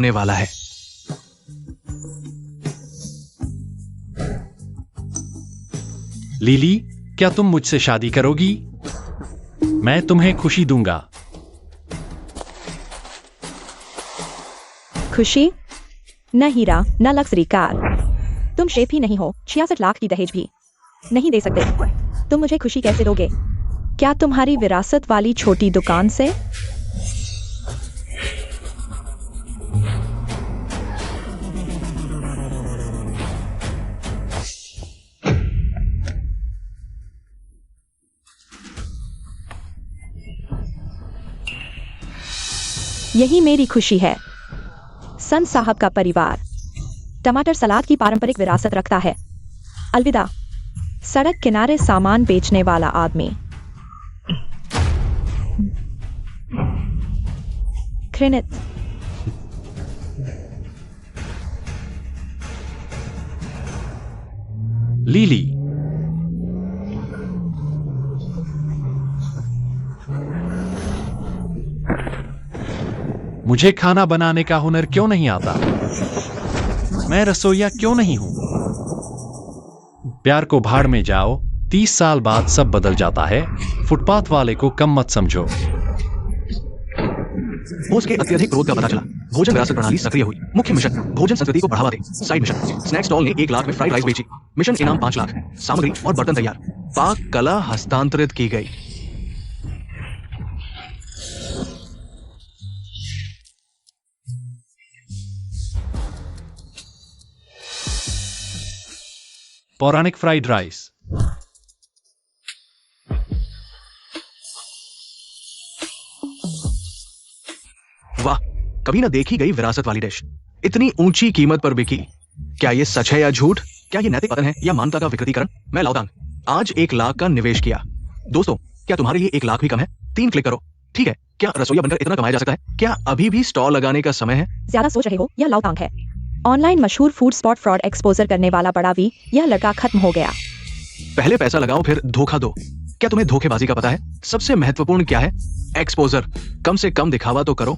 होने वाला है। लिली, क्या तुम मुझसे शादी करोगी? मैं तुम्हें खुशी दूंगा। खुशी? न हीरा न लग्जरी कार। तुम शेफ ही नहीं हो, 66 लाख की दहेज भी नहीं दे सकते। तुम मुझे खुशी कैसे दोगे? क्या तुम्हारी विरासत वाली छोटी दुकान से? यही मेरी खुशी है। सन साहब का परिवार टमाटर सलाद की पारंपरिक विरासत रखता है। अलविदा सड़क किनारे सामान बेचने वाला आदमी। घृणित। लिली, मुझे खाना बनाने का हुनर क्यों नहीं आता? मैं रसोइया क्यों नहीं हूं? प्यार को भाड़ में जाओ। 30 साल बाद सब बदल जाता है। फुटपाथ वाले को कम मत समझो। बोस के अत्यधिक क्रोध का पता चला। भोजन विरासत प्रणाली सक्रिय हुई। मुख्य मिशन, भोजन संस्कृति को बढ़ावा दे। साइड मिशन, स्नैक स्टॉल ने 1 लाख में फ्राइड राइस बेची। मिशन इनाम 5 लाख। सामग्री और बर्तन तैयार। पाक कला हस्तांतरित की गई। पौराणिक फ्राइड राइस। वाह, कभी ना देखी गई विरासत वाली डिश इतनी ऊंची कीमत पर बिकी। क्या ये सच है या झूठ? क्या ये नैतिक पतन है या मानवता का विकृतीकरण? मैं लाओदांग आज 1 लाख का निवेश किया। दोस्तों, क्या तुम्हारे लिए 1 लाख भी कम है? 3 क्लिक करो। ठीक है, क्या रसोइया बनकर इतना कमाया जा सकता है? क्या अभी भी स्टॉल लगाने का समय है? ज्यादा सोच रहे हो, यह लाओदांग है। ऑनलाइन मशहूर फूड स्पॉट फ्रॉड एक्सपोजर करने वाला बड़ा वी। यह लड़का खत्म हो गया। पहले पैसा लगाओ फिर धोखा दो। क्या तुम्हें धोखेबाजी का पता है? सबसे महत्वपूर्ण क्या है? एक्सपोजर। कम से कम दिखावा तो करो।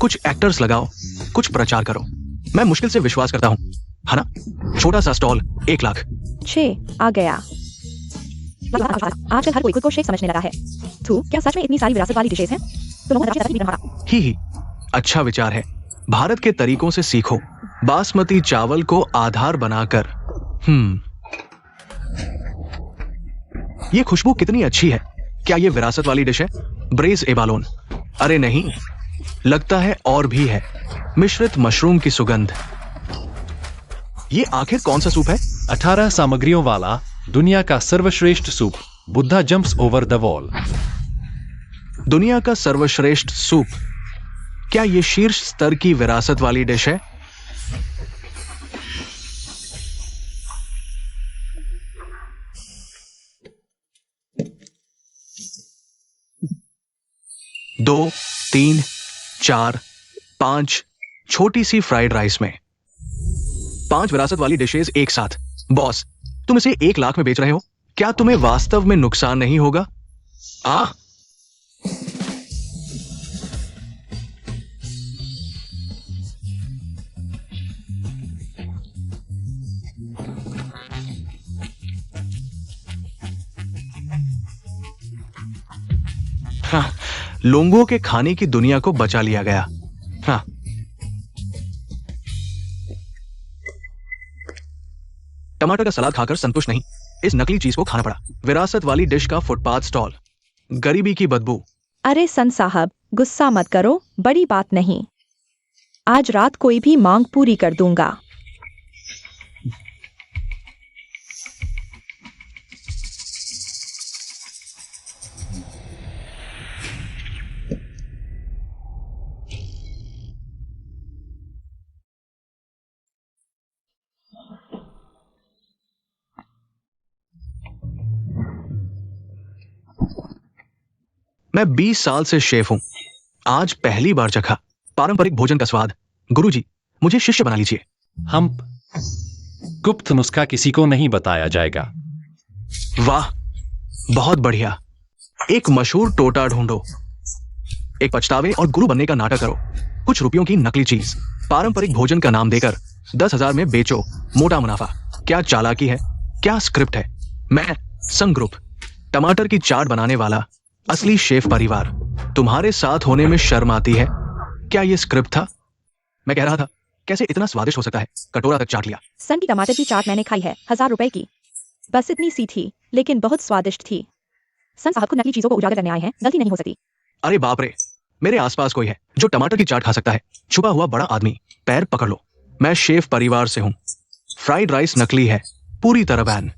कुछ एक्टर्स लगाओ, कुछ प्रचार करो। मैं मुश्किल से विश्वास करता हूँ, है ना? छोटा सा स्टॉल 1 लाख। 6 आ गया। आजकल हर कोई खुद को शेफ समझने लगा है। तू क्या सच में इतनी सारी विरासत वाली डिशेज हैं? तो लोगों ने भी बनवाया। ही अच्छा विचार है। भारत के तरीकों से सीखो। बासमती चावल को आधार बनाकर। ये खुशबू कितनी अच्छी है। क्या ये विरासत वाली डिश है? ब्रेज एबालोन। अरे नहीं, लगता है और भी है। मिश्रित मशरूम की सुगंध। ये आखिर कौन सा सूप है? 18 सामग्रियों वाला दुनिया का सर्वश्रेष्ठ soup. Buddha jumps over the wall. दुनिया का सर्वश्रेष्ठ सूप। क्या ये शीर्ष स्तर की विरासत वाली डिश है? दो, 3, 4, 5 छोटी सी फ्राइड राइस में 5 विरासत वाली डिशेज एक साथ। बॉस, तुम इसे 1 लाख में बेच रहे हो। क्या तुम्हें वास्तव में नुकसान नहीं होगा? हाँ, लोंगों के खाने की दुनिया को बचा लिया गया। हाँ, टमाटर का सलाद खाकर संतुष्ट नहीं, इस नकली चीज को खाना पड़ा। विरासत वाली डिश का फुटपाथ स्टॉल। गरीबी की बदबू। अरे सन साहब, गुस्सा मत करो, बड़ी बात नहीं। आज रात कोई भी मांग पूरी कर दूंगा। मैं 20 साल से शेफ हूं। आज पहली बार चखा पारंपरिक भोजन का स्वाद। गुरुजी, मुझे शिष्य बना लीजिए। हम गुप्त नुस्खा किसी को नहीं बताया जाएगा। वाह, बहुत बढ़िया। एक मशहूर टोटा ढूंढो, एक पछतावे और गुरु बनने का नाटक करो। कुछ रुपयों की नकली चीज। पारंपरिक भोजन का नाम देकर 10,000 में बेचो, मोटा मुनाफा। क्या चालाकी है, क्या स्क्रिप्ट है। मैं संग ग्रुप, टमाटर की चाट बनाने वाला असली शेफ परिवार। तुम्हारे साथ होने में शर्म आती है? क्या ये स्क्रिप्ट था? मैं कह रहा था कैसे इतना स्वादिष्ट हो सकता है, कटोरा तक चाट लिया। सन की टमाटर की चाट मैंने खाई है, 1,000 रुपए की। बस इतनी सी थी, लेकिन बहुत स्वादिष्ट थी। सन साहब को नकली चीजों को उजागर करने आए हैं, गलती नहीं हो सकती। अरे बाप रे, मेरे आसपास कोई है जो टमाटर की चाट खा सकता है? छुपा हुआ बड़ा आदमी, पैर पकड़ लो। मैं शेफ परिवार से हूं। फ्राइड राइस नकली है, पूरी तरह बैन।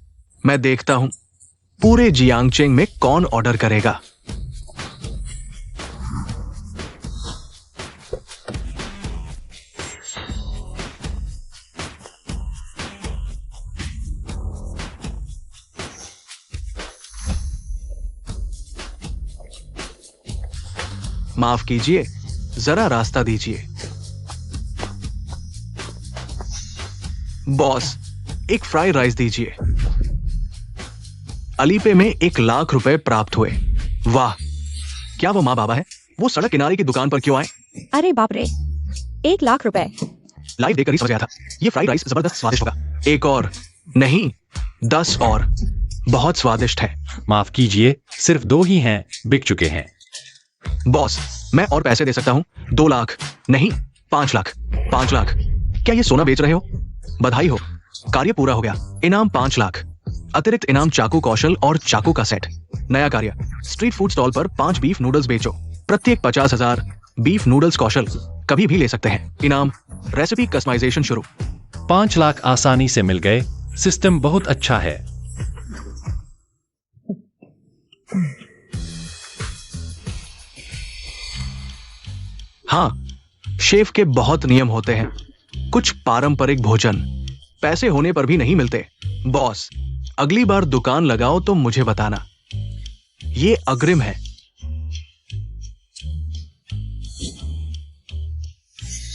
मैं देखता हूं पूरे जियांगचेंग में कौन ऑर्डर करेगा। माफ कीजिए, जरा रास्ता दीजिए। बॉस, एक फ्राइड राइस दीजिए। अलीपे में 1,00,000 रुपए प्राप्त हुए। वाह, क्या वो माँ बाबा है? वो सड़क किनारे की दुकान पर क्यों आए? अरे बाप रे, 1,00,000 रुपए। लाइव देखकर ही समझ गया था, ये फ्राइड राइस जबरदस्त स्वादिष्ट होगा। एक और नहीं, 10 और। बहुत स्वादिष्ट है। माफ कीजिए, सिर्फ 2 ही हैं, बिक चुके हैं। बॉस, मैं और पैसे दे सकता हूं। 2 लाख नहीं, 5 लाख। 5 लाख। क्या ये सोना बेच रहे हो? बधाई हो, कार्य पूरा हो गया। इनाम 5 लाख। अतिरिक्त इनाम चाकू कौशल और चाकू का सेट। नया कार्य, स्ट्रीट फूड स्टॉल पर 5 बीफ नूडल्स बेचो, प्रत्येक 50,000। बीफ नूडल्स कौशल कभी भी ले सकते हैं। इनाम, रेसिपी कस्टमाइजेशन शुरू। 5 लाख आसानी से मिल गए। सिस्टम बहुत अच्छा है। हाँ, शेफ के बहुत नियम होते हैं। कुछ पारंपरिक भोजन पैसे होने पर भी नहीं मिलते। बॉस, अगली बार दुकान लगाओ तो मुझे बताना। ये अग्रिम है।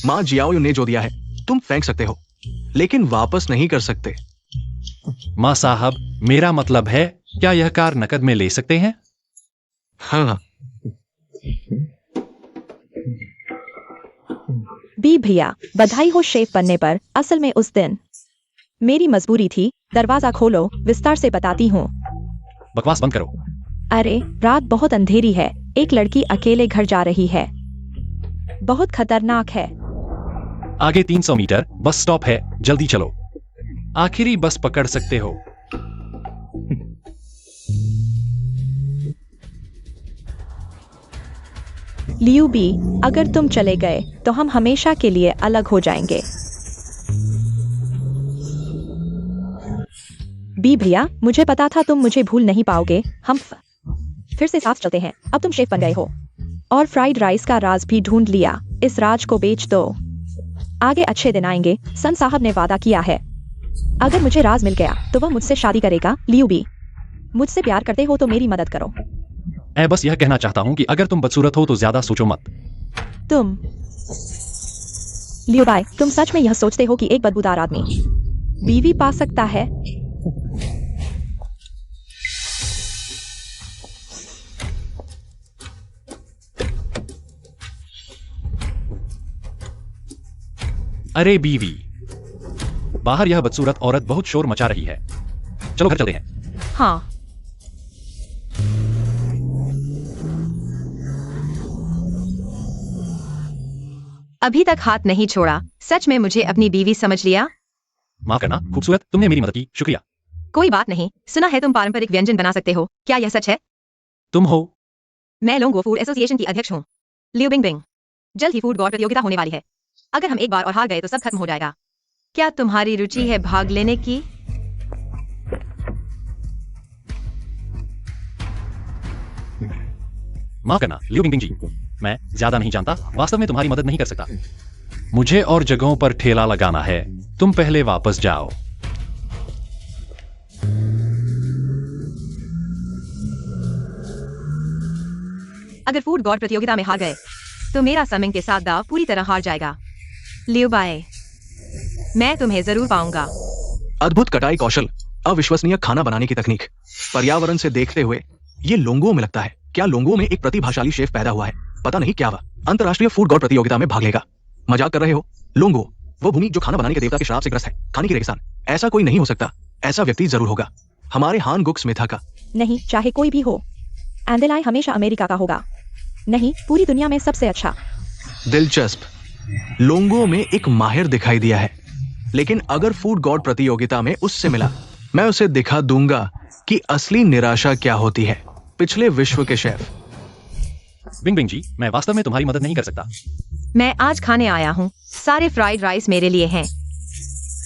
मां जियाओ ने जो दिया है तुम फेंक सकते हो, लेकिन वापस नहीं कर सकते। माँ साहब, मेरा मतलब है, क्या यह कार नकद में ले सकते हैं? हाँ। बी भैया, बधाई हो शेफ बनने पर। असल में उस दिन मेरी मजबूरी थी। दरवाजा खोलो, विस्तार से बताती हूँ। बकवास बंद करो। अरे, रात बहुत अंधेरी है। एक लड़की अकेले घर जा रही है। बहुत खतरनाक है। आगे 300 मीटर बस स्टॉप है, जल्दी चलो। आखिरी बस पकड़ सकते हो। लियू बी, अगर तुम चले गए तो हम हमेशा के लिए अलग हो जाएंगे। बी भैया, मुझे पता था तुम मुझे भूल नहीं पाओगे। हम फिर से साथ चलते हैं। अब तुम शेफ बन गए हो और फ्राइड राइस का राज भी ढूंढ लिया। इस राज को बेच दो, आगे अच्छे दिन आएंगे। सन साहब ने वादा किया है, अगर मुझे राज मिल गया तो वह मुझसे शादी करेगा। लियू बी, मुझसे प्यार करते हो तो मेरी मदद करो। मैं बस यह कहना चाहता हूं कि अगर तुम बदसूरत हो तो ज्यादा सोचो मत। तुम लियो बाय, तुम सच में यह सोचते हो कि एक बदबूदार आदमी बीवी पा सकता है? अरे बीवी, बाहर यह बदसूरत औरत बहुत शोर मचा रही है। चलो घर चलते हैं। हाँ। अभी तक हाथ नहीं छोड़ा। सच में मुझे अपनी बीवी समझ लिया? माफ करना खूबसूरत, तुमने मेरी मदद की, शुक्रिया। कोई बात नहीं। सुना है तुम पारंपरिक व्यंजन बना सकते हो, क्या यह सच है? तुम हो? मैं लोंगो फूड एसोसिएशन की अध्यक्ष हूँ, लियू बिंग बिंग। जल्द ही फूड गॉड प्रतियोगिता होने वाली है। अगर हम एक बार और हार गए तो सब खत्म हो जाएगा। क्या तुम्हारी रुचि है भाग लेने की? माफ करना लियू बिंग बिंग जी, मैं ज्यादा नहीं जानता। वास्तव में तुम्हारी मदद नहीं कर सकता। मुझे और जगहों पर ठेला लगाना है। तुम पहले वापस जाओ। अगर फूड गॉड प्रतियोगिता में हार गए तो मेरा समिंग के साथ दाव पूरी तरह हार जाएगा। लियू बाय, मैं तुम्हें जरूर पाऊंगा। अद्भुत कटाई कौशल, अविश्वसनीय खाना बनाने की तकनीक। पर्यावरण से देखते हुए ये लोंगो में लगता है। क्या लोंगो में एक प्रतिभाशाली शेफ पैदा हुआ है? पता नहीं क्या वह अंतर्राष्ट्रीय फूड गॉड प्रतियोगिता में भाग लेगा। मजाक कर रहे हो? लोंगो, वो भूमि जो खाना बनाने के देवता के श्राप से ग्रस्त है, खाने की रेगिस्तान। ऐसा कोई नहीं हो सकता। ऐसा व्यक्ति जरूर होगा, हमारे हान गुक स्मिथा का। नहीं, चाहे कोई भी हो, एंडेलाई हमेशा अमेरिका का होगा। नहीं, पूरी दुनिया में सबसे अच्छा। दिलचस्प। लोंगो में एक माहिर दिखाई दिया है, लेकिन अगर फूड गॉड प्रतियोगिता में उससे मिला, मैं उसे दिखा दूंगा कि असली निराशा क्या होती है। पिछले विश्व के शेफ। बिंग बिंग जी, मैं वास्तव में तुम्हारी मदद नहीं कर सकता। मैं आज खाने आया हूँ, सारे फ्राइड राइस मेरे लिए हैं।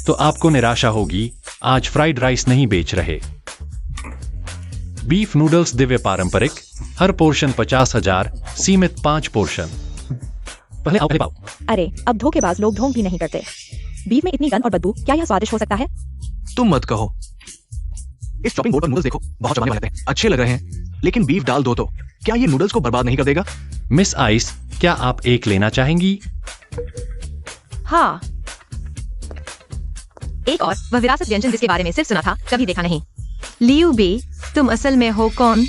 तो आपको निराशा होगी, आज फ्राइड राइस नहीं बेच रहे। बीफ नूडल्स दिव्य पारंपरिक, हर पोर्शन 50,000, सीमित 5 पोर्शन। पहले आओ, पहले पाओ। अरे, अब धोखेबाज लोग ढोंग भी नहीं करते। बीफ में इतनी गंध और बदबू, क्या यह स्वादिष्ट हो सकता है? तुम मत कहो। इस चॉपिंग बोर्ड पर नूडल्स देखो, बहुत चबाने वाले लगते हैं, अच्छे लग रहे हैं, लेकिन बीफ डाल दो तो क्या ये नूडल्स को बर्बाद नहीं कर देगा? मिस आइस, क्या आप एक लेना चाहेंगी? हाँ, एक और, वह विरासत व्यंजन जिसके बारे में सिर्फ सुना था, कभी देखा नहीं। लियू बी, तुम असल में हो कौन?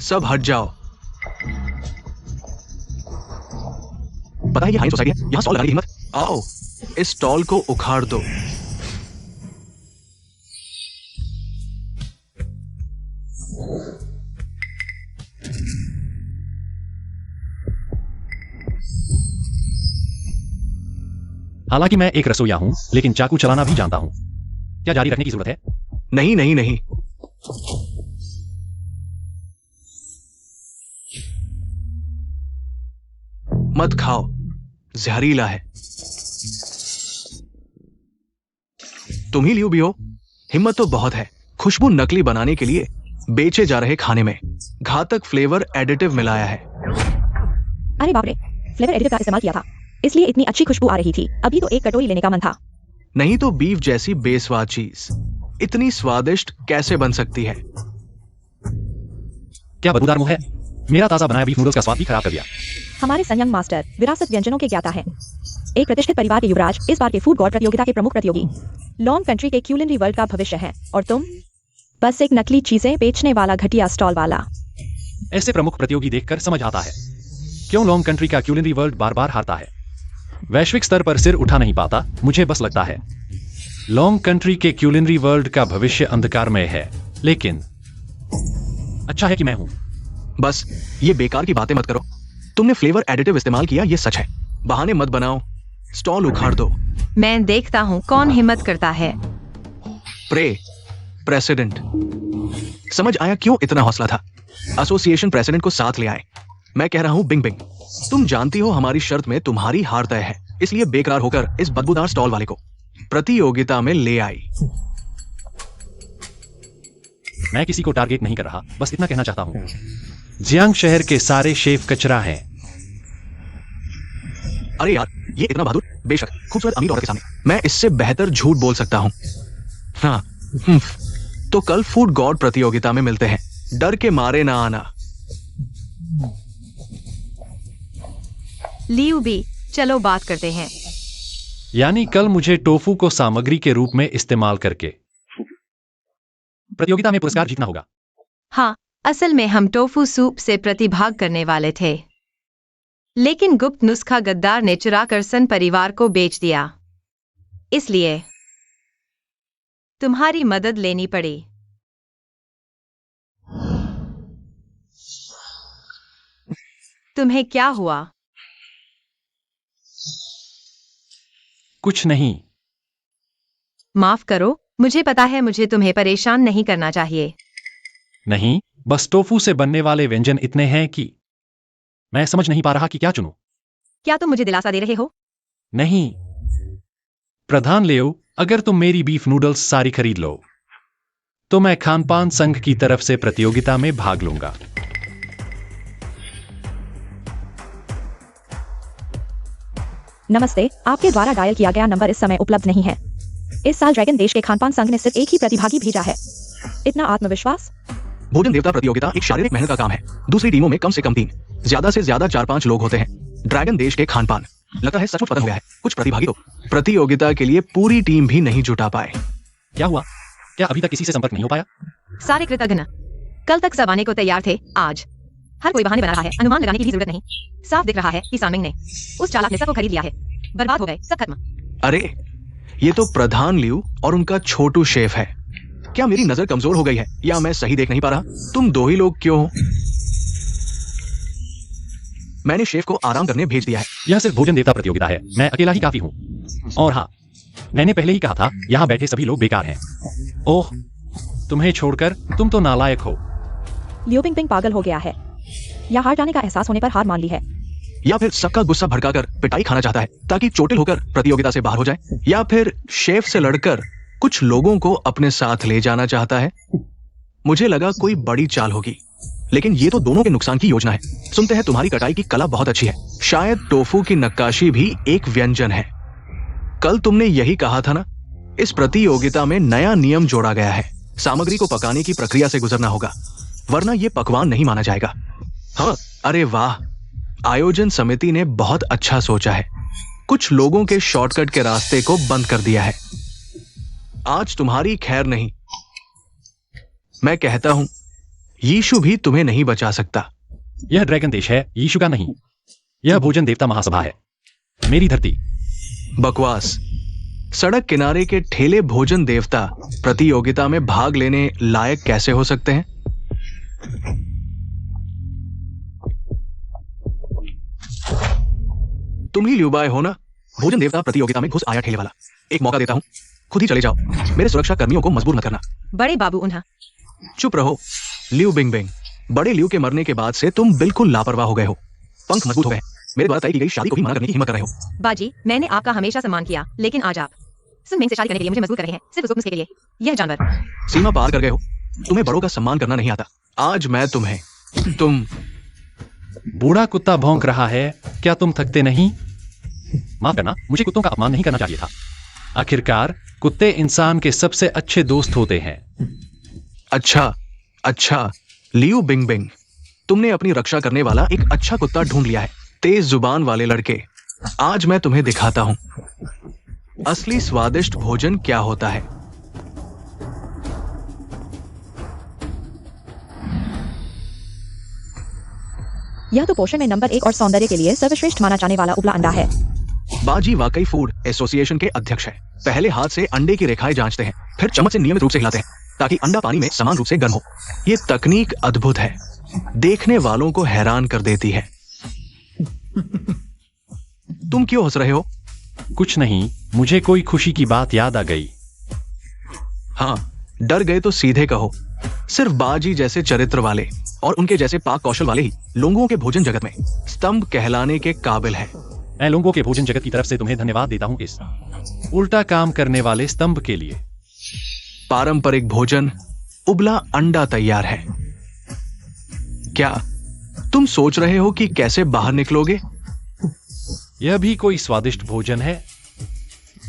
सब हट जाओ। पता है ये हाई सोसाइटी है, यहां स्टॉल लगाने की हिम्मत? आओ, इस स्टॉल को उखाड़ दो। हालांकि मैं एक रसोइया हूं, लेकिन चाकू चलाना भी जानता हूं। क्या जारी रखने की जरूरत है? नहीं नहीं नहीं। मत खाओ, जहरीला है। तुम ही लियो भी हो। हिम्मत तो बहुत है। खुशबू नकली बनाने के लिए बेचे जा रहे खाने में घातक फ्लेवर एडिटिव मिलाया है। अरे बाप रे, फ्लेवर एडिटिव का इस्तेमाल किया था, इसलिए इतनी अच्छी खुशबू आ रही थी। अभी तो एक कटोरी लेने का मन था। नहीं तो बीफ जैसी बेस्वाद चीज इतनी स्वादिष्ट कैसे बन सकती है? क्या बदबूदार मुंह है। मेरा ताजा बनाया बीफ नूडल्स का स्वाद भी खराब कर दिया। हमारे संयंग मास्टर विरासत व्यंजनों के ज्ञाता है, एक प्रतिष्ठित परिवार के युवराज, इस बार के फूड गॉड प्रतियोगिता के प्रमुख प्रतियोगी, लॉन्ग कंट्री के क्यूलिनरी वर्ल्ड का भविष्य है, और तुम बस एक नकली चीजें बेचने वाला घटिया स्टॉल वाला। ऐसे प्रमुख प्रतियोगी देखकर समझ आता है क्यों लॉन्ग कंट्री का क्यूलिनरी वर्ल्ड बार बार हारता है। वैश्विक स्तर पर सिर उठा नहीं पाता। मुझे बस लगता है लॉन्ग कंट्री के क्यूलिनरी वर्ल्ड का भविष्य अंधकारमय है, लेकिन अच्छा है कि मैं हूं। बस ये बेकार की बातें मत करो। तुमने फ्लेवर एडिटिव इस्तेमाल किया, ये सच है। बहाने मत बनाओ। स्टॉल उखाड़ दो। मैं देखता हूँ कौन हिम्मत करता है। प्रेसिडेंट। समझ आया क्यों इतना हौसला था। एसोसिएशन प्रेसिडेंट को साथ ले आए। मैं कह रहा हूं बिंग बिंग, तुम जानती हो हमारी शर्त में तुम्हारी हार तय है, इसलिए बेकरार होकर इस बदबूदार स्टॉल वाले को प्रतियोगिता में ले आई। मैं किसी को टारगेट नहीं कर रहा, बस इतना कहना चाहता हूं जियांग शहर के सारे शेफ कचरा हैं। अरे यार, ये इतना बहादुर, बेशक खूबसूरत अमीर औरत के सामने मैं इससे बेहतर झूठ बोल सकता हूं। हाँ, तो कल फूड गॉड प्रतियोगिता में मिलते हैं। डर के मारे ना आना। लियू बी, चलो बात करते हैं। यानी कल मुझे टोफू को सामग्री के रूप में इस्तेमाल करके प्रतियोगिता में पुरस्कार जीतना होगा। हाँ, असल में हम टोफू सूप से प्रतिभाग करने वाले थे, लेकिन गुप्त नुस्खा गद्दार ने चुराकर सन परिवार को बेच दिया, इसलिए तुम्हारी मदद लेनी पड़ी। तुम्हें क्या हुआ? कुछ नहीं। माफ करो, मुझे पता है मुझे तुम्हें परेशान नहीं करना चाहिए। नहीं, बस टोफू से बनने वाले व्यंजन इतने हैं कि मैं समझ नहीं पा रहा कि क्या चुनूं। क्या तुम मुझे दिलासा दे रहे हो? नहीं, प्रधान लेओ, अगर तुम मेरी बीफ नूडल्स सारी खरीद लो तो मैं खानपान संघ की तरफ से प्रतियोगिता में भाग लूंगा। नमस्ते, आपके द्वारा डायल किया गया नंबर इस समय उपलब्ध नहीं है। इस साल ड्रैगन देश के खानपान संघ ने सिर्फ एक ही प्रतिभागी भेजा है। इतना आत्मविश्वास। भोजन देवता प्रतियोगिता एक शारीरिक मेहनत का काम है। दूसरी टीमों में कम से कम 3, ज्यादा से ज्यादा 4-5 लोग होते हैं। ड्रैगन देश के खानपान लगता है सचमुच पतन हो गया है। कुछ प्रतिभागी तो प्रतियोगिता के लिए पूरी टीम भी नहीं जुटा पाए। क्या हुआ? क्या अभी तक किसी से संपर्क नहीं हो पाया? सारे कृतज्ञ। कल तक सब आने को तैयार थे, आज हर कोई बहाने बना रहा है। अनुमान लगाने की भी जरूरत नहीं। साफ दिख रहा है कि सामिंग ने उस चालाक ने सबको खरीद लिया है। बर्बाद हो गए, सब खत्म। अरे ये तो प्रधान लियू और उनका छोटू शेफ है। क्या मेरी नजर कमजोर हो गई है या मैं सही देख नहीं पा रहा? तुम 2 ही लोग क्यों हो? मैंने शेफ को आराम करने भेज दिया है। यह सिर्फ भोजन देवता प्रतियोगिता है, मैं अकेला ही काफी हूँ। और हाँ, मैंने पहले ही कहा था, यहाँ बैठे सभी लोग बेकार हैं। ओह, तुम्हें छोड़कर तुम तो नालायक हो। लियो पिंग पिंग पागल हो गया है या हार जाने का एहसास होने पर हार मान ली है, या फिर सबका गुस्सा भड़काकर पिटाई खाना चाहता है ताकि चोटिल होकर प्रतियोगिता से बाहर हो जाए, या फिर शेफ से लड़कर कुछ लोगों को अपने साथ ले जाना चाहता है। मुझे लगा कोई बड़ी चाल होगी, लेकिन ये तो दोनों के नुकसान की योजना है। सुनते हैं तुम्हारी कटाई की कला बहुत अच्छी है। शायद टोफू की नक्काशी भी एक व्यंजन है। कल तुमने यही कहा था ना? इस प्रतियोगिता में नया नियम जोड़ा गया है। सामग्री को पकाने की प्रक्रिया से गुजरना होगा, वरना यह पकवान नहीं माना जाएगा। हाँ, अरे वाह, आयोजन समिति ने बहुत अच्छा सोचा है। कुछ लोगों के शॉर्टकट के रास्ते को बंद कर दिया है। आज तुम्हारी खैर नहीं। मैं कहता हूं, यीशु भी तुम्हें नहीं बचा सकता। यह ड्रैगन देश है, यीशु का नहीं। यह भोजन देवता महासभा है, मेरी धरती। बकवास। सड़क किनारे के ठेले भोजन देवता प्रतियोगिता में भाग लेने लायक कैसे हो सकते हैं? तुम ही ल्यूबाय हो ना, भोजन देवता प्रतियोगिता में घुस आया ठेले वाला। एक मौका देता हूं, खुद ही चले जाओ। मेरे सुरक्षा कर्मियों को मजबूर न करना। बड़े बाबू उन्हा। चुप रहो लियू बिंग बिंग। बड़े लियू के मरने के बाद से तुम बिल्कुल लापरवाह हो गए हो। पंख मजबूत हो गए। मेरे द्वारा तय की गई शादी को भी मना करने की हिम्मत कर रहे हो। बाजी, मैंने आपका हमेशा सम्मान किया, लेकिन आज आप सुनमेंग से शादी करने के लिए मुझे मजबूर कर रहे हैं, सिर्फ उस नुस्खे के लिए। यह जानवर। सीमा पार कर गए हो। तुम्हें बड़ों का सम्मान करना नहीं आता। आज मैं तुम्हें तुम बूढ़ा कुत्ता भौंक रहा है, क्या तुम थकते नहीं? माफ करना, मुझे कुत्तों का अपमान नहीं करना चाहिए था। आखिरकार कुत्ते इंसान के सबसे अच्छे दोस्त होते हैं। अच्छा लियू बिंग बिंग, तुमने अपनी रक्षा करने वाला एक अच्छा कुत्ता ढूंढ लिया है। तेज जुबान वाले लड़के, आज मैं तुम्हें दिखाता हूं असली स्वादिष्ट भोजन क्या होता है। यह तो पोषण में नंबर 1 और सौंदर्य के लिए सर्वश्रेष्ठ माना जाने वाला उबला अंडा है। बाजी वाकई फूड एसोसिएशन के अध्यक्ष है। पहले हाथ से अंडे की रेखाएं जांचते हैं, फिर चम्मच से नियमित रूप से हिलाते हैं ताकि अंडा पानी में समान रूप से गर्म हो। ये तकनीक अद्भुत है, देखने वालों को हैरान कर देती है। तुम क्यों हंस रहे हो? कुछ नहीं, मुझे कोई खुशी की बात याद आ गई। हाँ, डर गए तो सीधे कहो। सिर्फ बाजी जैसे चरित्र वाले और उनके जैसे पाक कौशल वाले ही लोगों के भोजन जगत में स्तंभ कहलाने के काबिल है। मैं लोगों के भोजन जगत की तरफ से तुम्हें धन्यवाद देता हूं इस उल्टा काम करने वाले स्तंभ के लिए। पारंपरिक भोजन उबला अंडा तैयार है। क्या तुम सोच रहे हो कि कैसे बाहर निकलोगे? यह भी कोई स्वादिष्ट भोजन है?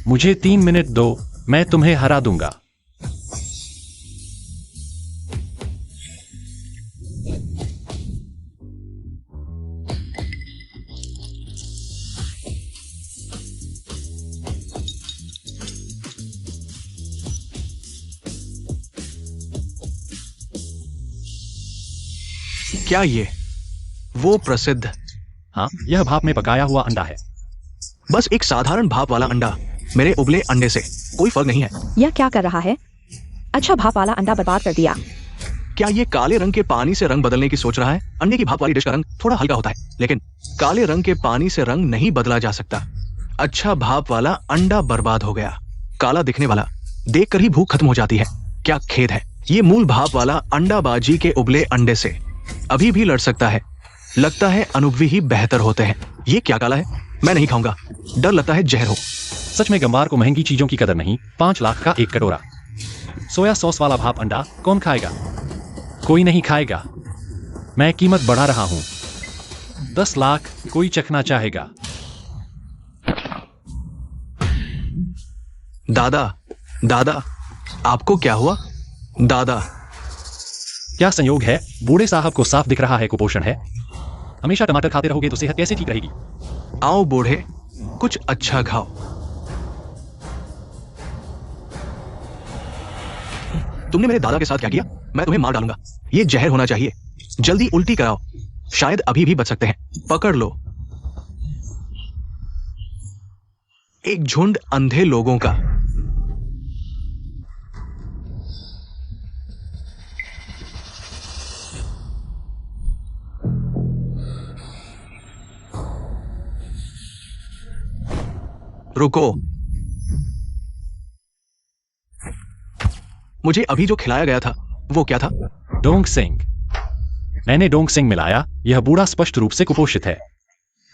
मुझे 3 मिनट दो, मैं तुम्हें हरा दूंगा। क्या ये वो प्रसिद्ध? हाँ, यह भाप में पकाया हुआ अंडा है। बस एक साधारण भाप वाला अंडा मेरे उबले अंडे से कोई फर्क नहीं है। यह क्या कर रहा है? अच्छा भाप वाला अंडा बर्बाद कर दिया। क्या ये काले रंग के पानी से रंग बदलने की सोच रहा है? अंडे की भाप वाली डिश का रंग थोड़ा हल्का होता है, लेकिन काले रंग के पानी से रंग नहीं बदला जा सकता। अच्छा भाप वाला अंडा बर्बाद हो गया। काला दिखने वाला देखकर ही भूख खत्म हो जाती है। क्या खेद है। ये मूल भाप वाला अंडा बाजी के उबले अंडे से अभी भी लड़ सकता है। लगता है अनुभवी ही बेहतर होते हैं। ये क्या काला है? मैं नहीं खाऊंगा, डर लगता है जहर हो। सच में गंवार को महंगी चीजों की कदर नहीं। 5 लाख का 1 कटोरा सोया सॉस वाला भाप अंडा कौन खाएगा? कोई नहीं खाएगा। मैं कीमत बढ़ा रहा हूं। 10 लाख कोई चखना चाहेगा? दादा, दादा, आपको क्या हुआ? दादा, क्या संयोग है, बूढ़े साहब को साफ दिख रहा है कुपोषण है। हमेशा टमाटर खाते रहोगे तो सेहत कैसे ठीक रहेगी? आओ बूढ़े, कुछ अच्छा खाओ। तुमने मेरे दादा के साथ क्या किया? मैं तुम्हें मार डालूंगा। ये जहर होना चाहिए। जल्दी उल्टी कराओ, शायद अभी भी बच सकते हैं। पकड़ लो। एक झुंड अंधे लोगों का। रुको, मुझे अभी जो खिलाया गया था वो क्या था? डोंग सिंह। मैंने डोंग सिंह मिलाया। यह बूढ़ा स्पष्ट रूप से कुपोषित है,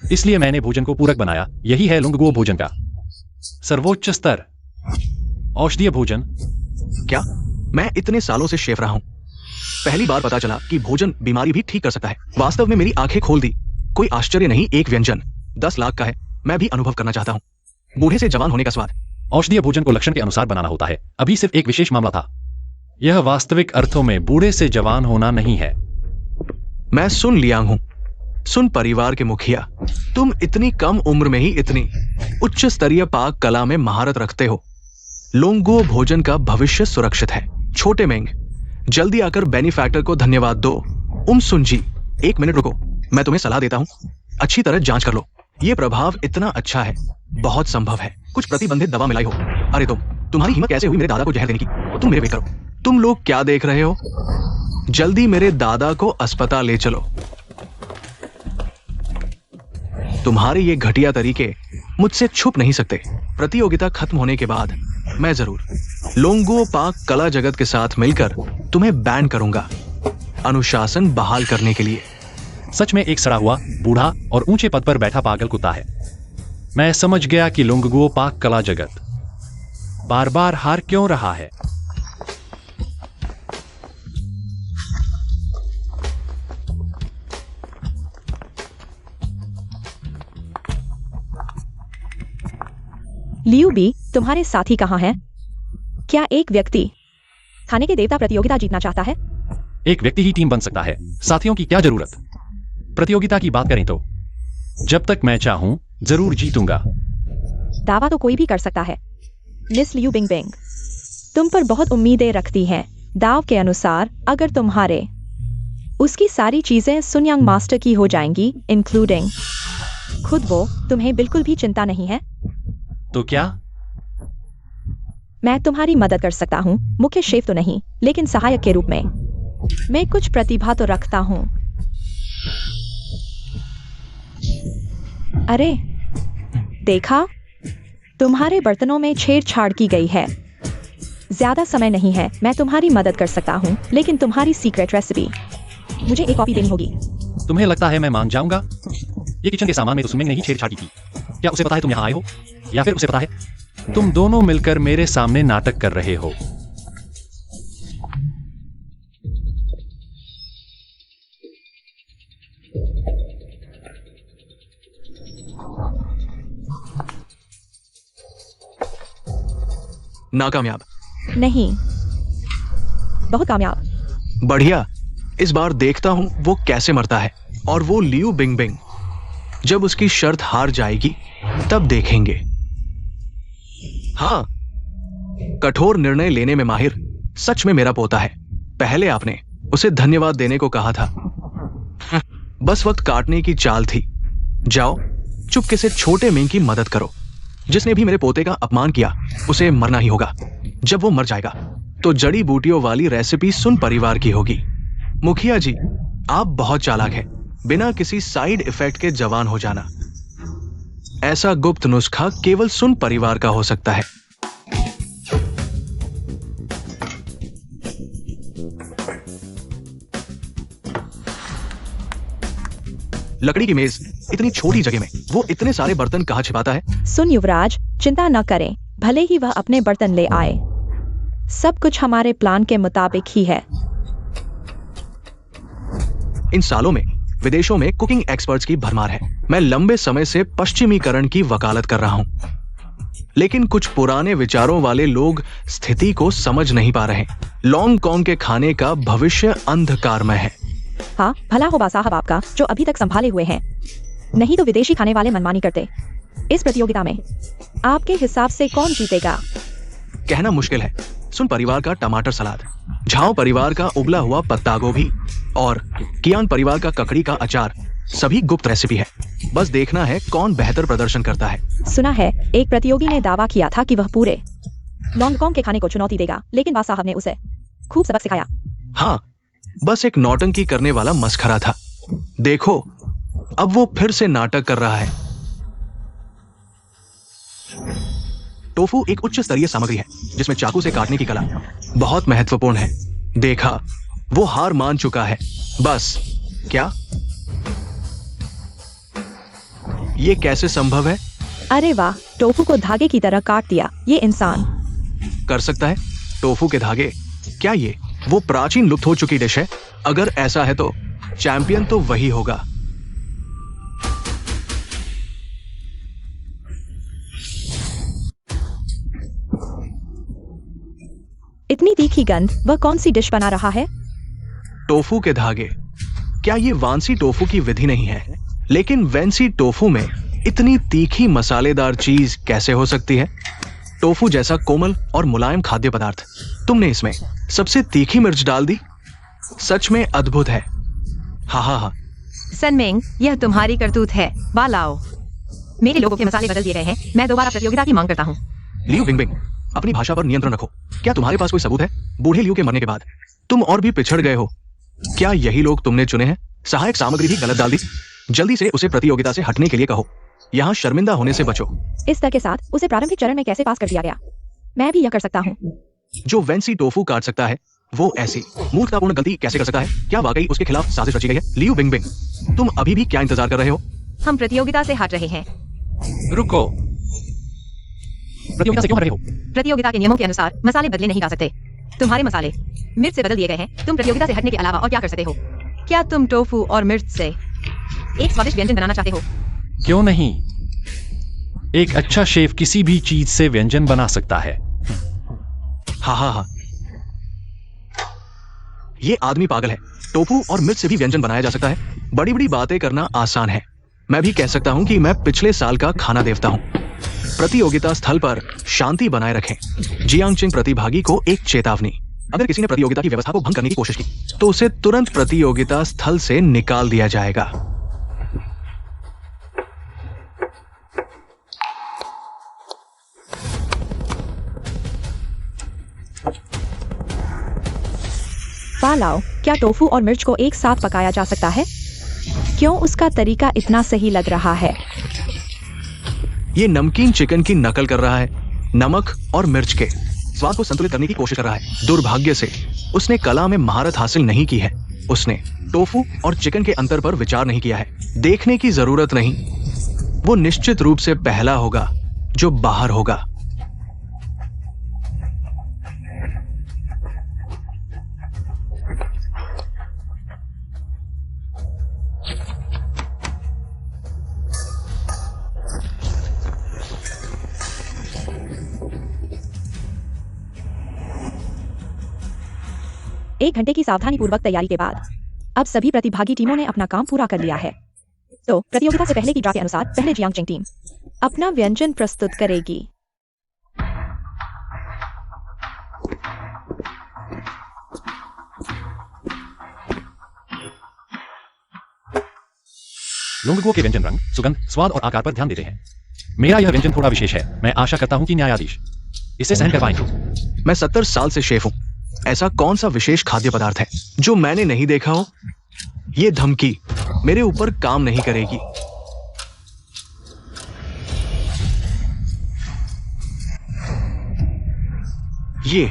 इसलिए मैंने भोजन को पूरक बनाया। यही है लुंगगुओ भोजन का सर्वोच्च स्तर, औषधीय भोजन। क्या? मैं इतने सालों से शेफ रहा हूं, पहली बार पता चला कि भोजन बीमारी भी ठीक कर सकता है। वास्तव में मेरी आंखें खोल दी। कोई आश्चर्य नहीं, एक व्यंजन 10 लाख का है। मैं भी अनुभव करना चाहता हूं बूढ़े से जवान होने का स्वाद। औषधीय भोजन को लक्षण के अनुसार बनाना होता है। अभी सिर्फ एक विशेष मामला था। यह वास्तविक अर्थों में बूढ़े से जवान होना नहीं है। मैं सुन लिया हूं। सुन परिवार के मुखिया, तुम इतनी कम उम्र में ही इतनी उच्च स्तरीय पाक कला में महारत रखते हो। लोंगुओ भोजन का भविष्य सुरक्षित है। छोटे मेंग, जल्दी आकर बेनिफैक्टर को धन्यवाद दो। सुन जी, 1 मिनट रुको, मैं तुम्हें सलाह देता हूं। अच्छी तरह जांच कर लो। यह प्रभाव इतना अच्छा है, बहुत संभव है कुछ प्रतिबंधित दवा मिलाई हो। अरे तुम्हारी हिम्मत कैसे हुई मेरे दादा को जहर देने की? तुम मेरे वेट करो। तुम लोग क्या देख रहे हो? जल्दी मेरे दादा को अस्पताल ले चलो। तुम्हारे ये घटिया तरीके मुझसे छुप नहीं सकते। प्रतियोगिता खत्म होने के बाद मैं जरूर लोंगुओ पाक कला जगत के साथ मिलकर तुम्हें बैन करूंगा, अनुशासन बहाल करने के लिए। सच में एक सड़ा हुआ, बूढ़ा और ऊंचे पद पर बैठा पागल कुत्ता है। मैं समझ गया कि लोंगगुओ पाक कला जगत बार बार हार क्यों रहा है। लियू बी, तुम्हारे साथी कहाँ हैं? क्या एक व्यक्ति खाने के देवता प्रतियोगिता जीतना चाहता है? एक व्यक्ति ही टीम बन सकता है, साथियों की क्या जरूरत। प्रतियोगिता की बात करें तो जब तक मैं चाहूं जरूर जीतूंगा। दावा तो कोई भी कर सकता है। मिस लियू बिंग बिंग, तुम पर बहुत उम्मीदें रखती हैं। दाव के अनुसार अगर तुम हारे, उसकी सारी चीजें सुनयांग मास्टर की हो जाएंगी, इंक्लूडिंग खुद वो। तुम्हें बिल्कुल भी चिंता नहीं है? तो क्या? मैं तुम्हारी मदद कर सकता हूँ, मुख्य शेफ तो नहीं, लेकिन सहायक के रूप में। मैं कुछ प्रतिभा तो रखता हूँ। अरे देखा, तुम्हारे बर्तनों में छेड़छाड़ की गई है। ज्यादा समय नहीं है, मैं तुम्हारी मदद कर सकता हूँ, लेकिन तुम्हारी सीक्रेट रेसिपी मुझे एक कॉपी देनी होगी। तुम्हें लगता है मैं मान जाऊंगा? ये किचन के सामान में तो सुमिंग ने ही छेड़छाड़ की थी। क्या उसे पता है तुम यहाँ आए हो, या फिर उसे पता है तुम दोनों मिलकर मेरे सामने नाटक कर रहे हो? नाकामयाब। नहीं, बहुत कामयाब। बढ़िया, इस बार देखता हूं वो कैसे मरता है। और वो लियू बिंग बिंग, जब उसकी शर्त हार जाएगी तब देखेंगे। हाँ, कठोर निर्णय लेने में माहिर सच में मेरा पोता है। पहले आपने उसे धन्यवाद देने को कहा था। बस वक्त काटने की चाल थी। जाओ, चुपके से छोटे मेंग की मदद करो। जिसने भी मेरे पोते का अपमान किया उसे मरना ही होगा। जब वो मर जाएगा तो जड़ी बूटियों वाली रेसिपी सुन परिवार की होगी। मुखिया जी, आप बहुत चालाक हैं, बिना किसी साइड इफेक्ट के जवान हो जाना। ऐसा गुप्त नुस्खा केवल सुन परिवार का हो सकता है। लकड़ी की मेज, इतनी छोटी जगह में वो इतने सारे बर्तन कहाँ छिपाता है? सुन युवराज, चिंता न करें, भले ही वह अपने बर्तन ले आए, सब कुछ हमारे प्लान के मुताबिक ही है। इन सालों में विदेशों में कुकिंग एक्सपर्ट्स की भरमार है। मैं लंबे समय से पश्चिमीकरण की वकालत कर रहा हूं, लेकिन कुछ पुराने विचारों वाले लोग स्थिति को समझ नहीं पा रहे। लॉन्ग कॉन्ग के खाने का भविष्य अंधकारमय है। हाँ, भला हो बा साहब आपका जो अभी तक संभाले हुए हैं, नहीं तो विदेशी खाने वाले मनमानी करते। इस प्रतियोगिता में आपके हिसाब से कौन जीतेगा? कहना मुश्किल है। सुन परिवार का टमाटर सलाद, झाओ परिवार का उबला हुआ पत्ता गोभी और कियान परिवार का ककड़ी का अचार सभी गुप्त रेसिपी है। बस देखना है कौन बेहतर प्रदर्शन करता है। सुना है एक प्रतियोगी ने दावा किया था कि वह पूरे लॉन्गकॉन्ग के खाने को चुनौती देगा, लेकिन बा साहब ने उसे खूब सबक सिखाया। हाँ, बस एक नौटंकी करने वाला मस्खरा था। देखो, अब वो फिर से नाटक कर रहा है। टोफू एक उच्च स्तरीय सामग्री है जिसमें चाकू से काटने की कला बहुत महत्वपूर्ण है। देखा, वो हार मान चुका है। बस क्या ये कैसे संभव है? अरे वाह, टोफू को धागे की तरह काट दिया। ये इंसान कर सकता है टोफू के धागे? क्या ये वो प्राचीन लुप्त हो चुकी डिश है? अगर ऐसा है तो चैंपियन तो वही होगा। इतनी तीखी गंध, वह कौन सी डिश बना रहा है? टोफू के धागे। क्या ये वांसी टोफू की विधि नहीं है? लेकिन वेंसी टोफू में इतनी तीखी मसालेदार चीज कैसे हो सकती है? टोफू जैसा कोमल और मुलायम खाद्य पदार्थ, तुमने इसमें सबसे तीखी मिर्च डाल दी। सच में अद्भुत है। हा हा हा। सनमेंग, यह तुम्हारी करतूत है। बालाओ, मेरे लोगों के मसाले बदल दिए गए हैं। मैं दोबारा प्रतियोगिता की मांग करता हूँ। लियू बिंगबिंग, अपनी भाषा पर नियंत्रण रखो। क्या तुम्हारे पास कोई सबूत है? बूढ़े लियू के मरने के बाद तुम और भी पिछड़ गए हो। क्या यही लोग तुमने चुने हैं? सहायक सामग्री भी गलत डाल दी। जल्दी से उसे प्रतियोगिता से हटने के लिए कहो। यहाँ शर्मिंदा होने से बचो। इस तरह के साथ उसे प्रारंभिक चरण में कैसे पास कर दिया गया? मैं भी यह कर सकता हूँ। जो वेंसी टोफू काट सकता है, वो ऐसी मूर्खतापूर्ण गलती कैसे कर सकता है? क्या वाकई उसके खिलाफ साजिश रची गई है? लियू बिंगबिंग, तुम अभी भी क्या इंतजार कर रहे हो? हम प्रतियोगिता से हट रहे हैं। रुको, प्रतियोगिता से क्यों हट रहे हो? प्रतियोगिता के नियमों के अनुसार मसाले बदले नहीं जा सकते। तुम्हारे मसाले मिर्च से बदल दिए गए हैं। तुम प्रतियोगिता से हटने के अलावा और क्या कर सकते हो? क्या तुम टोफू और मिर्च से एक स्वादिष्ट व्यंजन बनाना चाहते हो? क्यों नहीं? एक अच्छा शेफ किसी भी चीज से व्यंजन बना सकता है। हा हा हा। ये आदमी पागल है। टोफू और मिर्च से भी व्यंजन बनाया जा सकता है। बड़ी बड़ी बातें करना आसान है। मैं भी कह सकता हूं कि मैं पिछले साल का खाना देवता हूं। प्रतियोगिता स्थल पर शांति बनाए रखें। जियांगचिंग प्रतिभागी को एक चेतावनी। अगर किसी ने प्रतियोगिता की व्यवस्था को भंग करने की कोशिश की तो उसे तुरंत प्रतियोगिता स्थल से निकाल दिया जाएगा। पालाओ, क्या टोफू और मिर्च को एक साथ पकाया जा सकता है? क्यों उसका तरीका इतना सही लग रहा है? ये नमकीन चिकन की नकल कर रहा है। नमक और मिर्च के स्वाद को संतुलित करने की कोशिश कर रहा है। दुर्भाग्य से उसने कला में महारत हासिल नहीं की है। उसने टोफू और चिकन के अंतर पर विचार नहीं किया है। देखने की जरूरत नहीं, वो निश्चित रूप से पहला होगा जो बाहर होगा। एक घंटे की सावधानीपूर्वक तैयारी के बाद अब सभी प्रतिभागी टीमों ने अपना काम पूरा कर लिया है। तो प्रतियोगिता से पहले की ड्रा के अनुसार पहले जियांगचिंग टीम अपना व्यंजन प्रस्तुत करेगी। लोंगगुओ के व्यंजन रंग, सुगंध, स्वाद और आकार पर ध्यान देते हैं। मेरा यह व्यंजन थोड़ा विशेष है। मैं आशा करता हूं कि न्यायाधीश इसे सहन कर पाएंगे। मैं 70 साल से शेफ हूं। ऐसा कौन सा विशेष खाद्य पदार्थ है जो मैंने नहीं देखा हो? ये धमकी मेरे ऊपर काम नहीं करेगी। ये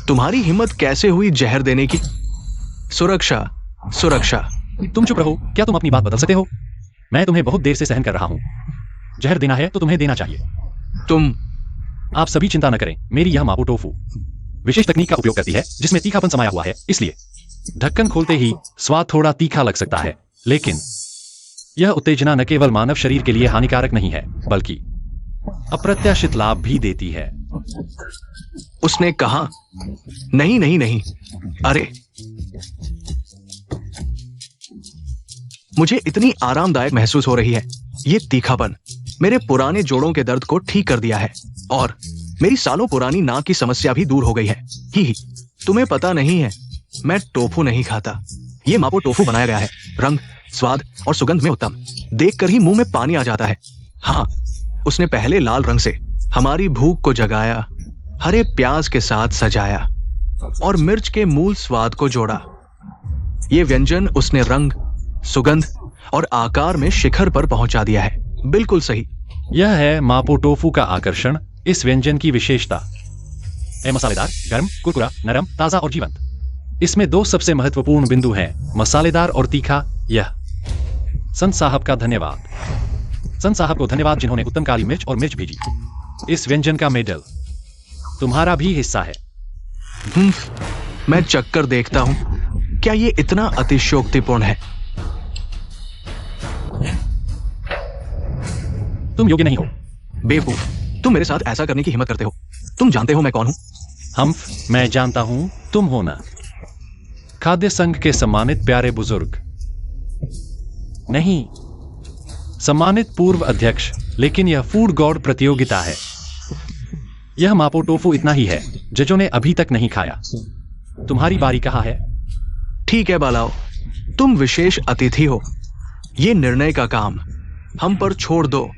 तुम्हारी हिम्मत कैसे हुई जहर देने की? सुरक्षा, सुरक्षा। तुम चुप रहो। क्या तुम अपनी बात बदल सकते हो? मैं तुम्हें बहुत देर से सहन कर रहा हूं। जहर देना है तो तुम्हें देना चाहिए। तुम आप सभी चिंता न करें, मेरी यह मापो टोफू विशेष तकनीक का उपयोग करती है जिसमें तीखापन समाया हुआ है, इसलिए ढक्कन खोलते ही स्वाद थोड़ा तीखा लग सकता है, लेकिन यह उत्तेजना न केवल मानव शरीर के लिए हानिकारक नहीं है बल्कि अप्रत्याशित लाभ भी देती है। उसने कहा नहीं नहीं नहीं। अरे मुझे इतनी आरामदायक महसूस हो रही है। ये तीखापन मेरे पुराने जोड़ों के दर्द को ठीक कर दिया है और मेरी सालों पुरानी नाक की समस्या भी दूर हो गई है। ही तुम्हें पता नहीं है, मैं टोफू नहीं खाता। ये मापो टोफू बनाया गया है रंग, स्वाद और सुगंध में उत्तम। देखकर ही मुंह में पानी आ जाता है। हाँ, उसने पहले लाल रंग से हमारी भूख को जगाया, हरे प्याज के साथ सजाया और मिर्च के मूल स्वाद को जोड़ा। ये व्यंजन उसने रंग, सुगंध और आकार में शिखर पर पहुंचा दिया है। बिल्कुल सही। यह है मापो टोफू का आकर्षण, इस व्यंजन की विशेषता है मसालेदार, गर्म, कुरकुरा, नरम, ताजा और जीवंत। इसमें दो सबसे महत्वपूर्ण बिंदु हैं, मसालेदार और तीखा। यह संत साहब का धन्यवाद। संत साहब को धन्यवाद जिन्होंने उत्तम काली मिर्च और मिर्च भेजी। इस व्यंजन का मेडल तुम्हारा भी हिस्सा है। मैं चक्कर देखता हूं। क्या ये इतना अतिशयोक्तिपूर्ण है? तुम योग्य नहीं हो। बेवकूफ, तुम मेरे साथ ऐसा करने की हिम्मत करते हो। तुम जानते हो मैं कौन हूं? हम्फ, मैं जानता हूं तुम हो ना खाद्य संघ के सम्मानित प्यारे बुजुर्ग, नहीं सम्मानित पूर्व अध्यक्ष, लेकिन यह फूड गॉड प्रतियोगिता है। यह मापो टोफू इतना ही है, जजों ने अभी तक नहीं खाया। तुम्हारी बारी कहाँ है? ठीक है बालाओ, तुम विशेष अतिथि हो। ये निर्णय का काम हम पर छोड़ दो।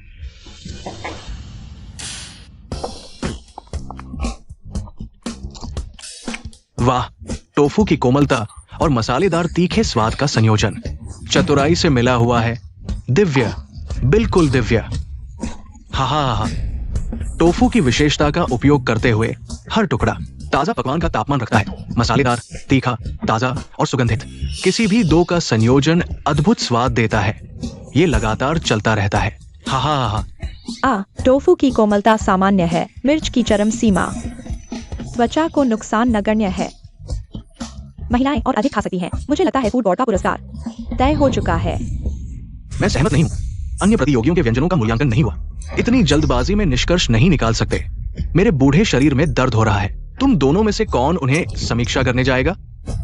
वाह, टोफू की कोमलता और मसालेदार तीखे स्वाद का संयोजन चतुराई से मिला हुआ है। दिव्य, बिल्कुल दिव्य। हा हा हा। टोफू की विशेषता का उपयोग करते हुए हर टुकड़ा ताजा पकवान का तापमान रखता है। मसालेदार, तीखा, ताजा और सुगंधित, किसी भी दो का संयोजन अद्भुत स्वाद देता है। ये लगातार चलता रहता है। हा हा हा। टोफू की कोमलता सामान्य है, मिर्च की चरम सीमा त्वचा को नुकसान नगण्य है। महिलाएं और अधिक खा सकती हैं। मुझे लगता है फूड बोर्ड का पुरस्कार तय हो चुका है। मैं सहमत नहीं हूं। अन्य प्रतियोगियों के व्यंजनों का मूल्यांकन नहीं हुआ। इतनी जल्दबाजी में निष्कर्ष नहीं निकाल सकते। मेरे बूढ़े शरीर में दर्द हो रहा है। तुम दोनों में से कौन उन्हें समीक्षा करने जाएगा?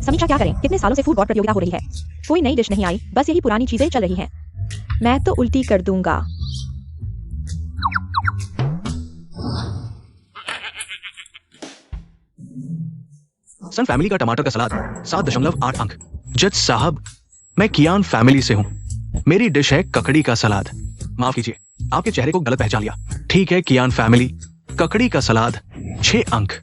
समीक्षा क्या करें? कितने सालों से फूड बोर्ड प्रतियोगिता हो रही है। कोई नई डिश नहीं आई, बस यही पुरानी चीजें चल रही हैं। मैं तो उल्टी कर दूंगा। सन फैमिली का टमाटर का सलाद 7.8 अंक। जज साहब, मैं कियान फैमिली से हूं। मेरी डिश है ककड़ी का सलाद। माफ कीजिए, आपके चेहरे को गलत पहचान लिया। ठीक है कियान फैमिली, ककड़ी का सलाद 6 अंक।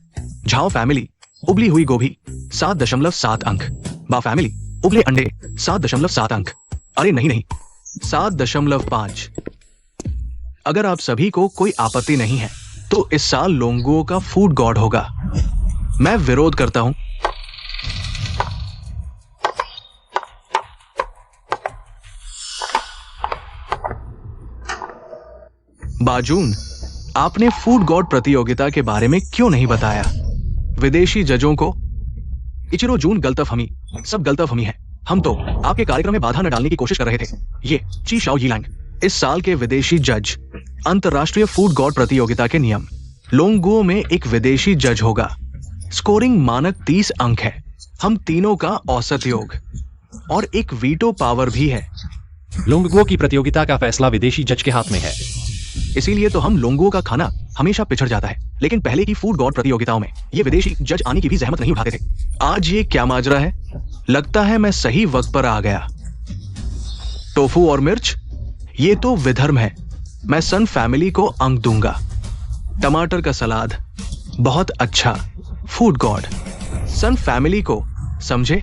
झाओ फैमिली, उबली हुई गोभी 7.7 अंक। बा फैमिली, उबले अंडे 7.7 अंक। अरे नहीं नहीं, 7.5। अगर आप सभी को कोई आपत्ति नहीं है तो इस साल लोंगुओ का फूड गॉड होगा। मैं विरोध करता हूं। बाजून, आपने फूड गॉड प्रतियोगिता के बारे में क्यों नहीं बताया? विदेशी जजों को इचिरो जून गलतफहमी, सब गलतफहमी है। हम तो आपके कार्यक्रम में बाधा न डालने की कोशिश कर रहे थे। ये ची शाओ यीलैंग, इस साल के विदेशी जज। अंतरराष्ट्रीय फूड गॉड प्रतियोगिता के नियम, लोंगुओ में एक विदेशी जज होगा। स्कोरिंग मानक 30 अंक है। हम तीनों का औसत योग और एक वीटो पावर भी है। लोंगुओ की प्रतियोगिता का फैसला विदेशी जज के हाथ में है। इसीलिए तो हम लोंगुओ का खाना हमेशा पिछड़ जाता है। लेकिन पहले की फूड गॉड प्रतियोगिताओं में ये विदेशी जज आने की भी जहमत नहीं उठाते थे। आज ये क्या माजरा है? लगता है मैं सही वक्त पर आ गया। टोफू और मिर्च, ये तो विधर्म है। मैं सन फैमिली को अंक दूंगा। टमाटर का सलाद बहुत अच्छा। फूड गॉड सन फैमिली को, समझे?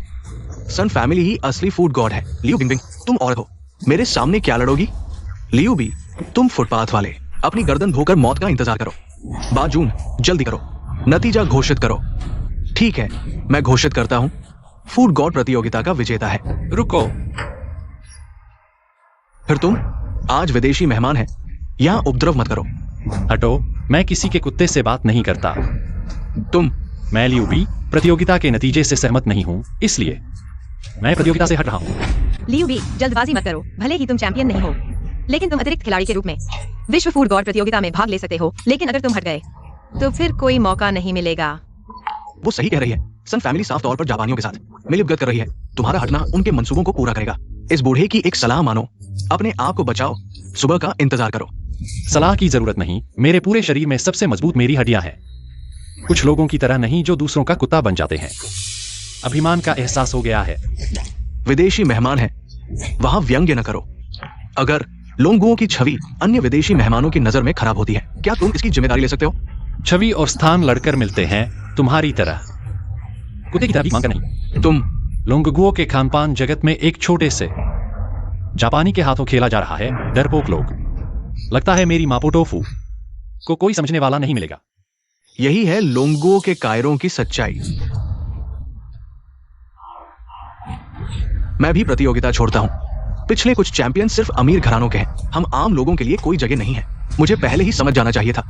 सन फैमिली ही असली फूड गॉड है। लियू बिंग बिंग, तुम औरत हो, मेरे सामने क्या लड़ोगी? लियू बी, तुम फुटपाथ वाले, अपनी गर्दन धोकर मौत का इंतजार करो। बाजून, जल्दी करो, नतीजा घोषित करो। ठीक है, मैं घोषित करता हूं, फूड गॉड प्रतियोगिता का विजेता है। रुको, फिर तुम आज विदेशी मेहमान हैं, यहाँ उपद्रव मत करो। हटो, मैं किसी के कुत्ते से बात नहीं करता। तुम मैं लियू बी प्रतियोगिता के नतीजे से सहमत नहीं हूँ, इसलिए मैं प्रतियोगिता से हट रहा हूँ। लियू बी, जल्दबाजी मत करो। भले ही तुम चैंपियन नहीं हो, लेकिन तुम अतिरिक्त खिलाड़ी के रूप में विश्व फूड गॉड प्रतियोगिता में भाग ले सकते हो। लेकिन अगर तुम हट गए तो फिर कोई मौका नहीं मिलेगा। वो सही कह रही है। सन फैमिली साफ तौर पर जापानियों के साथ मिलीभगत कर रही है। तुम्हारा हटना उनके मंसूबों को पूरा करेगा। इस बूढ़े की एक सलाह मानो, अपने आप को बचाओ, सुबह का इंतजार करो। सलाह की जरूरत नहीं, मेरे पूरे शरीर में सबसे मजबूत मेरी हड्डियां हैं। कुछ लोगों की तरह नहीं जो दूसरों का कुत्ता बन जाते हैं। अभिमान का एहसास हो गया है। विदेशी मेहमान है, वहां व्यंग्य न करो। अगर लोंगुओं की छवि अन्य विदेशी मेहमानों की नजर में खराब होती है, क्या तुम इसकी जिम्मेदारी ले सकते हो? छवि और स्थान लड़कर मिलते हैं, तुम्हारी तरह कुत्ते की तरह भी मांग नहीं। तुम लोंगगुओ के खानपान जगत में एक छोटे से जापानी के हाथों खेला जा रहा है। डरपोक लोग। लगता है मेरी मापो टोफू को कोई समझने वाला नहीं मिलेगा। यही है लोंगुओं के कायरों की सच्चाई। मैं भी प्रतियोगिता छोड़ता हूं। पिछले कुछ चैंपियन सिर्फ अमीर घरानों के हैं। हम आम लोगों के लिए कोई जगह नहीं है। मुझे पहले ही समझ जाना चाहिए था।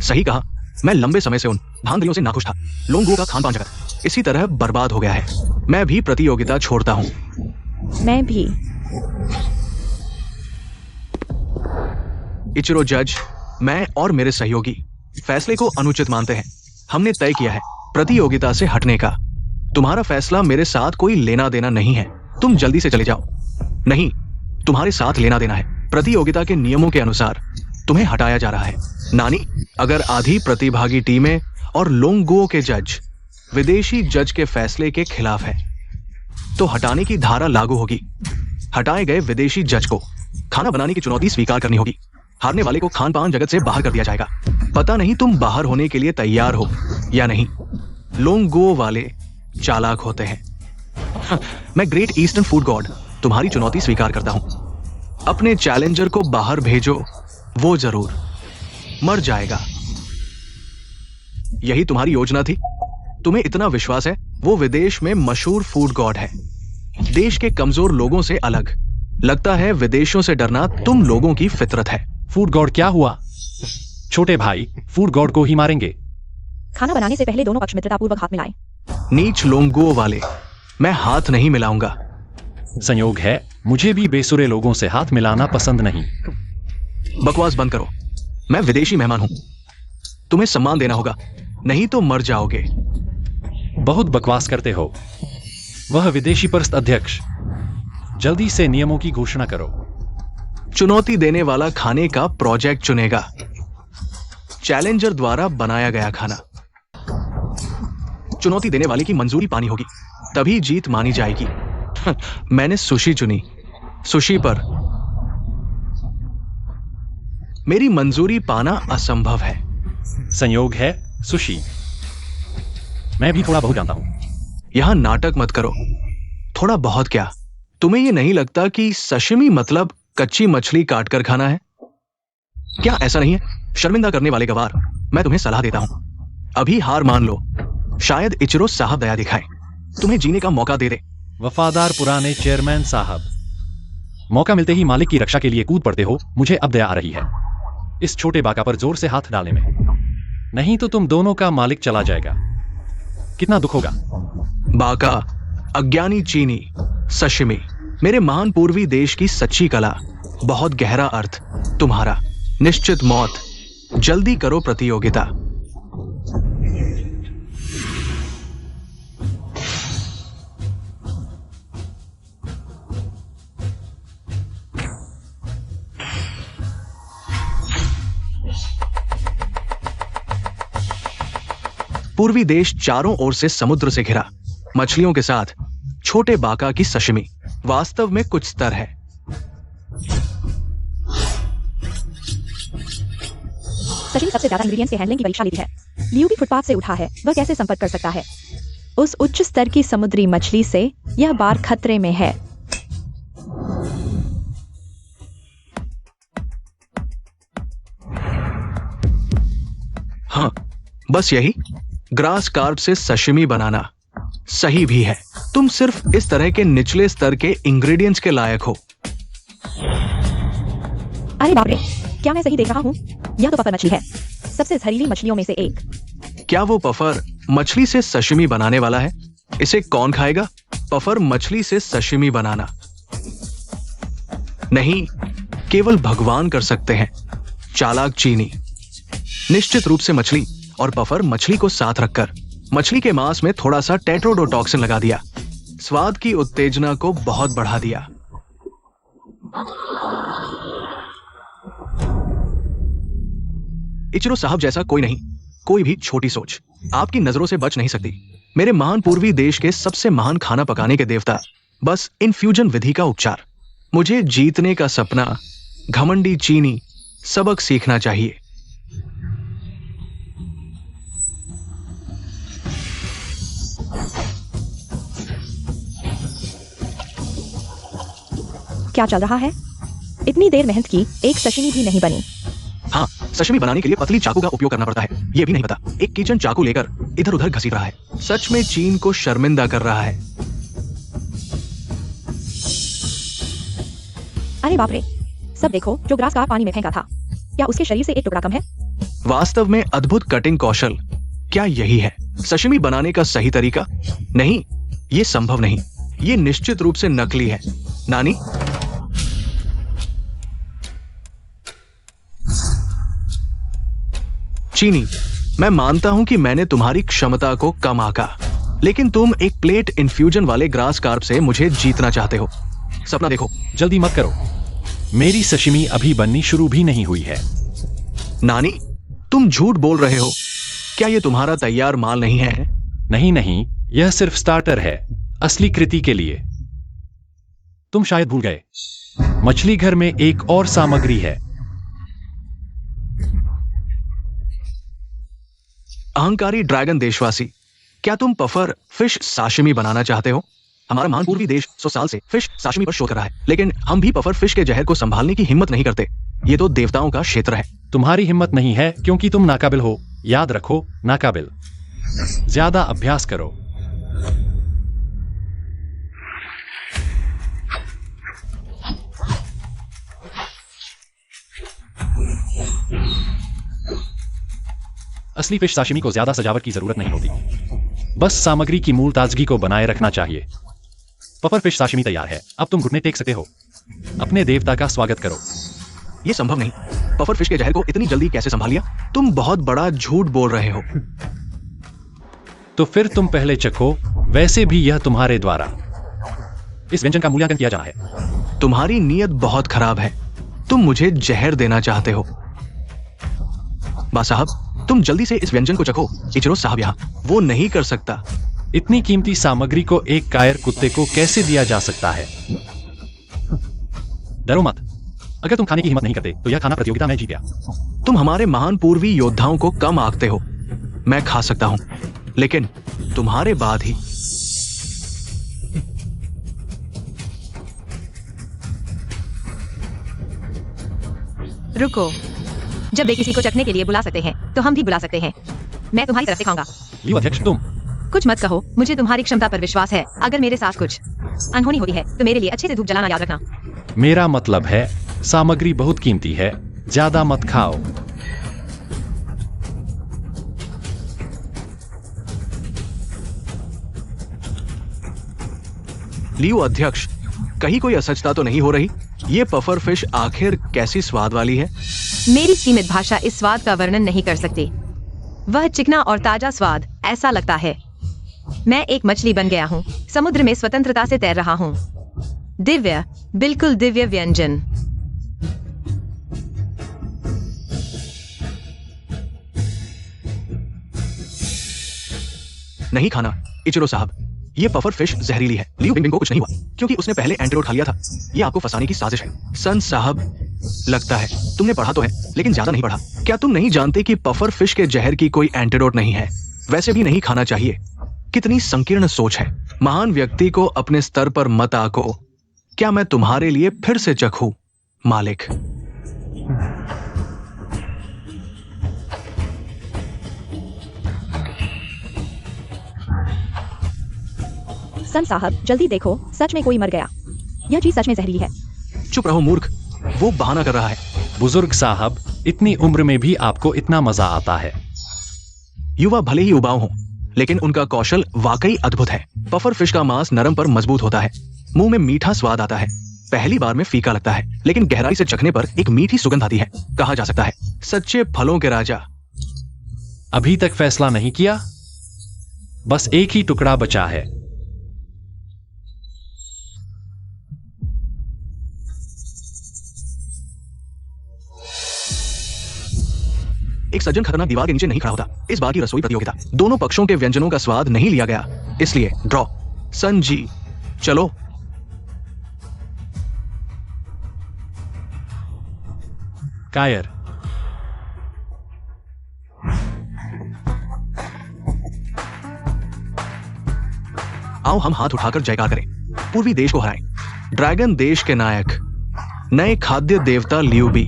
सही कहा, मैं लंबे समय से उन धांधलियों से नाखुश था। लोंगुओं का खानपान जगत इसी तरह बर्बाद हो गया है। मैं भी प्रतियोगिता छोड़ता हूं। मैं भी। इचिरो जज, मैं और मेरे सहयोगी फैसले को अनुचित मानते हैं। हमने तय किया है प्रतियोगिता से हटने का। तुम्हारा फैसला मेरे साथ कोई लेना देना नहीं है। तुम जल्दी से चले जाओ। नहीं, तुम्हारे साथ लेना देना है। प्रतियोगिता के नियमों के अनुसार तुम्हें हटाया जा रहा है। नानी, अगर आधी प्रतिभागी टीमें और लोंगुओ के जज विदेशी जज के फैसले के खिलाफ है तो हटाने की धारा लागू होगी। हटाए गए विदेशी जज को खाना बनाने की चुनौती स्वीकार करनी होगी। हारने वाले को खानपान जगत से बाहर कर दिया जाएगा। पता नहीं तुम बाहर होने के लिए तैयार हो या नहीं। लोंगुओ वाले चालाक होते हैं। मैं ग्रेट ईस्टर्न फूड गॉड तुम्हारी चुनौती स्वीकार करता हूं। अपने चैलेंजर को बाहर भेजो, वो जरूर मर जाएगा। यही तुम्हारी योजना थी? तुम्हें इतना विश्वास है? वो विदेश में मशहूर फूड गॉड है, देश के कमजोर लोगों से अलग। लगता है विदेशों से डरना तुम लोगों की फितरत है। फूड गॉड क्या हुआ? छोटे भाई फूड गॉड को ही मारेंगे। खाना बनाने से पहले दोनों पक्ष मित्रतापूर्वक हाथ मिलाएं। नीच लोंगुओ वाले, मैं हाथ नहीं मिलाऊंगा। संयोग है, मुझे भी बेसुरे लोगों से हाथ मिलाना पसंद नहीं। बकवास बंद करो। मैं विदेशी मेहमान हूं, तुम्हें सम्मान देना होगा, नहीं तो मर जाओगे। बहुत बकवास करते हो। वह विदेशी परिषद अध्यक्ष, जल्दी से नियमों की घोषणा करो। चुनौती देने वाला खाने का प्रोजेक्ट चुनेगा। चैलेंजर द्वारा बनाया गया खाना। चुनौती देने वाले की मंजूरी पानी होगी, तभी जीत मानी जाएगी। मैंने सुशी चुनी। सुशी पर मेरी मंजूरी पाना असंभव है। संयोग है, सुशी। मैं भी थोड़ा बहुत जानता हूं। यहां नाटक मत करो। थोड़ा बहुत क्या, तुम्हें यह नहीं लगता कि सशिमी मतलब कच्ची मछली काटकर खाना है? क्या ऐसा नहीं है? शर्मिंदा करने वाले गवार, मैं तुम्हें सलाह देता हूं, अभी हार मान लो। शायद इचिरो साहब दया दिखाए, तुम्हें जीने का मौका दे दे। वफादार पुराने चेयरमैन साहब, मौका मिलते ही मालिक की रक्षा के लिए कूद पड़ते हो। मुझे अब दया आ रही है इस छोटे बाका पर जोर से हाथ डालने में। नहीं तो तुम दोनों का मालिक चला जाएगा। कितना दुख होगा। बाका, अज्ञानी चीनी, सशिमी, मेरे महान पूर्वी देश की सच्ची कला, बहुत गहरा अर्थ तुम्हारा। निश्चित मौत। जल्दी करो प्रतियोगिता। पूर्वी देश चारों ओर से समुद्र से घिरा, मछलियों के साथ छोटे बाका की सशिमी वास्तव में कुछ स्तर है। सशिमी सबसे ज्यादा इंग्रेडिएंट्स के हैंडलिंग की परीक्षा लेती है। लियू भी फुटपाथ से उठा है, वह कैसे संपर्क कर सकता है? उस उच्च स्तर की समुद्री मछली से यह बार खतरे में है। हाँ, बस यही। ग्रास कार्प से सशिमी बनाना सही भी है। तुम सिर्फ इस तरह के निचले स्तर के इंग्रेडिएंट्स के लायक हो। अरे बाप रे, क्या मैं सही देख रहा हूँ? यह तो पफर मछली है, सबसे जहरीली मछलियों में से एक। क्या वो पफर मछली से सशिमी बनाने वाला है? इसे कौन खाएगा? पफर मछली से सशिमी बनाना नहीं, केवल भगवान कर सकते हैं। चालाक चीनी। निश्चित रूप से मछली और पफर मछली को साथ रखकर मछली के मांस में थोड़ा सा टेट्रोडोटॉक्सिन लगा दिया। स्वाद की उत्तेजना को बहुत बढ़ा दिया। इचिरो साहब जैसा कोई नहीं, कोई भी छोटी सोच आपकी नजरों से बच नहीं सकती। मेरे महान पूर्वी देश के सबसे महान खाना पकाने के देवता, बस इन्फ्यूजन विधि का उपचार। मुझे जीतने का सपना, घमंडी चीनी, सबक सीखना चाहिए। क्या चल रहा है? इतनी देर मेहनत की, एक सशिमी भी नहीं बनी। हाँ, सशिमी बनाने के लिए पतली चाकू का उपयोग करना पड़ता है। यह भी नहीं पता एक किचन चाकू लेकर इधर उधर घसीट रहा है। सच में चीन को शर्मिंदा कर रहा है। अरे बाप रे, सब देखो, जो ग्रास का पानी में फेंका था, क्या उसके शरीर से एक टुकड़ा कम है? वास्तव में अद्भुत कटिंग कौशल, क्या यही है सशिमी बनाने का सही तरीका? नहीं, यह संभव नहीं। यह निश्चित रूप से नकली है। नानी, चीनी, मैं मानता हूं कि मैंने तुम्हारी क्षमता को कम आंका, लेकिन तुम एक प्लेट इन्फ्यूजन वाले ग्रास कार्प से मुझे जीतना चाहते हो। सपना देखो। जल्दी मत करो, मेरी सशिमी अभी बननी शुरू भी नहीं हुई है। नानी, तुम झूठ बोल रहे हो। क्या यह तुम्हारा तैयार माल नहीं है? नहीं नहीं, यह सिर्फ स्टार्टर है, असली कृति के लिए। तुम शायद भूल गए, मछली घर में एक और सामग्री है। अहंकारी ड्रैगन देशवासी, क्या तुम पफर फिश साशिमी बनाना चाहते हो? हमारा महान पूर्वी देश 100 साल से फिश साशिमी पर शोध कर रहा है, लेकिन हम भी पफर फिश के जहर को संभालने की हिम्मत नहीं करते। ये तो देवताओं का क्षेत्र है। तुम्हारी हिम्मत नहीं है क्योंकि तुम नाकाबिल हो। याद रखो, नाकाबिल। ज्यादा अभ्यास करो। असली फिश साशिमी को ज्यादा सजावट की जरूरत नहीं होती, बस सामग्री की मूल ताजगी को बनाए रखना चाहिए। पफर फिश साशिमी तैयार है। अब तुम घुटने टेक सकते हो। अपने देवता का स्वागत करो। यह संभव नहीं। पफर फिश के जहर को इतनी जल्दी कैसे संभाल लिया? तुम बहुत बड़ा झूठ बोल रहे हो। तो फिर तुम पहले चखो। वैसे भी यह तुम्हारे द्वारा इस व्यंजन का मूल्यांकन किया जाना है। तुम्हारी नीयत बहुत खराब है। तुम मुझे जहर देना चाहते हो। बा साहब, तुम जल्दी से इस व्यंजन को चखो। इचिरो साहब यहाँ, वो नहीं कर सकता। इतनी कीमती सामग्री को एक कायर कुत्ते को कैसे दिया जा सकता है? डरो मत। अगर तुम खाने की हिम्मत नहीं करते तो यह खाना प्रतियोगिता में जीत गया। तुम हमारे महान पूर्वी योद्धाओं को कम आंकते हो। मैं खा सकता हूं, लेकिन तुम्हारे बाद ही। रुको, जब वे किसी को चखने के लिए बुला सकते हैं तो हम भी बुला सकते हैं। मैं तुम्हारी तरफ से खाऊंगा। लियो अध्यक्ष, तुम कुछ मत कहो, मुझे तुम्हारी क्षमता पर विश्वास है। अगर मेरे साथ कुछ अनहोनी होती है तो मेरे लिए अच्छे से धूप जलाना याद रखना। मेरा मतलब है, सामग्री बहुत कीमती है, ज्यादा मत खाओ। लियो अध्यक्ष, कहीं कोई असजता तो नहीं हो रही? ये पफर फिश आखिर कैसी स्वाद वाली है? मेरी सीमित भाषा इस स्वाद का वर्णन नहीं कर सकती। वह चिकना और ताजा स्वाद, ऐसा लगता है मैं एक मछली बन गया हूँ, समुद्र में स्वतंत्रता से तैर रहा हूँ। दिव्य, बिल्कुल दिव्य व्यंजन। नहीं खाना इचिरो साहब, ये पफर फिश जहरीली है। लियो बिंग बिंग को कुछ नहीं हुआ क्योंकि उसने पहले एंटीडोट खा लिया था। ये आपको फंसाने की साजिश है। सन साहब, लगता है तुमने पढ़ा तो है, लेकिन ज्यादा नहीं पढ़ा। क्या तुम नहीं जानते कि पफर फिश के जहर की कोई एंटीडोट नहीं है? वैसे भी नहीं खाना चाहिए। कितनी संकीर्ण सोच है। महान व्यक्ति को अपने स्तर पर मत आको। क्या मैं तुम्हारे लिए फिर से चखूं, मालिक? सन साहब, जल्दी देखो, सच में कोई मर गया। यह चीज सच में जहरीली है। चुप रहो मूर्ख, वो बहाना कर रहा है। बुजुर्ग साहब, इतनी उम्र में भी आपको इतना मजा आता है। युवा भले ही उबाऊ हों, लेकिन उनका कौशल वाकई अद्भुत है। पफर फिश का मांस नरम पर मजबूत होता है, मुंह में मीठा स्वाद आता है, पहली बार में फीका लगता है, लेकिन गहराई से चखने पर एक मीठी सुगंध आती है। कहा जा सकता है सच्चे फलों के राजा। अभी तक फैसला नहीं किया? बस एक ही टुकड़ा बचा है। एक सज्जन खतरनाक दीवार के नीचे नहीं खड़ा होता। इस बार की रसोई प्रतियोगिता, दोनों पक्षों के व्यंजनों का स्वाद नहीं लिया गया, इसलिए ड्रॉ। सन जी, चलो। कायर। आओ हम हाथ उठाकर जयकार करें, पूर्वी देश को हराएं। ड्रैगन देश के नायक, नए खाद्य देवता लियूबी।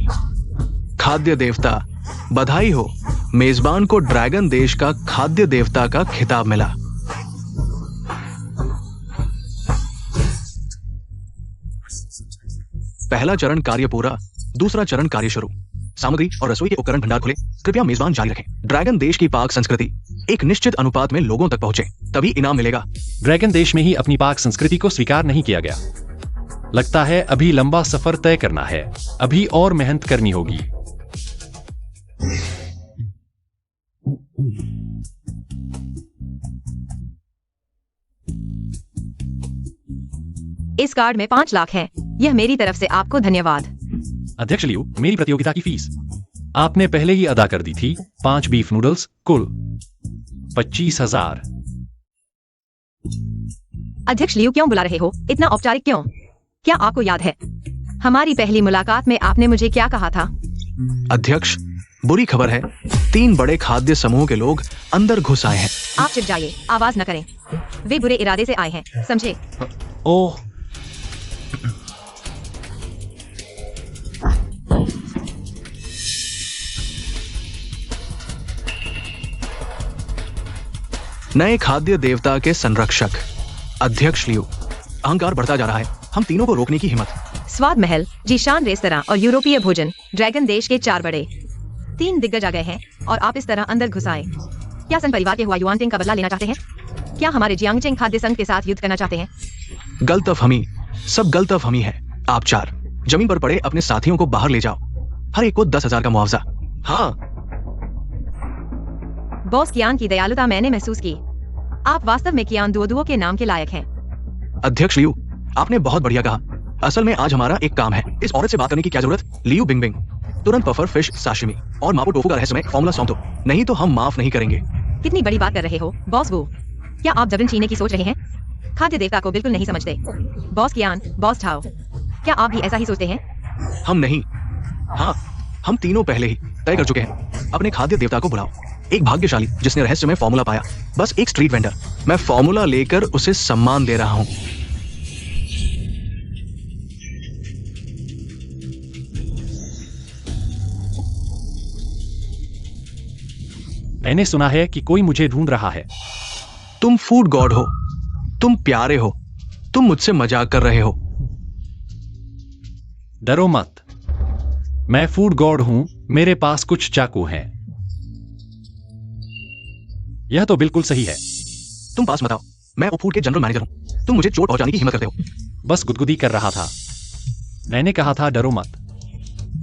खाद्य देवता, बधाई हो, मेजबान को ड्रैगन देश का खाद्य देवता का खिताब मिला। पहला चरण कार्य पूरा, दूसरा चरण कार्य शुरू। सामग्री और रसोई के उपकरण भंडार खुले, कृपया मेजबान जारी रखें। ड्रैगन देश की पाक संस्कृति एक निश्चित अनुपात में लोगों तक पहुंचे, तभी इनाम मिलेगा। ड्रैगन देश में ही अपनी पाक संस्कृति को स्वीकार नहीं किया गया। लगता है अभी लंबा सफर तय करना है, अभी और मेहनत करनी होगी। इस कार्ड में 5 लाख है। यह मेरी तरफ से आपको धन्यवाद। अध्यक्ष लियू, मेरी प्रतियोगिता की फीस आपने पहले ही अदा कर दी थी। 5 बीफ नूडल्स, कुल 25,000। अध्यक्ष लियू, क्यों बुला रहे हो? इतना औपचारिक क्यों? क्या आपको याद है हमारी पहली मुलाकात में आपने मुझे क्या कहा था? अध्यक्ष, बुरी खबर है, 3 बड़े खाद्य समूह के लोग अंदर घुस आए हैं। आप चुप जाइए, आवाज न करें। वे बुरे इरादे से आए हैं, समझे? ओह, नए खाद्य देवता के संरक्षक अध्यक्ष लियू। अहंकार बढ़ता जा रहा है, हम तीनों को रोकने की हिम्मत। स्वाद महल, जीशान रेस्तरां और यूरोपीय भोजन, ड्रैगन देश के 4 बड़े 3 दिग्गज आ गए हैं और आप इस तरह अंदर घुस आए। क्या सन परिवार के हुआ युआनटिंग का बदला लेना चाहते हैं? क्या हमारे जियांगचेंग खाद्य संघ के साथ युद्ध करना चाहते हैं? गलतफहमी, सब गलतफहमी है। आप 4 जमीन पर पड़े अपने साथियों को बाहर ले जाओ, हर एक को 10,000 का मुआवजा। हाँ, बॉस कियान की दयालुता मैंने महसूस की। आप वास्तव में कियान दुओदुओ के नाम के लायक हैं। अध्यक्ष लियू, आपने बहुत बढ़िया कहा। असल में आज हमारा एक काम है। इस औरत से बात करने की क्या जरूरत? लियू बिंगबिंग, तुरंत पफर फिश साशिमी और मापो टोफू का रहस्यमय फॉर्मूला सौंप दो, नहीं तो हम माफ नहीं करेंगे। कितनी बड़ी बात कर रहे हो बॉस वू? क्या आप जबरन छीनने की सोच रहे हैं? खाद्य देवता को बिल्कुल नहीं समझते। बॉस कियान, बॉस ठाओ, क्या आप भी ऐसा ही सोचते हैं? हम नहीं। हाँ, हम तीनों पहले ही तय कर चुके हैं। अपने खाद्य देवता को बुलाओ। एक भाग्यशाली जिसने रहस्यमय फॉर्मूला पाया, बस एक स्ट्रीट वेंडर। मैं फॉर्मूला लेकर उसे सम्मान दे रहा हूं। मैंने सुना है कि कोई मुझे ढूंढ रहा है। तुम फूड गॉड हो, तुम प्यारे हो, तुम मुझसे मजाक कर रहे हो। डरो मत, मैं फूड गॉड हूं, मेरे पास कुछ चाकू हैं। यह तो बिल्कुल सही है। तुम पास मत आओ, मैं फूड के जनरल मैनेजर हूं। तुम मुझे चोट पहुंचाने की हिम्मत करते हो। बस गुदगुदी कर रहा था। मैंने कहा था डरो मत।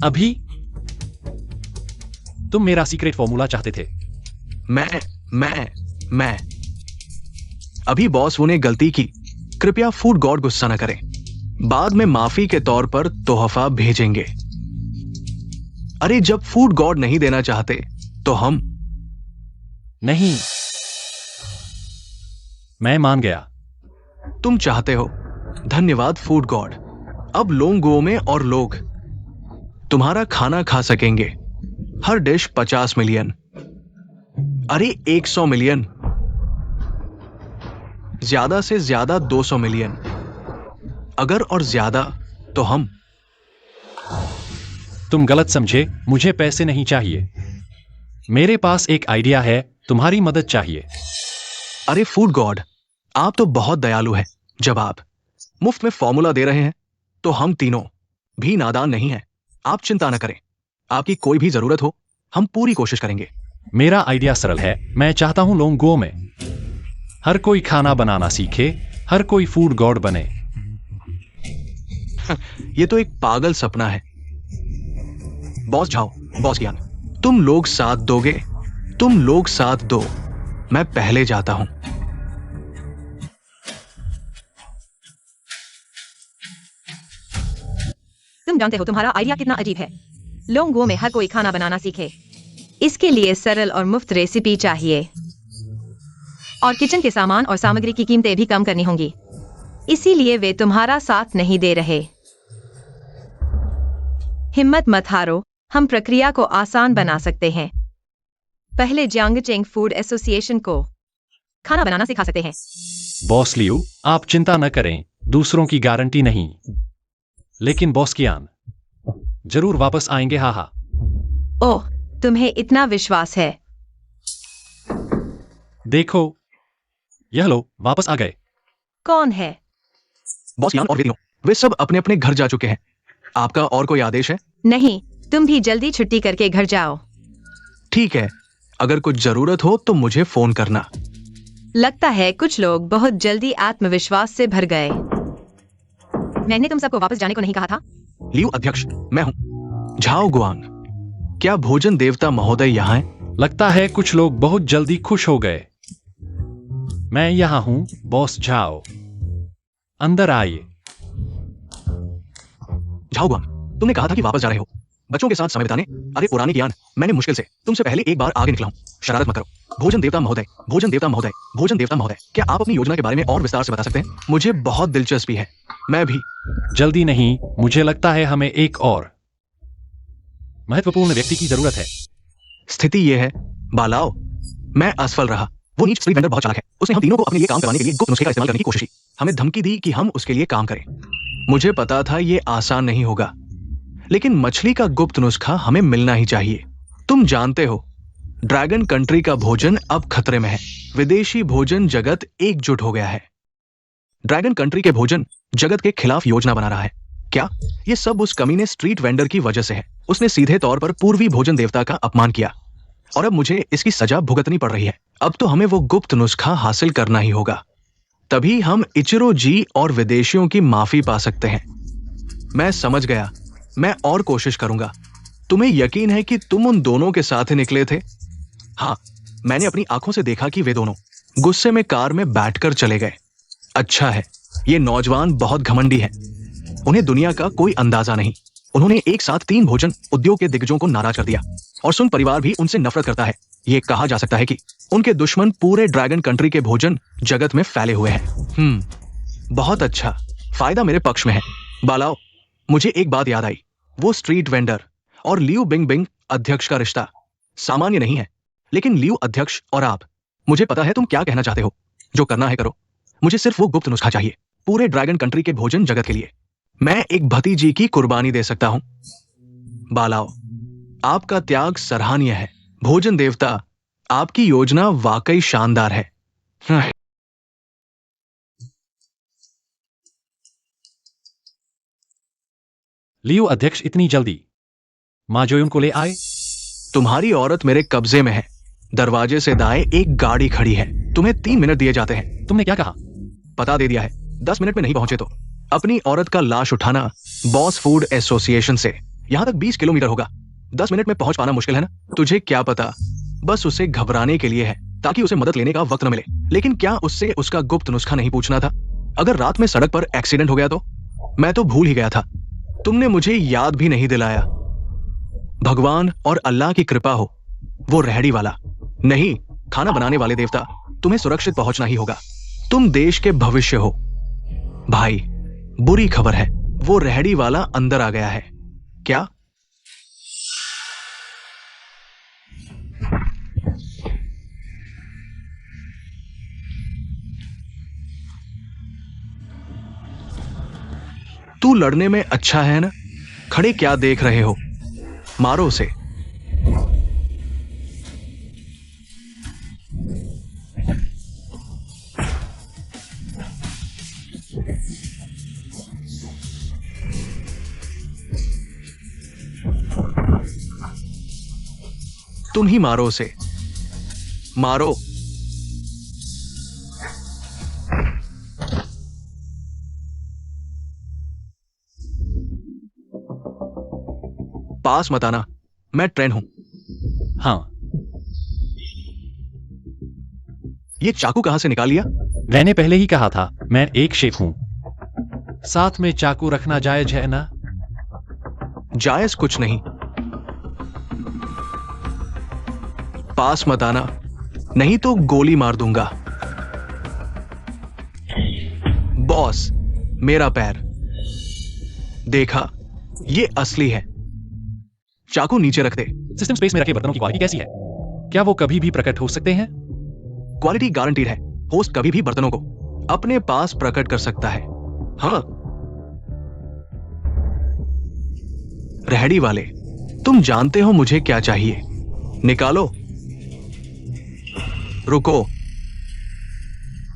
अभी तुम मेरा सीक्रेट फॉर्मूला चाहते थे। मैं अभी बॉस वो ने गलती की, कृपया फूड गॉड गुस्सा न करें। बाद में माफी के तौर पर तोहफा भेजेंगे। अरे जब फूड गॉड नहीं देना चाहते तो हम नहीं, मैं मान गया। तुम चाहते हो, धन्यवाद फूड गॉड। अब लोंगो में और लोग तुम्हारा खाना खा सकेंगे। हर डिश 50 मिलियन, अरे 100 मिलियन, ज्यादा से ज्यादा 200 मिलियन, अगर और ज्यादा तो हम। तुम गलत समझे, मुझे पैसे नहीं चाहिए। मेरे पास एक आइडिया है, तुम्हारी मदद चाहिए। अरे फूड गॉड, आप तो बहुत दयालु हैं। जब आप मुफ्त में फॉर्मूला दे रहे हैं तो हम तीनों भी नादान नहीं हैं। आप चिंता न करें, आपकी कोई भी जरूरत हो हम पूरी कोशिश करेंगे। मेरा आइडिया सरल है। मैं चाहता हूं लोंगो में हर कोई खाना बनाना सीखे, हर कोई फूड गॉड बने। ये तो एक पागल सपना है। बॉस झाओ, बॉस कियान, तुम लोग साथ दोगे? तुम लोग साथ दो, मैं पहले जाता हूं। तुम जानते हो तुम्हारा आइडिया कितना अजीब है। लोंगो में हर कोई खाना बनाना सीखे। इसके लिए सरल और मुफ्त रेसिपी चाहिए और किचन के सामान और सामग्री की कीमतें भी कम करनी होंगी। इसीलिए वे तुम्हारा साथ नहीं दे रहे। हिम्मत मत हारो, हम प्रक्रिया को आसान बना सकते हैं। पहले जियांगचेंग फूड एसोसिएशन को खाना बनाना सिखा सकते हैं। बॉस लियू, आप चिंता न करें, दूसरों की गारंटी नहीं। लेकिन बॉस कियान जरूर वापस आएंगे। हा। ओह, तुम्हें इतना विश्वास है। देखो, यह लो, वापस आ गए। कौन है? बॉस कियान और वेदियों, वे सब अपने अपने घर जा चुके हैं। आपका और कोई आदेश है? नहीं, तुम भी जल्दी छुट्टी करके घर जाओ। ठीक है, अगर कुछ जरूरत हो तो मुझे फोन करना। लगता है कुछ लोग बहुत जल्दी आत्मविश्वास से भर गए। मैंने तुम सबको वापस जाने को नहीं कहा था। लियू अध्यक्ष, मैं हूं झाओ गुआंग। क्या भोजन देवता महोदय यहाँ हैं? लगता है कुछ लोग बहुत जल्दी खुश हो गए। मैं यहां हूं, बॉस झाओ, अंदर आइए। झाओ गुआंग, तुमने कहा था कि वापस जा रहे हो बच्चों के साथ समय बिताने। अरे पुराने कियान, मैंने मुश्किल से तुमसे पहले एक बार आगे निकला हूं। शरारत मत करो। भोजन देवता महोदय, भोजन देवता महोदय, भोजन देवता महोदय, क्या आप अपनी योजना के बारे में और विस्तार से बता सकते हैं? मुझे बहुत दिलचस्पी है। मैं भी। जल्दी नहीं, मुझे लगता है हमें एक और महत्वपूर्ण व्यक्ति की जरूरत है। स्थिति यह है बालाओ, मैं असफल रहा। वो नीच स्ट्रीट वेंडर बहुत चालाक है। उसने हम तीनों को अपने लिए काम करवाने के लिए गुप्त नुस्खे का इस्तेमाल करने की कोशिश की। हमें धमकी दी कि हम उसके लिए काम करें। मुझे पता था ये आसान नहीं होगा, लेकिन मछली का गुप्त नुस्खा हमें मिलना ही चाहिए। तुम जानते हो, ड्रैगन कंट्री का भोजन अब खतरे में है। विदेशी भोजन जगत एकजुट हो गया है। ड्रैगन कंट्री के भोजन जगत के खिलाफ योजना बना रहा है। क्या ये सब उस कमीने स्ट्रीट वेंडर की वजह से है? उसने सीधे तौर पर पूर्वी भोजन देवता का अपमान किया और अब मुझे इसकी सजा भुगतनी पड़ रही है। अब तो हमें वो गुप्त नुस्खा हासिल करना ही होगा, तभी हम इचिरो जी और विदेशियों की माफी पा सकते हैं। मैं समझ गया, मैं और कोशिश करूंगा। तुम्हें यकीन है कि तुम उन दोनों के साथ ही निकले थे? हाँ, मैंने अपनी आंखों से देखा कि वे दोनों गुस्से में कार में बैठकर चले गए। अच्छा है, ये नौजवान बहुत घमंडी हैं। उन्हें दुनिया का कोई अंदाजा नहीं। उन्होंने एक साथ 3 भोजन उद्योग के दिग्गजों को नाराज कर दिया और सुन परिवार भी उनसे नफरत करता है। ये कहा जा सकता है कि उनके दुश्मन पूरे ड्रैगन कंट्री के भोजन जगत में फैले हुए हैं। बहुत अच्छा, फायदा मेरे पक्ष में है। बालाओ, मुझे एक बात याद आई। वो स्ट्रीट वेंडर और लियू बिंग बिंग अध्यक्ष का रिश्ता सामान्य नहीं है। लेकिन लियू अध्यक्ष और आप, मुझे पता है तुम क्या कहना चाहते हो। जो करना है करो। मुझे सिर्फ वो गुप्त नुस्खा चाहिए पूरे ड्रैगन कंट्री के भोजन जगत के लिए। मैं एक भतीजी की कुर्बानी दे सकता हूं। बालाओ, आपका त्याग सराहनीय है। भोजन देवता, आपकी योजना वाकई शानदार है। लियो अध्यक्ष, इतनी जल्दी? माजोयुन को ले आए? तुम्हारी औरत मेरे कब्जे में है। दरवाजे से दाएं एक गाड़ी खड़ी है। तुम्हें 3 मिनट दिए जाते हैं। तुमने क्या कहा? पता दे दिया है। 10 मिनट में नहीं पहुंचे तो अपनी औरत का लाश उठाना बॉस फूड एसोसिएशन से यहां तक 20 किलोमीटर होगा। 10 मिनट में पहुंच पाना मुश्किल है ना? तुझे क्या पता, बस उसे घबराने के लिए है ताकि उसे मदद लेने का वक्त न मिले। लेकिन क्या उससे उसका गुप्त नुस्खा नहीं पूछना था? अगर रात में सड़क पर एक्सीडेंट हो गया तो? मैं तो भूल ही गया था। तुमने मुझे याद भी नहीं दिलाया। भगवान और अल्लाह की कृपा हो, वो रेहड़ी वाला नहीं, खाना बनाने वाले देवता, तुम्हें सुरक्षित पहुंचना ही होगा। तुम देश के भविष्य हो। भाई, बुरी खबर है, वो रेहड़ी वाला अंदर आ गया है। क्या? तू लड़ने में अच्छा है ना? खड़े क्या देख रहे हो? मारो उसे। तुम ही मारो उसे, मारो। पास मत आना, मैं ट्रेन हूं। हाँ, ये चाकू कहां से निकाल लिया? मैंने पहले ही कहा था मैं एक शेफ हूं। साथ में चाकू रखना जायज है ना? जायज कुछ नहीं। पास मत आना, नहीं तो गोली मार दूंगा। बॉस, मेरा पैर देखा, ये असली है। चाकू नीचे रख दे। सिस्टम स्पेस में रखे बर्तनों की क्वालिटी कैसी है? क्या वो कभी भी प्रकट हो सकते हैं? क्वालिटी गारंटीड है। होस्ट कभी भी बर्तनों को अपने पास प्रकट कर सकता है। हाँ, रेहड़ी वाले, तुम जानते हो मुझे क्या चाहिए, निकालो। रुको,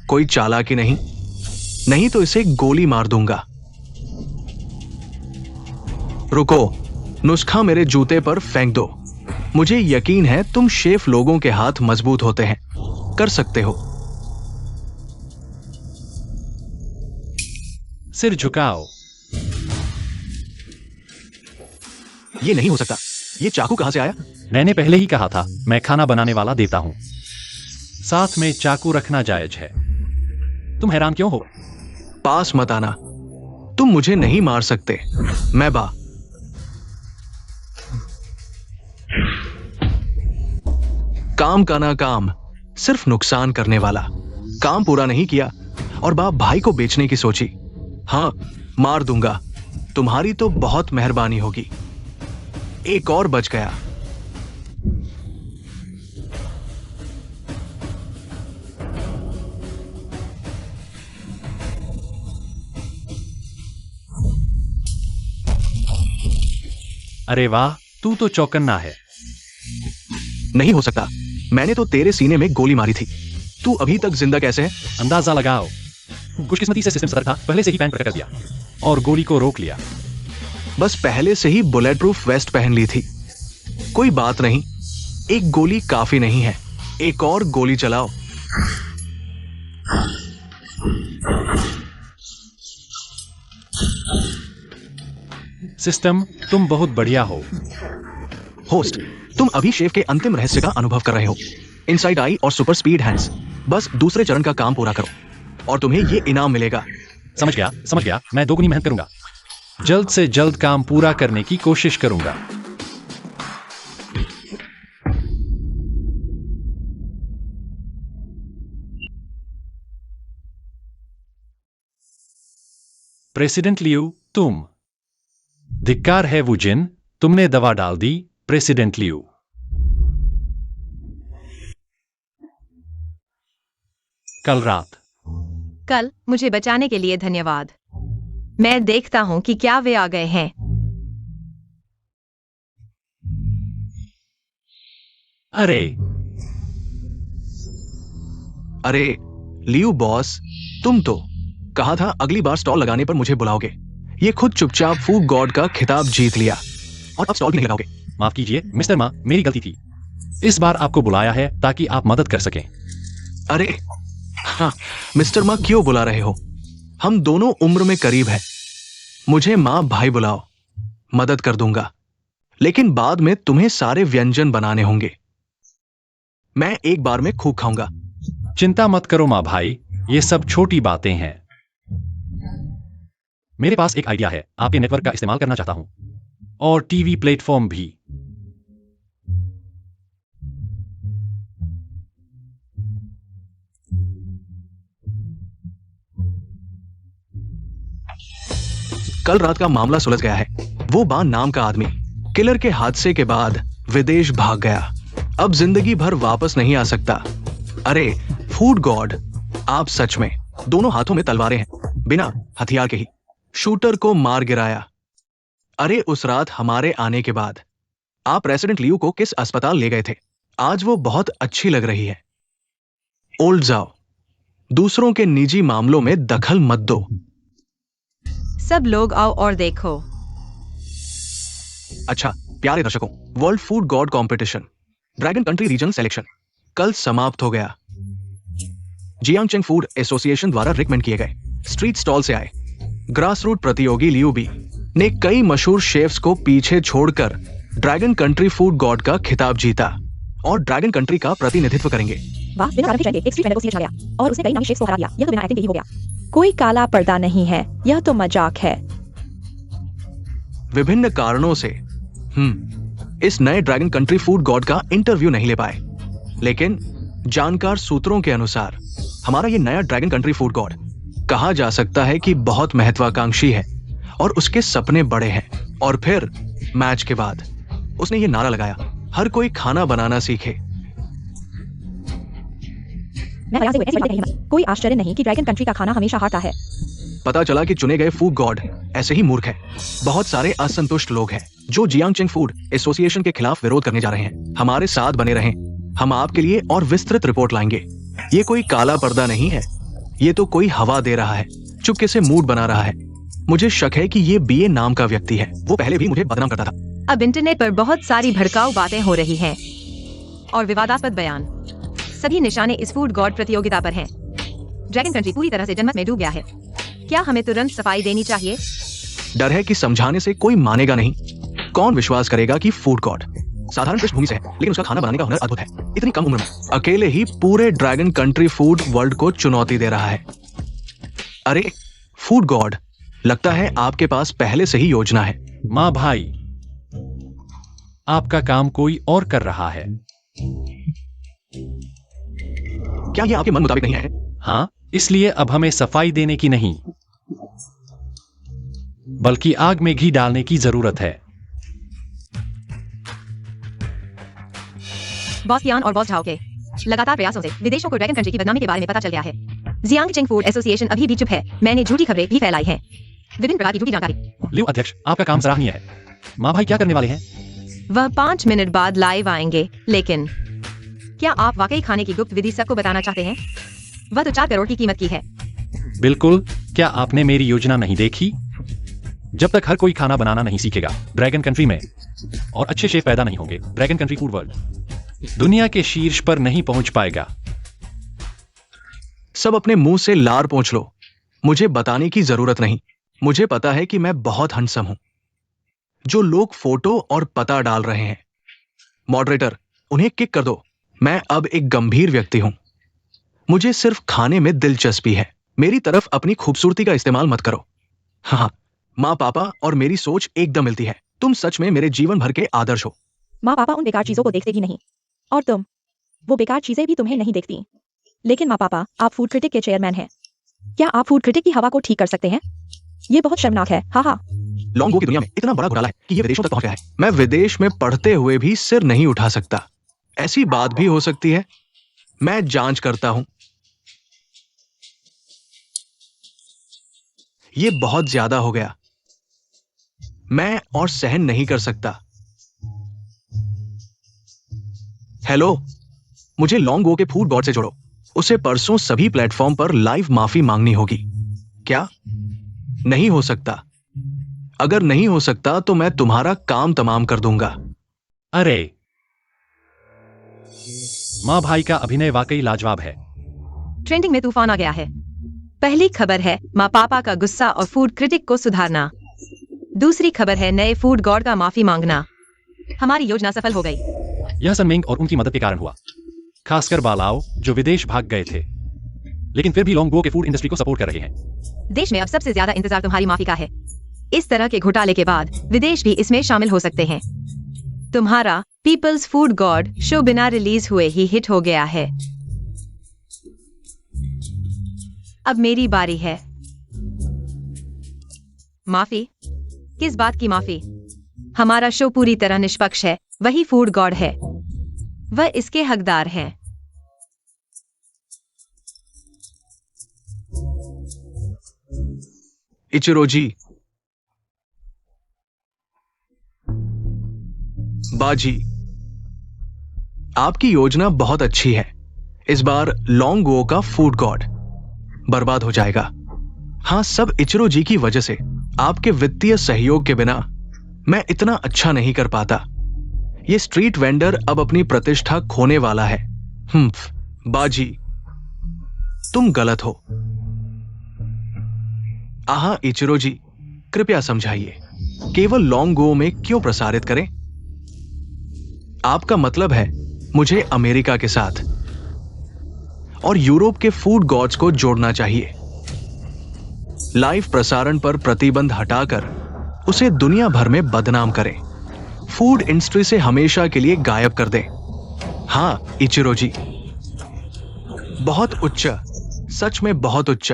कोई चालाकी नहीं, नहीं तो इसे गोली मार दूंगा। रुको, नुस्खा मेरे जूते पर फेंक दो। मुझे यकीन है तुम शेफ लोगों के हाथ मजबूत होते हैं, कर सकते हो। सिर झुकाओ। ये नहीं हो सकता। ये चाकू कहां से आया? मैंने पहले ही कहा था मैं खाना बनाने वाला देवता हूं। साथ में चाकू रखना जायज है। तुम हैरान क्यों हो? पास मत आना, तुम मुझे नहीं मार सकते। मैं काम का ना काम, सिर्फ नुकसान करने वाला। काम पूरा नहीं किया और बाप भाई को बेचने की सोची। हाँ, मार दूंगा। तुम्हारी तो बहुत मेहरबानी होगी। एक और बच गया। अरे वाह, तू तो चौकन्ना है। नहीं हो सकता, मैंने तो तेरे सीने में गोली मारी थी। तू अभी तक जिंदा कैसे है? अंदाजा लगाओ। खुशकिस्मती से सिस्टम सतर्क था, पहले से ही पैन प्रकट कर दिया और गोली को रोक लिया। बस पहले से ही बुलेट प्रूफ वेस्ट पहन ली थी। कोई बात नहीं, एक गोली काफी नहीं है। एक और गोली चलाओ। सिस्टम, तुम बहुत बढ़िया हो। होस्ट, तुम अभी शेफ के अंतिम रहस्य का अनुभव कर रहे हो। इनसाइड आई और सुपर स्पीड हैंड्स। बस दूसरे चरण का काम पूरा करो और तुम्हें ये इनाम मिलेगा। समझ गया। मैं दोगुनी मेहनत करूंगा। जल्द से जल्द काम पूरा करने की कोशिश करूंगा। प्रेसिडेंट लियू, तुम। धिक्कार है वुजिन, तुमने दवा डाल दी। President Liu. कल रात। कल मुझे बचाने के लिए धन्यवाद। मैं देखता हूं कि क्या वे आ गए हैं। अरे लियू बॉस, तुम तो कहा था अगली बार स्टॉल लगाने पर मुझे बुलाओगे। ये खुद चुपचाप फूड गॉड का खिताब जीत लिया और अब स्टॉल भी नहीं लगाओगे। माफ कीजिए मिस्टर मा, मेरी गलती थी। इस बार आपको बुलाया है ताकि आप मदद कर सकें। अरे हाँ, मिस्टर माँ क्यों बुला रहे हो? हम दोनों उम्र में करीब हैं। मुझे माँ भाई बुलाओ, मदद कर दूंगा। लेकिन बाद में तुम्हें सारे व्यंजन बनाने होंगे। मैं एक बार में खूब खाऊंगा। चिंता मत करो माँ भाई, ये सब छोटी बातें हैं। मेरे पास एक आइडिया है। आपके नेटवर्क का इस्तेमाल करना चाहता हूं और टीवी प्लेटफॉर्म भी। कल रात का मामला सुलझ गया है। वो बान नाम का आदमी किलर के हादसे के बाद विदेश भाग गया। अब जिंदगी भर वापस नहीं आ सकता। अरे फूड गॉड, आप सच में दोनों हाथों में तलवारें हैं, बिना हथियार के ही शूटर को मार गिराया। अरे उस रात हमारे आने के बाद आप रेसिडेंट लियू को किस अस्पताल ले गए थे? आज वो बहुत अच्छी लग रही है। ओल्ड जाओ, दूसरों के निजी मामलों में दखल मत दो। सब लोग आओ और देखो। अच्छा प्यारे दर्शकों, world food God competition dragon country reason selection कल समाप्त हो गया। जियांगचेंग फूड एसोसिएशन द्वारा रिकमेंड किए गए स्ट्रीट स्टॉल से आए ग्रास रूट प्रतियोगी लियू बी ने कई मशहूर शेफ्स को पीछे छोड़कर ड्रैगन कंट्री फूड गॉड का खिताब जीता और ड्रैगन कंट्री का प्रतिनिधित्व करेंगे। वाह, बिना कारण के एक स्ट्रीट वेंडर को सीधे चला गया और उसने कई नामी शेफ्स को हरा दिया। यह तो बिना एक्टिंग के ही हो गया। कोई काला पर्दा नहीं है, यह तो मजाक है। विभिन्न कारणों से इस नए ड्रैगन कंट्री फूड गॉड का इंटरव्यू नहीं ले पाए, लेकिन जानकार सूत्रों के अनुसार हमारा ये नया ड्रैगन कंट्री फूड गॉड कहा जा सकता है कि बहुत महत्वाकांक्षी है और उसके सपने बड़े हैं। और फिर मैच के बाद उसने ये नारा लगाया, हर कोई खाना बनाना सीखे। मैं बयान से कोई ऐसी बातें नहीं हूं। कोई आश्चर्य नहीं कि ड्रैगन कंट्री का खाना हमेशा हारता है। पता चला कि चुने गए फूड गॉड ऐसे ही मूर्ख हैं। बहुत सारे असंतुष्ट लोग हैं जो जियांगचेंग फूड एसोसिएशन के खिलाफ विरोध करने जा रहे हैं। हमारे साथ बने रहें, हम आपके लिए और विस्तृत रिपोर्ट लाएंगे। ये कोई काला पर्दा नहीं है, ये तो कोई हवा दे रहा है, चुपके से मूड बना रहा है। मुझे शक है कि ये बीए नाम का व्यक्ति है। वो पहले भी मुझे बदनाम करता था। अब इंटरनेट पर बहुत सारी भड़काऊ बातें हो रही हैं और विवादास्पद बयान। सभी निशाने इस फूड गॉड प्रतियोगिता पर हैं। ड्रैगन कंट्री पूरी तरह से जनमत में डूब गया है। क्या हमें तुरंत सफाई देनी चाहिए? डर है कि समझाने से कोई मानेगा नहीं। कौन विश्वास करेगा कि फूड गॉड साधारण पृष्ठभूमि से है, लेकिन उसका खाना बनाने का हुनर अद्भुत है। इतनी कम उम्र में अकेले ही पूरे ड्रैगन कंट्री फूड वर्ल्ड को चुनौती दे रहा है। अरे फूड गॉड, लगता है आपके पास पहले से ही योजना है। माँ भाई, आपका काम कोई और कर रहा है। क्या ये आपके मन मुताबिक नहीं है? हाँ, इसलिए अब हमें सफाई देने की नहीं, बल्कि आग में घी डालने की जरूरत है। बॉस यान और बॉस झाओ के लगातार प्रयासों से विदेशों को ड्रैगन कंट्री की बदनामी के बारे में पता चल गया है। जियांगचेंग फूड एसोसिएशन अभी भी चुप है। मैंने झूठी खबरें भी फैलाई हैं, विभिन्न प्रकार की झूठी जानकारी। लियो अध्यक्ष, आपका काम सराहनीय है। माँ भाई क्या करने वाले हैं? वह 5 मिनट बाद लाइव आएंगे, लेकिन क्या आप वाकई खाने की गुप्त विधि सबको बताना चाहते हैं? वह तो 4 करोड़ की कीमत की है। बिल्कुल। क्या आपने मेरी योजना नहीं देखी? जब तक हर कोई खाना बनाना नहीं सीखेगा ड्रैगन कंट्री में, और अच्छे शेफ पैदा नहीं होंगे, ड्रैगन कंट्री फूड वर्ल्ड दुनिया के शीर्ष पर नहीं पहुंच पाएगा। सब अपने मुंह से लार पोंछ लो, मुझे बताने की जरूरत नहीं। मुझे पता है कि मैं बहुत हैंडसम हूं। जो लोग फोटो और पता डाल रहे हैं, मॉडरेटर उन्हें किक कर दो। मैं अब एक गंभीर व्यक्ति हूं। मुझे सिर्फ खाने में दिलचस्पी है। मेरी तरफ अपनी खूबसूरती का इस्तेमाल मत करो। हाँ, माँ पापा और मेरी सोच एकदम मिलती है। तुम सच में मेरे जीवन भर के आदर्श हो। माँ पापा उन बेकार चीजों को देखते भी नहीं, और तुम, वो बेकार चीजें भी तुम्हें नहीं देखती। लेकिन माँ पापा, आप फूड क्रिटिक के चेयरमैन हैं। क्या आप फूड क्रिटिक की हवा को ठीक कर सकते हैं? ये बहुत शर्मनाक है। हाँ हाँ, लॉन्गो की दुनिया में इतना बड़ा घोटाला है कि ये विदेशों तक पहुंच गया है। मैं विदेश में पढ़ते हुए भी सिर नहीं उठा सकता। ऐसी बात भी हो सकती है। मैं जांच करता हूं। ये बहुत ज्यादा हो गया। मैं और सहन नहीं कर सकता। हेलो, मुझे लॉन्गो के फूड गॉड से जोड़ो। उसे परसों सभी प्लेटफॉर्म पर लाइव माफी मांगनी होगी। क्या नहीं हो सकता? अगर नहीं हो सकता तो मैं तुम्हारा काम तमाम कर दूंगा। अरे, माँ भाई का अभिनय वाकई लाजवाब है। ट्रेंडिंग में तूफान आ गया है। पहली खबर है माँ पापा का गुस्सा और फूड क्रिटिक को सुधारना। दूसरी खबर है नए फूड गॉड का माफी मांगना। हमारी योजना सफल हो गई। यह सनमिंग और उनकी मदद के कारण हुआ, खासकर बालाओ जो विदेश भाग गए थे, लेकिन फिर भी लॉन्गो के फूड इंडस्ट्री को सपोर्ट कर रहे हैं। देश में अब सबसे ज्यादा इंतजार तुम्हारी माफी का है। इस तरह के घोटाले के बाद विदेश भी इसमें शामिल हो सकते हैं। तुम्हारा पीपल्स फूड गॉड शो बिना रिलीज हुए ही हिट हो गया है। अब मेरी बारी है। माफी? किस बात की माफी? हमारा शो पूरी तरह निष्पक्ष है। वही फूड गॉड है, वह इसके हकदार हैं। इचिरो जी, बाजी, आपकी योजना बहुत अच्छी है। इस बार लॉन्गो का फूड गॉड बर्बाद हो जाएगा। हाँ, सब इचिरो जी की वजह से। आपके वित्तीय सहयोग के बिना मैं इतना अच्छा नहीं कर पाता। ये स्ट्रीट वेंडर अब अपनी प्रतिष्ठा खोने वाला है। बाजी, तुम गलत हो। आहा इचिरो जी, कृपया समझाइए, केवल लॉन्ग गो में क्यों प्रसारित करें? आपका मतलब है मुझे अमेरिका के साथ और यूरोप के फूड गॉड्स को जोड़ना चाहिए। लाइव प्रसारण पर प्रतिबंध हटाकर उसे दुनिया भर में बदनाम करें, फूड इंडस्ट्री से हमेशा के लिए गायब कर दें। हां इचिरो जी, बहुत उच्च, सच में बहुत उच्च।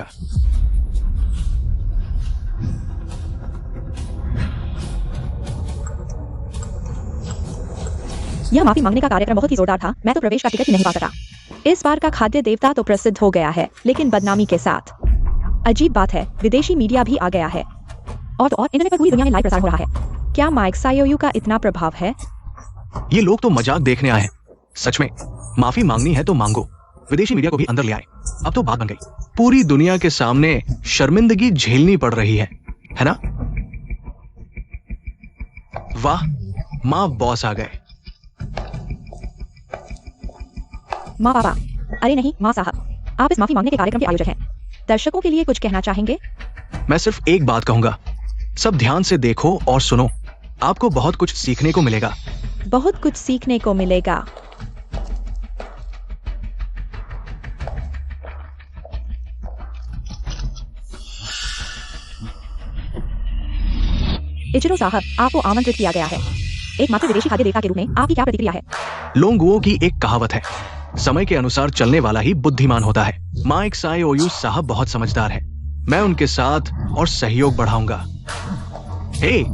यह माफी मांगने का कार्यक्रम बहुत ही जोरदार था। मैं तो प्रवेश का टिकट ही नहीं पा सका। इस बार का खाद्य देवता तो प्रसिद्ध हो गया है, लेकिन बदनामी के साथ। अजीब बात है, विदेशी मीडिया भी आ गया है और इंटरनेट पर पूरी दुनिया में लाइव प्रसारण हो रहा है। क्या माइक सायोयू का इतना प्रभाव है? ये लोग तो मजाक देखने आए हैं। सच में माफी मांगनी है तो मांगो। विदेशी मीडिया को भी अंदर ले आए। अब तो बात बन गई। पूरी दुनिया के सामने शर्मिंदगी झेलनी पड़ रही है ना? वाह, माँ बॉस आ गए। माँ पापा, अरे नहीं माँ साहब, आप इस माफी मांगने के कार्यक्रम के आयोजक हैं। दर्शकों के लिए कुछ कहना चाहेंगे? मैं सिर्फ एक बात कहूंगा, सब ध्यान से देखो और सुनो। आपको बहुत कुछ सीखने को मिलेगा। बहुत कुछ सीखने को मिलेगा। इचिरो साहब, आपको आमंत्रित किया गया है। एक मात्र विदेशी खाद्य देवता के रूप में आपकी क्या प्रतिक्रिया है? लोंगुओ की एक कहावत है, समय के अनुसार चलने वाला ही बुद्धिमान होता है। माइक सायोयू साहब बहुत समझदार है। मैं उनके साथ और सहयोग बढ़ाऊंगा। हे,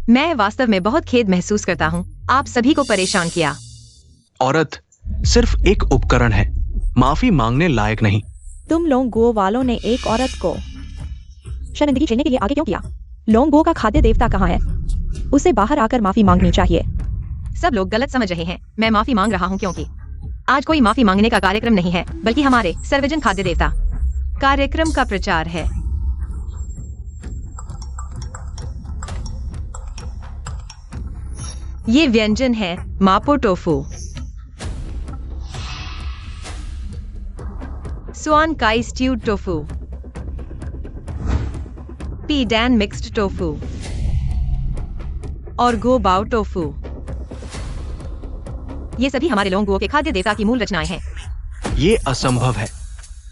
मैं वास्तव में बहुत खेद महसूस करता हूँ, आप सभी को परेशान किया। औरत सिर्फ एक उपकरण है, माफी मांगने लायक नहीं। तुम लोंगो वालों ने एक औरत को शर्मिंदगी झेलने के लिए आगे क्यों किया? लोंगो का खाद्य देवता कहाँ है? उसे बाहर आकर माफी मांगनी चाहिए। सब लोग गलत समझ रहे हैं। मैं माफी मांग रहा हूँ क्योंकि आज कोई माफी मांगने का कार्यक्रम नहीं है, बल्कि हमारे सर्वजन खाद्य देवता कार्यक्रम का प्रचार है। ये व्यंजन है मापो tofu, suan cai stewed tofu, pi dan mixed tofu और गो बाओ टोफू। ये सभी हमारे लोंगुओ के खाद्य देवता की मूल रचनाएं हैं। ये असंभव है।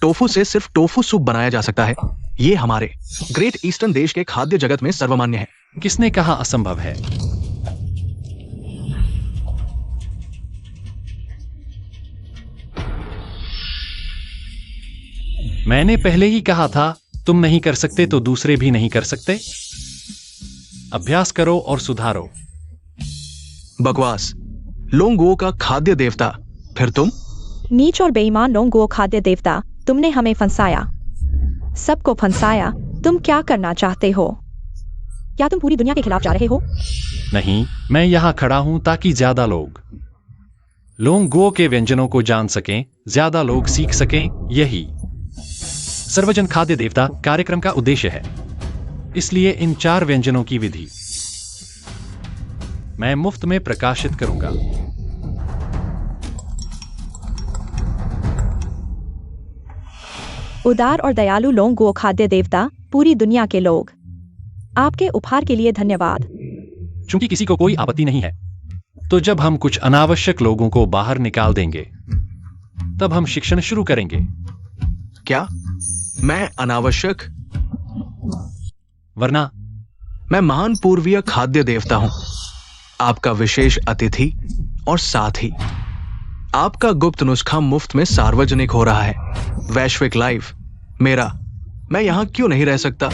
टोफू से सिर्फ टोफू सूप बनाया जा सकता है। ये हमारे ग्रेट ईस्टर्न देश के खाद्य जगत में सर्वमान्य है। किसने कहा असंभव है? मैंने पहले ही कहा था, तुम नहीं कर सकते तो दूसरे भी नहीं कर सकते। अभ्यास करो और सुधारो। बकवास। लोंगुओ का खाद्य देवता, फिर तुम? नीच और बेईमान लोंगो खाद्य देवता, तुमने हमें फंसाया, सबको फंसाया। तुम क्या करना चाहते हो? क्या तुम पूरी दुनिया के खिलाफ जा रहे हो? नहीं, मैं यहां खड़ा हूं ताकि ज्यादा लोग लोंगुओ के व्यंजनों को जान सकें, ज्यादा लोग सीख सकें। यही सर्वजन खाद्य देवता कार्यक्रम का उद्देश्य है। इसलिए इन 4 व्यंजनों की विधि मैं मुफ्त में प्रकाशित करूंगा। उदार और दयालु लोंगो खाद्य देवता, पूरी दुनिया के लोग, आपके उपहार के लिए धन्यवाद। चूंकि किसी को कोई आपत्ति नहीं है, तो जब हम कुछ अनावश्यक लोगों को बाहर निकाल देंगे, तब हम शिक्षण शुरू करेंगे। क्या मैं अनावश्यक? वरना मैं महान पूर्वीय खाद्य देवता हूं, आपका विशेष अतिथि, और साथ ही आपका गुप्त नुस्खा मुफ्त में सार्वजनिक हो रहा है। वैश्विक लाइव मेरा। मैं यहां क्यों नहीं रह सकता?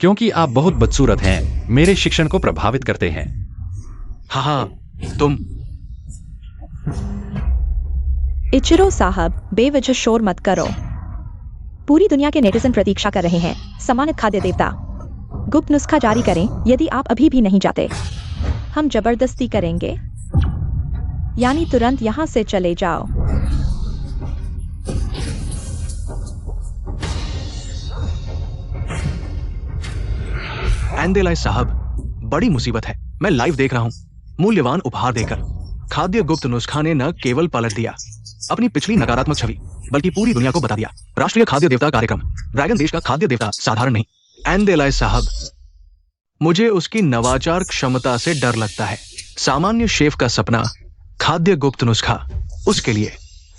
क्योंकि आप बहुत बदसूरत हैं, मेरे शिक्षण को प्रभावित करते हैं। हाँ, तुम। इचिरो साहब, बेवजह शोर मत करो। पूरी दुनिया के नेटिजन प्रतीक्षा कर रहे हैं। सम्मानित खाद्य देवता, गुप्त नुस्खा जारी करें। यदि आप अभी भी नहीं जाते, हम जबरदस्ती करेंगे। यानी तुरंत यहाँ से चले जाओ। एंडेलाई साहब, बड़ी मुसीबत है। मैं लाइव देख रहा हूँ। मूल्यवान उपहार देकर खाद्य गुप्त नुस्खा ने न केवल पलट दिया अपनी पिछली नकारात्मक छवि, बल्कि पूरी दुनिया को बता दिया राष्ट्रीय खाद्य देवता कार्यक्रम ड्रैगन देश का खाद्य देवता साधारण नहीं। एंडेलाई साहब, मुझे उसकी नवाचार क्षमता से डर लगता है। सामान्य शेफ का सपना खाद्य गुप्त नुस्खा उसके लिए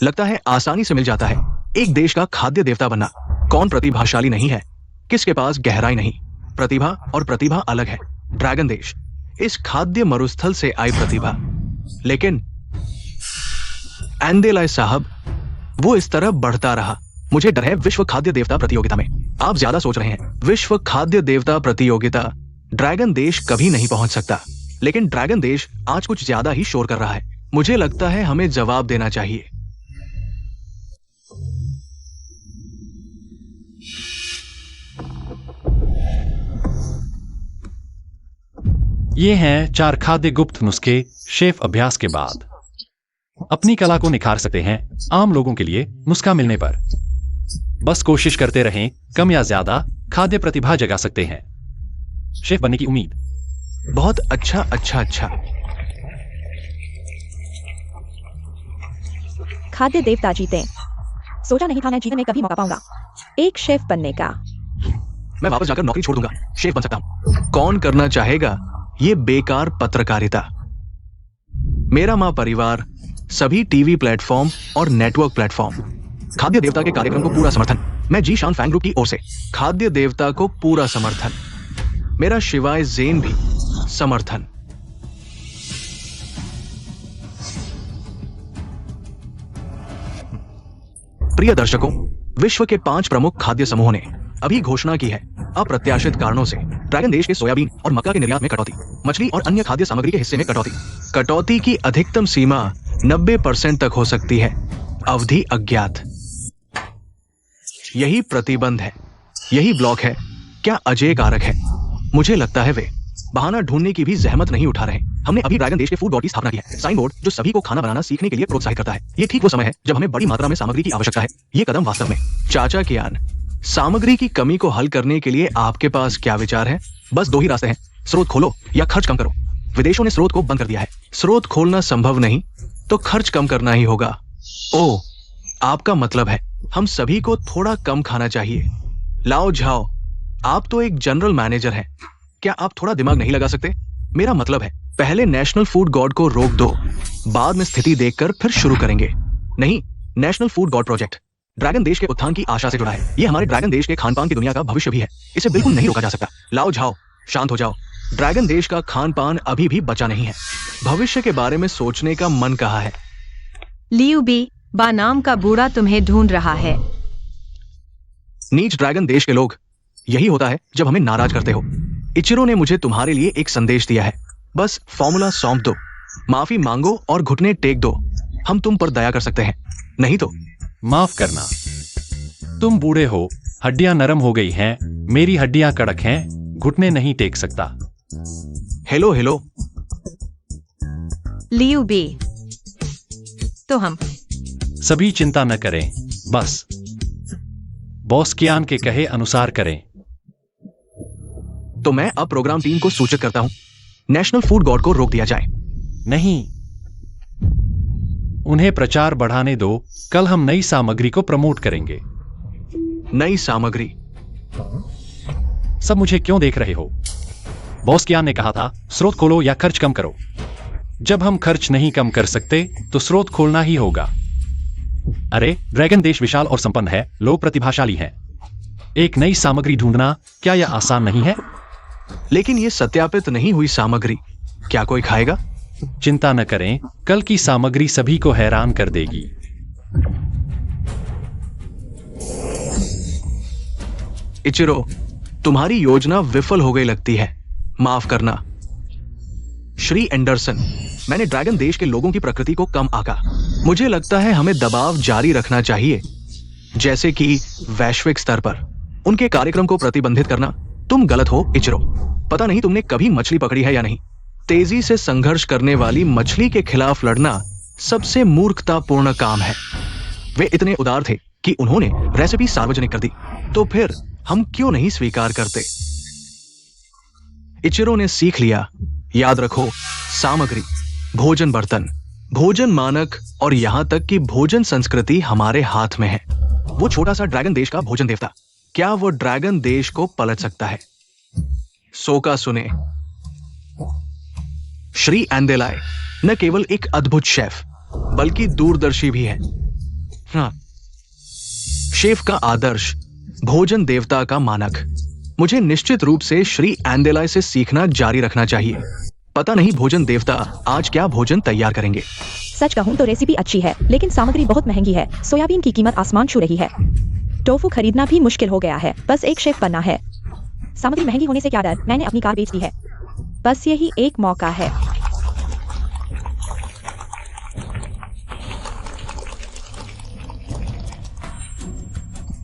लगता है आसानी से मिल जाता है। एक देश का खाद्य देवता बनना कौन प्रतिभाशाली नहीं है, किसके पास गहराई नहीं। प्रतिभा और प्रतिभा अलग है। ड्रैगन देश इस खाद्य मरुस्थल से आई प्रतिभा। लेकिन एंडेलाई साहब, वो इस तरह बढ़ता रहा। मुझे डर है विश्व खाद्य देवता प्रतियोगिता में। आप ज्यादा सोच रहे हैं। विश्व खाद्य देवता प्रतियोगिता ड्रैगन देश कभी नहीं पहुंच सकता। लेकिन ड्रैगन देश आज कुछ ज्यादा ही शोर कर रहा है। मुझे लगता है हमें जवाब देना चाहिए। ये हैं 4 खाद्य गुप्त नुस्खे शेफ अभ्यास के बाद। अपनी कला को निखार सकते हैं आम लोगों के लिए नुस्खा मिलने पर। बस कोशिश करते रहें, कम या ज्यादा खाद्य प्रतिभा जगा सकते हैं। शेफ बनने की उम्मीद। बहुत अच्छा अच्छा अच्छा। खाद्य देवता जीते। सोचा नहीं था मैं जीवन में कभी मौका पाऊंगा एक शेफ बनने का। मैं वापस जाकर नौकरी छोड़ दूंगा। शेफ बन सकता हूं। कौन करना चाहेगा ये बेकार पत्रकारिता? मेरा मां परिवार, सभी टीवी प्लेटफॉर्म और नेटवर्क प्लेटफॉर्म खाद्य देवता के कार्यक्रम को पूरा समर्थन। मैं जी शान फैन ग्रुप की ओर से खाद्य देवता को पूरा समर्थन। मेरा शिवाय जेन भी समर्थन। प्रिय दर्शकों, विश्व के 5 प्रमुख खाद्य समूहों ने अभी घोषणा की है अप्रत्याशित कारणों से ड्रैगन देश के सोयाबीन और मक्का के निर्यात में कटौती, मछली और अन्य खाद्य सामग्री के हिस्से में कटौती। कटौती की अधिकतम सीमा 90% तक हो सकती है। अवधि अज्ञात। यही प्रतिबंध है, यही ब्लॉक है। क्या अजय कारक है? मुझे लगता है वे बहाना ढूंढने की भी जहमत नहीं उठा रहे। हमने अभी ड्रैगन देश के फूड बोर्ड की स्थापना की है, साइन बोर्ड जो सभी को खाना बनाना सीखने के लिए प्रोत्साहित करता है। ये ठीक वो समय है जब हमें बड़ी मात्रा में सामग्री की आवश्यकता है। ये कदम वास्तव में चाचा कियान, सामग्री की कमी को हल करने के लिए आपके पास क्या विचार है? बस 2 ही रास्ते हैं, स्रोत खोलो या खर्च कम करो। विदेशों ने स्रोत को बंद कर दिया है। स्रोत खोलना संभव नहीं तो खर्च कम करना ही होगा। ओह, आपका मतलब है हम सभी को थोड़ा कम खाना चाहिए। लाओ झाओ, आप तो एक जनरल मैनेजर हैं, क्या आप थोड़ा दिमाग नहीं लगा सकते? मेरा मतलब है पहले नेशनल फूड गॉड को रोक दो, बाद में स्थिति देखकर फिर शुरू करेंगे। नहीं, national food God project dragon देश के उत्थान की आशा से जुड़ा है। ये हमारे ड्रैगन देश के खान पान की दुनिया का भविष्य भी है। इसे बिल्कुल नहीं रोका जा सकता। लाओ झाओ, शांत हो जाओ। ड्रैगन देश का खान पान अभी भी बचा नहीं है। भविष्य के बारे में सोचने का मन कहा है। लियू बी बा नाम का बूढ़ा तुम्हें ढूंढ रहा है। नीच ड्रैगन देश के लोग, यही होता है जब हमें नाराज करते हो। इचिरो ने मुझे तुम्हारे लिए एक संदेश दिया है। बस फॉर्मूला सौंप दो, माफी मांगो और घुटने टेक दो। हम तुम पर दया कर सकते हैं, नहीं तो। माफ करना, तुम बूढ़े हो, हड्डियां नरम हो गई हैं, मेरी हड्डियां कड़क हैं, घुटने नहीं टेक सकता। Hello hello. लियू बी, तो हम सभी चिंता न करें, बस बॉस कियान के कहे अनुसार करें। तो मैं अब प्रोग्राम टीम को सूचित करता हूं, नेशनल फूड गॉड को रोक दिया जाए। नहीं, उन्हें प्रचार बढ़ाने दो। कल हम नई सामग्री को प्रमोट करेंगे। नई सामग्री? सब मुझे क्यों देख रहे हो? बॉस कियान ने कहा था स्रोत खोलो या खर्च कम करो। जब हम खर्च नहीं कम कर सकते तो स्रोत खोलना ही होगा। अरे, ड्रैगन देश विशाल और संपन्न है, लोग प्रतिभाशाली हैं। एक नई सामग्री ढूंढना क्या यह आसान नहीं है? लेकिन यह सत्यापित नहीं हुई सामग्री क्या कोई खाएगा? चिंता न करें, कल की सामग्री सभी को हैरान कर देगी। इचिरो, तुम्हारी योजना विफल हो गई लगती है। माफ करना। श्री एंडरसन, मैंने ड्रैगन देश के लोगों की प्रकृति को कम आंका। मुझे लगता है हमें दबाव जारी रखना चाहिए, जैसे कि वैश्विक स्तर पर उनके कार्यक्रम को प्रतिबंधित करना। तुम गलत हो इचिरो। पता नहीं तुमने कभी मछली पकड़ी है या नहीं। तेजी से संघर्ष करने वाली मछली के खिलाफ लड़ना सबसे मूर्खतापूर्ण काम है। वे इतने उदार थे कि उन्होंने रेसिपी सार्वजनिक कर दी, तो फिर हम क्यों नहीं स्वीकार करते? इचिरो ने सीख लिया, याद रखो, सामग्री, भोजन बर्तन, भोजन मानक और यहां तक कि भोजन संस्कृति हमारे हाथ में है। वो छोटा सा ड्रैगन देश का भोजन देवता, क्या वो ड्रैगन देश को पलट सकता है? सोका सुने, श्री एंडेलाय न केवल एक अद्भुत शेफ बल्कि दूरदर्शी भी है। हाँ, शेफ का आदर्श, भोजन देवता का मानक। मुझे निश्चित रूप से श्री एंडेलाय से सीखना जारी रखना चाहिए। पता नहीं भोजन देवता आज क्या भोजन तैयार करेंगे। सच कहूँ तो रेसिपी अच्छी है, लेकिन सामग्री बहुत महंगी है। सोयाबीन की कीमत आसमान छू रही है। टोफू खरीदना भी मुश्किल हो गया है। बस एक शेफ बनना है। सामग्री महंगी होने से क्या डर, मैंने अपनी कार बेच दी है। बस यही एक मौका है।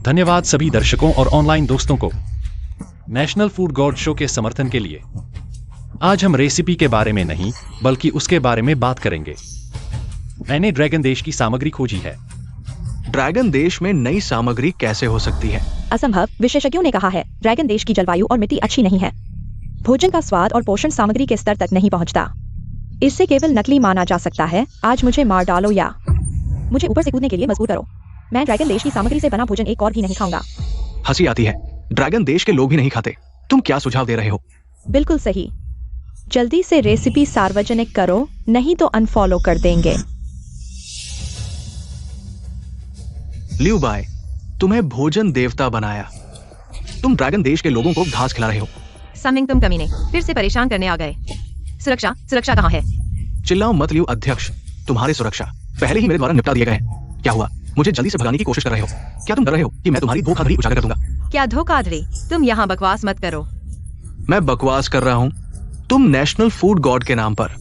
धन्यवाद सभी दर्शकों और ऑनलाइन दोस्तों को नेशनल फूड गॉड शो के समर्थन के लिए। आज हम रेसिपी के बारे में नहीं बल्कि उसके बारे में बात करेंगे। मैंने ड्रैगन देश की सामग्री खोजी है। ड्रैगन देश में नई सामग्री कैसे हो सकती है? असंभव, विशेषज्ञों ने कहा है। ड्रैगन देश की जलवायु और मिट्टी अच्छी नहीं है। भोजन का स्वाद और पोषण सामग्री के स्तर तक नहीं पहुंचता। इससे केवल नकली माना जा सकता है। आज मुझे मार डालो या मुझे ऊपर से कूदने के लिए मजबूर करो। मैं ड्रैगन देश की सामग्री से बना भोजन एक और भी नहीं खाऊंगा। हंसी आती है। ड्रैगन देश के लोग भी नहीं खाते। तुम क्या सुझाव दे रहे हो? बिल्कुल सही। जल्दी से रेसिपी सार्वजनिक करो, नहीं तो अनफॉलो कर देंगे। लियू बाय, तुम्हें भोजन देवता बनाया। तुम ड्रैगन देश के लोगों को घास खिला रहे हो। समिंग, तुम कमीने फिर से परेशान करने आ गए। सुरक्षा, सुरक्षा कहाँ है? चिल्लाओ मत लियू अध्यक्ष, तुम्हारी सुरक्षा पहले ही मेरे द्वारा निपटा दिए गए हैं। क्या हुआ? मुझे जल्दी से भगाने की कोशिश कर रहे हो? क्या तुम डर रहे हो कि मैं तुम्हारी धोखाधड़ी उजागर कर दूंगा? क्या धोखाधड़ी? तुम यहाँ बकवास मत करो। मैं बकवास कर रहा हूं? तुम नेशनल फूड गॉड के नाम पर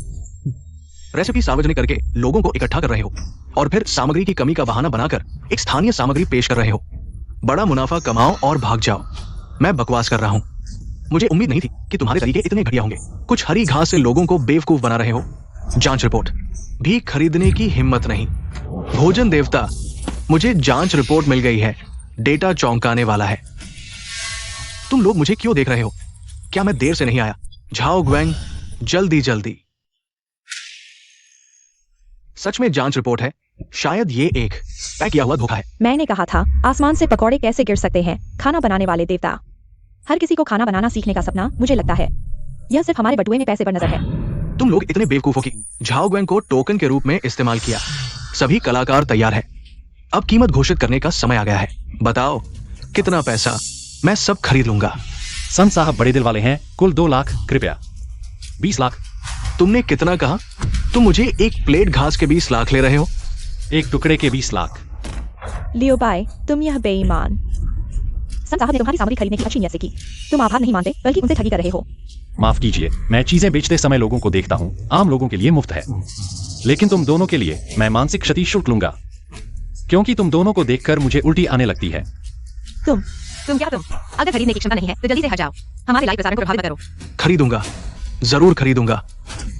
रेसिपी सार्वजनिक करके लोगों को इकट्ठा कर रहे हो और फिर सामग्री की कमी का बहाना बनाकर एक स्थानीय सामग्री पेश कर रहे हो। बड़ा मुनाफा कमाओ और भाग जाओ। मैं बकवास कर रहा हूं। मुझे उम्मीद नहीं थी कि तुम्हारे तरीके इतने घटिया होंगे। कुछ हरी घास से लोगों को बेवकूफ बना रहे हो। जांच रिपोर्ट भी खरीदने की हिम्मत नहीं। भोजन देवता, मुझे जांच रिपोर्ट मिल गई है। डेटा चौंकाने वाला है। तुम लोग मुझे क्यों देख रहे हो? क्या मैं देर से नहीं आया? झाओ ग्वेंग, जल्दी जल्दी। सच में जांच रिपोर्ट है। शायद ये एक पैक किया हुआ धोखा है। मैंने कहा था, आसमान से पकौड़े कैसे गिर सकते हैं? खाना बनाने वाले देवता। हर किसी को खाना बनाना सीखने का सपना, मुझे लगता है यह सिर्फ हमारे बटुए में पैसे पर नजर है। तुम लोग इतने बेवकूफ हो कि झाओ ग्वेंग को टोकन के रूप में इस्तेमाल किया। सभी कलाकार तैयार है। अब कीमत घोषित करने का समय आ गया है। बताओ कितना पैसा? मैं सब खरीद लूंगा। सन साहब बड़े दिल वाले हैं। कुल 2 लाख, कृपया 20 लाख। तुमने कितना कहा? तुम मुझे एक प्लेट घास के 20 लाख ले रहे हो? एक टुकड़े के 20 लाख। लियो बाय, तुम यह बेईमान। सन साहब ने तुम्हारी सामग्री खरीदने की अच्छी नीयत से की। तुम आभार नहीं मानते बल्कि उनसे ठगी कर रहे हो। माफ कीजिए, मैं चीजें बेचते समय लोगों को देखता हूँ। आम लोगों के लिए मुफ्त है, लेकिन तुम दोनों के लिए मैं मानसिक क्षति शुल्क लूंगा, क्योंकि तुम दोनों को देखकर मुझे उल्टी आने लगती है। तुम अगर खरीदने की क्षमता नहीं है तो जल्दी से हट जाओ। हमारे लाइव प्रसारण को प्रभावित मत करो। खरीदूंगा, जरूर खरीदूंगा।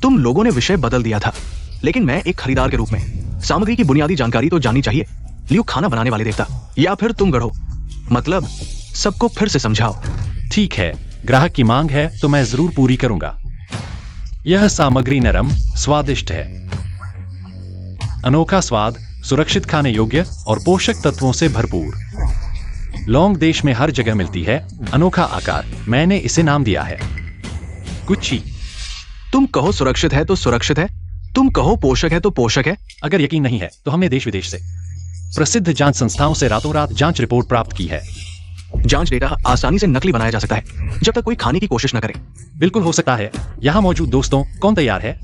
तुम लोगों ने विषय बदल दिया था, लेकिन मैं एक खरीदार के रूप में सामग्री की बुनियादी जानकारी तो जाननी चाहिए। लियो खाना बनाने वाले देवता, या फिर तुम गढ़ो। मतलब सबको फिर से समझाओ। ठीक है, ग्राहक की मांग है तो मैं जरूर पूरी करूंगा। यह सामग्री नरम, स्वादिष्ट है। अनोखा स्वाद, सुरक्षित खाने योग्य और पोषक तत्वों से भरपूर। लौंग देश में हर जगह मिलती है। अनोखा आकार, मैंने इसे नाम दिया है गुच्ची। तुम कहो सुरक्षित है तो सुरक्षित है, तुम कहो पोषक है तो पोषक है। अगर यकीन नहीं है तो हमने देश विदेश से प्रसिद्ध जांच संस्थाओं से रातों रात जांच रिपोर्ट प्राप्त की है। जांच डेटा आसानी से नकली बनाया जा सकता है जब तक कोई खाने की कोशिश न करे। बिल्कुल हो सकता है। यहाँ मौजूद दोस्तों, कौन तैयार है?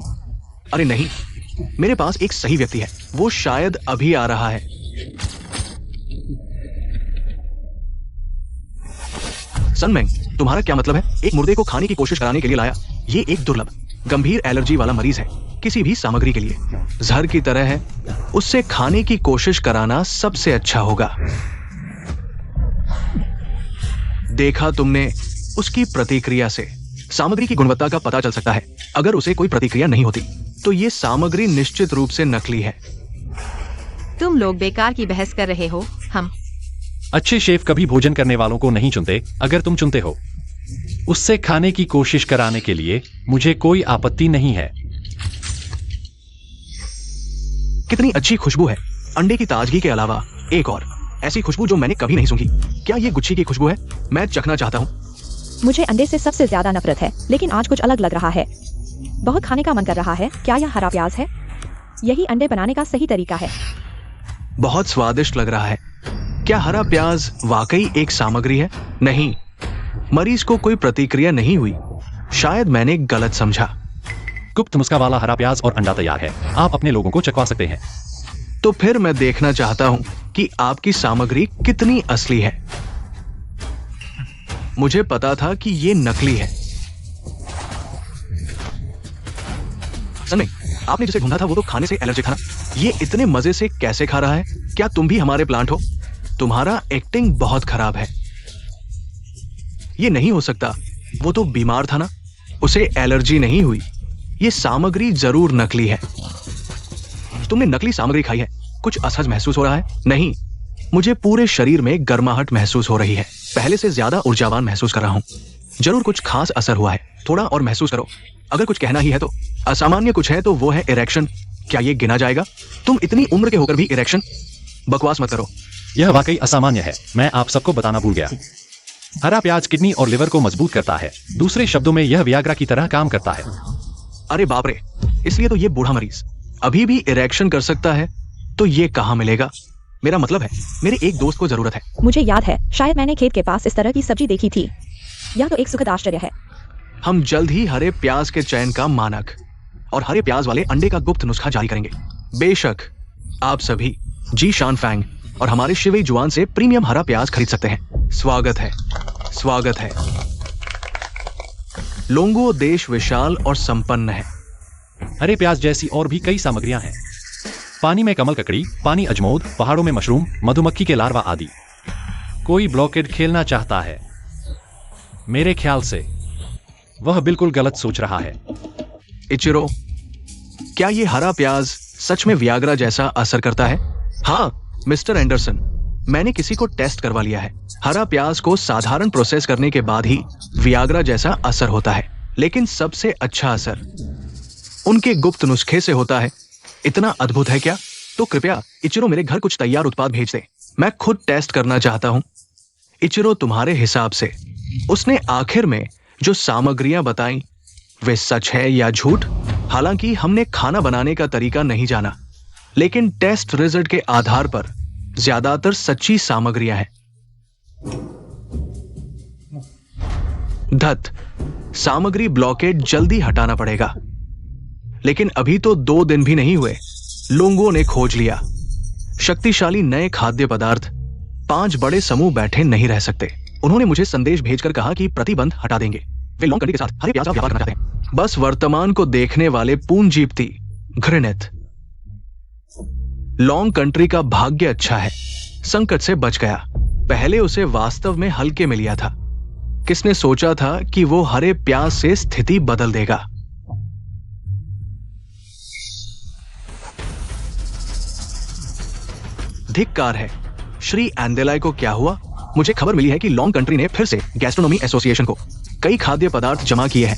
अरे नहीं, मेरे पास एक सही व्यक्ति है। वो शायद अभी आ रहा है। सनमेंग, तुम्हारा क्या मतलब है? एक मुर्दे को खाने की कोशिश कराने के लिए लाया। ये एक दुर्लभ, गंभीर एलर्जी वाला मरीज है। किसी भी सामग्री के लिए जहर की तरह है। उससे खाने की कोशिश कराना सबसे अच्छा होगा। देखा तुमने, उसकी प्रतिक्रिया से सामग्री की गुणवत्ता का पता चल सकता है। अगर उसे कोई प्रतिक्रिया नहीं होती तो ये सामग्री निश्चित रूप से नकली है। तुम लोग बेकार की बहस कर रहे हो। हम अच्छे शेफ कभी भोजन करने वालों को नहीं चुनते। अगर तुम चुनते हो उससे खाने की कोशिश कराने के लिए मुझे कोई आपत्ति नहीं है। कितनी अच्छी खुशबू है। अंडे की ताजगी के अलावा एक और ऐसी खुशबू जो मैंने कभी नहीं सूंघी। क्या ये गुच्छी की खुशबू है? मैं चखना चाहता हूँ। मुझे अंडे से सबसे ज्यादा नफरत है, लेकिन आज कुछ अलग लग रहा है। बहुत खाने का मन कर रहा है। क्या यह हरा प्याज है? यही अंडे बनाने का सही तरीका है। बहुत स्वादिष्ट लग रहा है। क्या हरा प्याज वाकई एक सामग्री है? नहीं, मरीज को कोई प्रतिक्रिया नहीं हुई। शायद मैंने गलत समझा। गुप्त नुस्खा वाला हरा प्याज और अंडा तैयार है। आप अपने लोगों को चखवा सकते हैं। तो फिर मैं देखना चाहता हूं कि आपकी सामग्री कितनी असली है। मुझे पता था कि ये नकली है। नहीं, आपने जिसे ढूंढा था वो तो खाने से एलर्जी था ना। ये इतने मजे से कैसे खा रहा है? क्या तुम भी हमारे प्लांट हो? तुम्हारा एक्टिंग बहुत खराब है। ये नहीं हो सकता। वो तो बीमार था ना, उसे एलर्जी नहीं हुई। ये सामग्री जरूर नकली है। तुमने नकली सामग्री खाई है। कुछ असहज महसूस हो रहा है? नहीं, मुझे पूरे शरीर में गर्माहट महसूस हो रही है। पहले से ज्यादा ऊर्जावान महसूस कर रहा हूं। जरूर कुछ खास असर हुआ है। थोड़ा और महसूस करो। अगर कुछ कहना ही है तो असामान्य कुछ है तो वो है इरेक्शन। क्या ये गिना जाएगा? तुम इतनी उम्र के होकर भी इरेक्शन? बकवास मत करो। यह वाकई असामान्य है। मैं आप सबको बताना भूल गया। हरा प्याज किडनी और लिवर को मजबूत करता है। दूसरे शब्दों में यह वियाग्रा की तरह काम करता है। अरे बाप रे, इसलिए तो ये बूढ़ा मरीज अभी भी इरेक्शन कर सकता है। तो ये कहाँ मिलेगा? मेरा मतलब है, मेरे एक दोस्त को जरूरत है। मुझे याद है, शायद मैंने खेत के पास इस तरह की सब्जी देखी थी। यह तो एक सुखद आश्चर्य है। हम जल्द ही हरे प्याज के चयन का मानक और हरे प्याज वाले अंडे का गुप्त नुस्खा जारी करेंगे। बेशक आप सभी जी शान फैंग और हमारे शिवई जुआन से प्रीमियम हरा प्याज खरीद सकते हैं। स्वागत है, स्वागत है। लोंगो देश विशाल और संपन्न है। हरे प्याज जैसी और भी कई सामग्रियां हैं। पानी में कमल ककड़ी, पानी अजमोद, पहाड़ों में मशरूम, मधुमक्खी के लार्वा आदि। कोई ब्लॉकेड खेलना चाहता है। मेरे ख्याल से वह बिल्कुल गलत सोच रहा है। इचिरो, क्या ये हरा प्याज सच में वियाग्रा जैसा असर करता है? हाँ मिस्टर एंडरसन, मैंने किसी को टेस्ट करवा लिया है। हरा प्याज को साधारण प्रोसेस करने के बाद ही वियाग्रा जैसा असर होता है। लेकिन सबसे अच्छा असर उनके गुप्त नुस्खे से होता है। इतना अद्भुत है क्या? तो कृपया इचिरो मेरे घर कुछ तैयार उत्पाद भेज दे। मैं खुद टेस्ट करना चाहता हूं। इचिरो, तुम्हारे हिसाब से उसने आखिर में जो सामग्रियां बताई वे सच है या झूठ? हालांकि हमने खाना बनाने का तरीका नहीं जाना, लेकिन टेस्ट रिजल्ट के आधार पर ज्यादातर सच्ची सामग्रियां हैं। धत, सामग्री ब्लॉकेड जल्दी हटाना पड़ेगा। लेकिन अभी तो 2 दिन भी नहीं हुए, लोगों ने खोज लिया। शक्तिशाली नए खाद्य पदार्थ 5 बड़े समूह बैठे नहीं रह सकते। उन्होंने मुझे संदेश भेजकर कहा कि प्रतिबंध हटा देंगे। वे लॉन्ग कंट्री के साथ हरे प्याज का व्यापार करना चाहते हैं। बस वर्तमान को देखने वाले पूंजीपति घृणित। लॉन्ग कंट्री का भाग्य अच्छा है, संकट से बच गया। पहले उसे वास्तव में हल्के में लिया था। किसने सोचा था कि वो हरे प्याज से स्थिति बदल देगा? धिक्कार है। श्री एंडेलाई को क्या हुआ? मुझे खबर मिली है कि लॉन्ग कंट्री ने फिर से गैस्ट्रोनॉमी एसोसिएशन को कई खाद्य पदार्थ जमा किए हैं।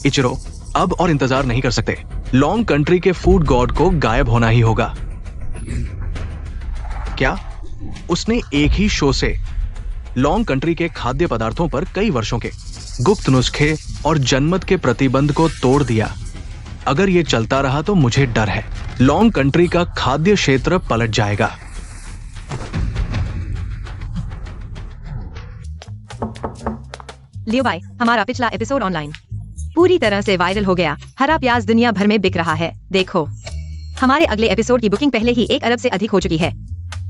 इचिरो, अब और इंतजार नहीं कर सकते। लॉन्ग कंट्री के फूड गॉड को गायब होना ही होगा। क्या उसने एक ही शो से लॉन्ग कंट्री के खाद्य पदार्थों पर कई वर्षों के गुप्त नुस्खे और जनमत के प्रतिबंध को तोड़ दिया? अगर यह चलता रहा तो मुझे डर है लॉन्ग कंट्री का खाद्य क्षेत्र पलट जाएगा। लियो भाई, हमारा पिछला एपिसोड ऑनलाइन पूरी तरह से वायरल हो गया। हरा प्याज दुनिया भर में बिक रहा है। देखो, हमारे अगले एपिसोड की बुकिंग पहले ही 1 अरब से अधिक हो चुकी है।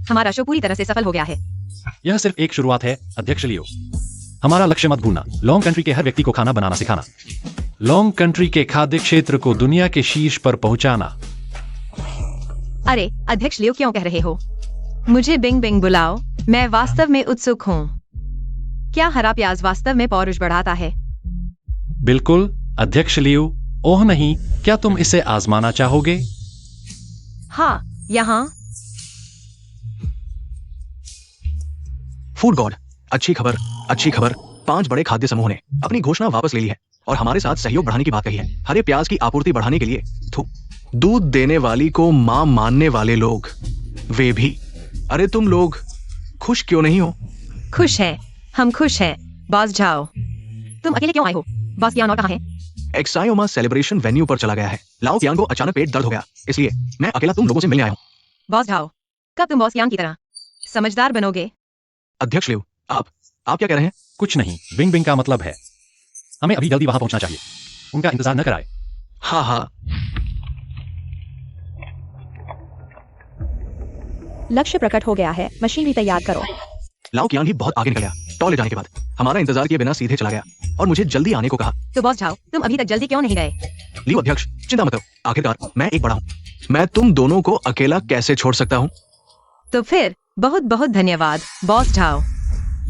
हमारा शो पूरी तरह से सफल हो गया है। यह सिर्फ एक शुरुआत है, अध्यक्ष लियो। हमारा लक्ष्य मत भूलना, लॉन्ग कंट्री के हर व्यक्ति को खाना बनाना सिखाना। लॉन्ग कंट्री के खाद्य क्षेत्र को दुनिया के शीर्ष पर पहुंचाना। अरे अध्यक्ष लियो, क्यों कह रहे हो? मुझे बिंग बिंग बुलाओ, मैं वास्तव में उत्सुक हूँ। क्या हरा प्याज वास्तव में पौरुष बढ़ाता है? बिल्कुल अध्यक्ष लियो, ओह नहीं, क्या तुम इसे आजमाना चाहोगे? हाँ, यहाँ। फूड गॉड, अच्छी खबर, अच्छी खबर। 5 बड़े खाद्य समूह ने अपनी घोषणा वापस ले ली है और हमारे साथ सहयोग बढ़ाने की बात कही है। हरे प्याज की आपूर्ति बढ़ाने के लिए दूध देने वाली को मां मानने वाले लोग, वे भी। अरे तुम लोग खुश क्यों नहीं हो? खुश हैं, हम खुश हैं। बॉस जाओ। तुम अकेले क्यों आए हो? बॉस कियान और कहाँ है? एक्सायोमा सेलिब्रेशन वेन्यू पर चला गया है। लाओ कियान को अचानक पेट दर्द हो गया, इसलिए मैं अकेला तुम लोगों से मिलने आया हूँ। बॉस जाओ। कब तुम बॉस कियान की तरह समझदार बनोगे? अध्यक्ष लिउ, आप क्या कह रहे हैं? कुछ नहीं, बिंग बिंग का मतलब है हमें अभी जल्दी वहां पहुंचना चाहिए। उनका इंतजार न कराए। हाँ हाँ। लक्ष्य प्रकट हो गया है, मशीनरी तैयार करो। लाओ कियान भी बहुत आगे निकल गया। टॉयलेट जाने के बाद हमारा इंतजार किए बिना सीधे चला गया और मुझे जल्दी आने को कहा। तो बॉस जाओ, तुम अभी तक जल्दी क्यों नहीं गए? लियो अध्यक्ष, चिंता मत करो, आखिरकार मैं एक बड़ा हूँ। मैं तुम दोनों को अकेला कैसे छोड़ सकता हूँ? तो फिर बहुत बहुत धन्यवाद, बॉस जाओ।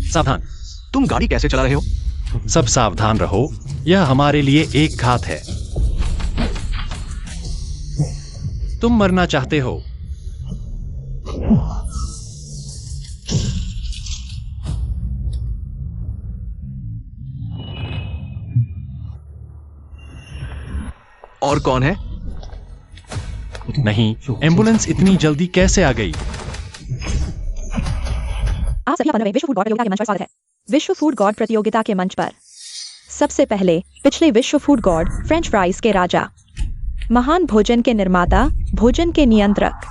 सावधान। तुम गाड़ी कैसे चला रहे हो? सब सावधान रहो, यह हमारे लिए एक घात है। तुम मरना चाहते हो। और कौन है? नहीं, एम्बुलेंस इतनी जल्दी कैसे आ गई? आप सभी 15वें विश्व फूड गॉड प्रतियोगिता के मंच पर स्वागत है। विश्व फूड गॉड प्रतियोगिता के मंच पर सबसे पहले पिछले विश्व फूड गॉड फ्रेंच फ्राइज के राजा, महान भोजन के निर्माता, भोजन के नियंत्रक,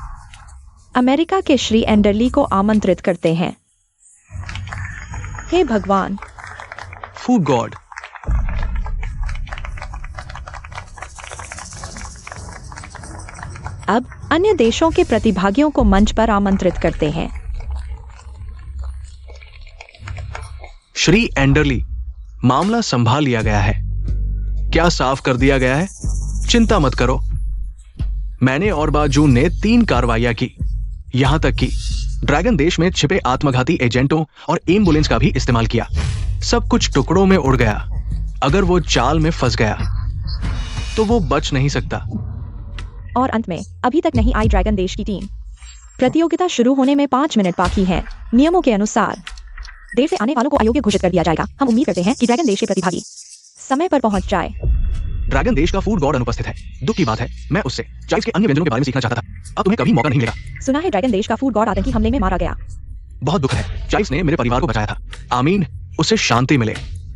अमेरिका के श्री एंडरली को आमंत्रित करते हैं। हे भगवान। Food God. अब अन्य देशों के प्रतिभागियों को मंच पर आमंत्रित करते हैं। श्री एंडरली, मामला संभाल लिया गया है। क्या साफ कर दिया गया है? चिंता मत करो। मैंने और बाजून ने 3 कार्रवाइयां की, यहां तक कि ड्रैगन देश में छिपे आत्मघाती एजेंटों और एम्बुलेंस का भी इस्तेमाल किया। सब कुछ टुकड़ों में उड़ गया। अगर वो जाल में फंस गया तो वो बच नहीं सकता। और अंत में अभी तक नहीं आई ड्रैगन देश की टीम। प्रतियोगिता शुरू होने में 5 मिनट बाकी हैं। नियमों के अनुसार देर से आने वालों को अयोग्य घोषित कर दिया जाएगा। हम उम्मीद करते हैं कि ड्रैगन देश के प्रतिभागी समय पर पहुंच जाए। ड्रैगन देश का फूड गॉड अनुपस्थित है। दुख की बात है, मैं उससे चाइल्स के अन्य व्यंजनों के बारे में सीखना चाहता था। अब तुम्हें कभी मौका नहीं मिलेगा। सुना है ड्रैगन देश का फूड गॉड आतंकी हमले में मारा गया। बहुत दुख है, चाइल्स ने मेरे परिवार को बचाया था। आमीन, उसे शांति मिले।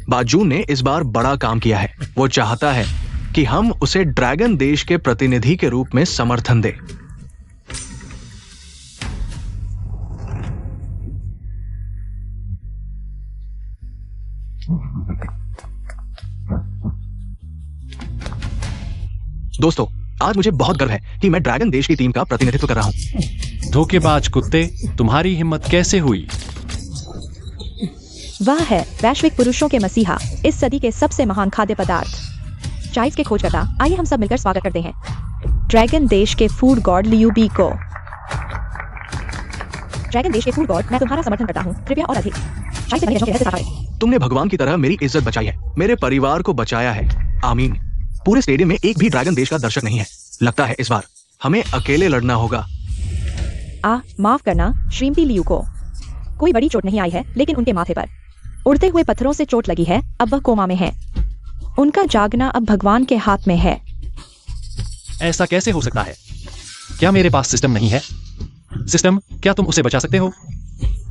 बाजून ने इस बार बड़ा काम किया है। वो चाहता है कि हम उसे ड्रैगन देश के प्रतिनिधि के रूप में समर्थन दें। दोस्तों, आज मुझे बहुत गर्व है कि मैं ड्रैगन देश की टीम का प्रतिनिधित्व कर रहा हूं। धोखेबाज कुत्ते, तुम्हारी हिम्मत कैसे हुई? वह है वैश्विक पुरुषों के मसीहा, इस सदी के सबसे महान खाद्य पदार्थ, चाइल्स के खोजकर्ता। आइए हम सब मिलकर स्वागत करते हैं ड्रैगन देश के फूड गॉड लियू बी को। ड्रैगन देश के फूड गॉड, मैं तुम्हारा समर्थन करता हूँ। कृपया और अधिक चाइल्स के रहस्य साझा करें। तुमने भगवान की तरह मेरी इज्जत बचाई है, मेरे परिवार को बचाया है। आमीन। पूरे स्टेडियम में एक भी ड्रैगन देश का दर्शक नहीं है। लगता है इस बार हमें अकेले लड़ना होगा। माफ करना श्रीमती लियू को कोई बड़ी चोट नहीं आई है, लेकिन उनके माथे पर उड़ते हुए पत्थरों से चोट लगी है। अब वह कोमा में है। उनका जागना अब भगवान के हाथ में है। ऐसा कैसे हो सकता है? क्या मेरे पास सिस्टम नहीं है? सिस्टम, क्या तुम उसे बचा सकते हो?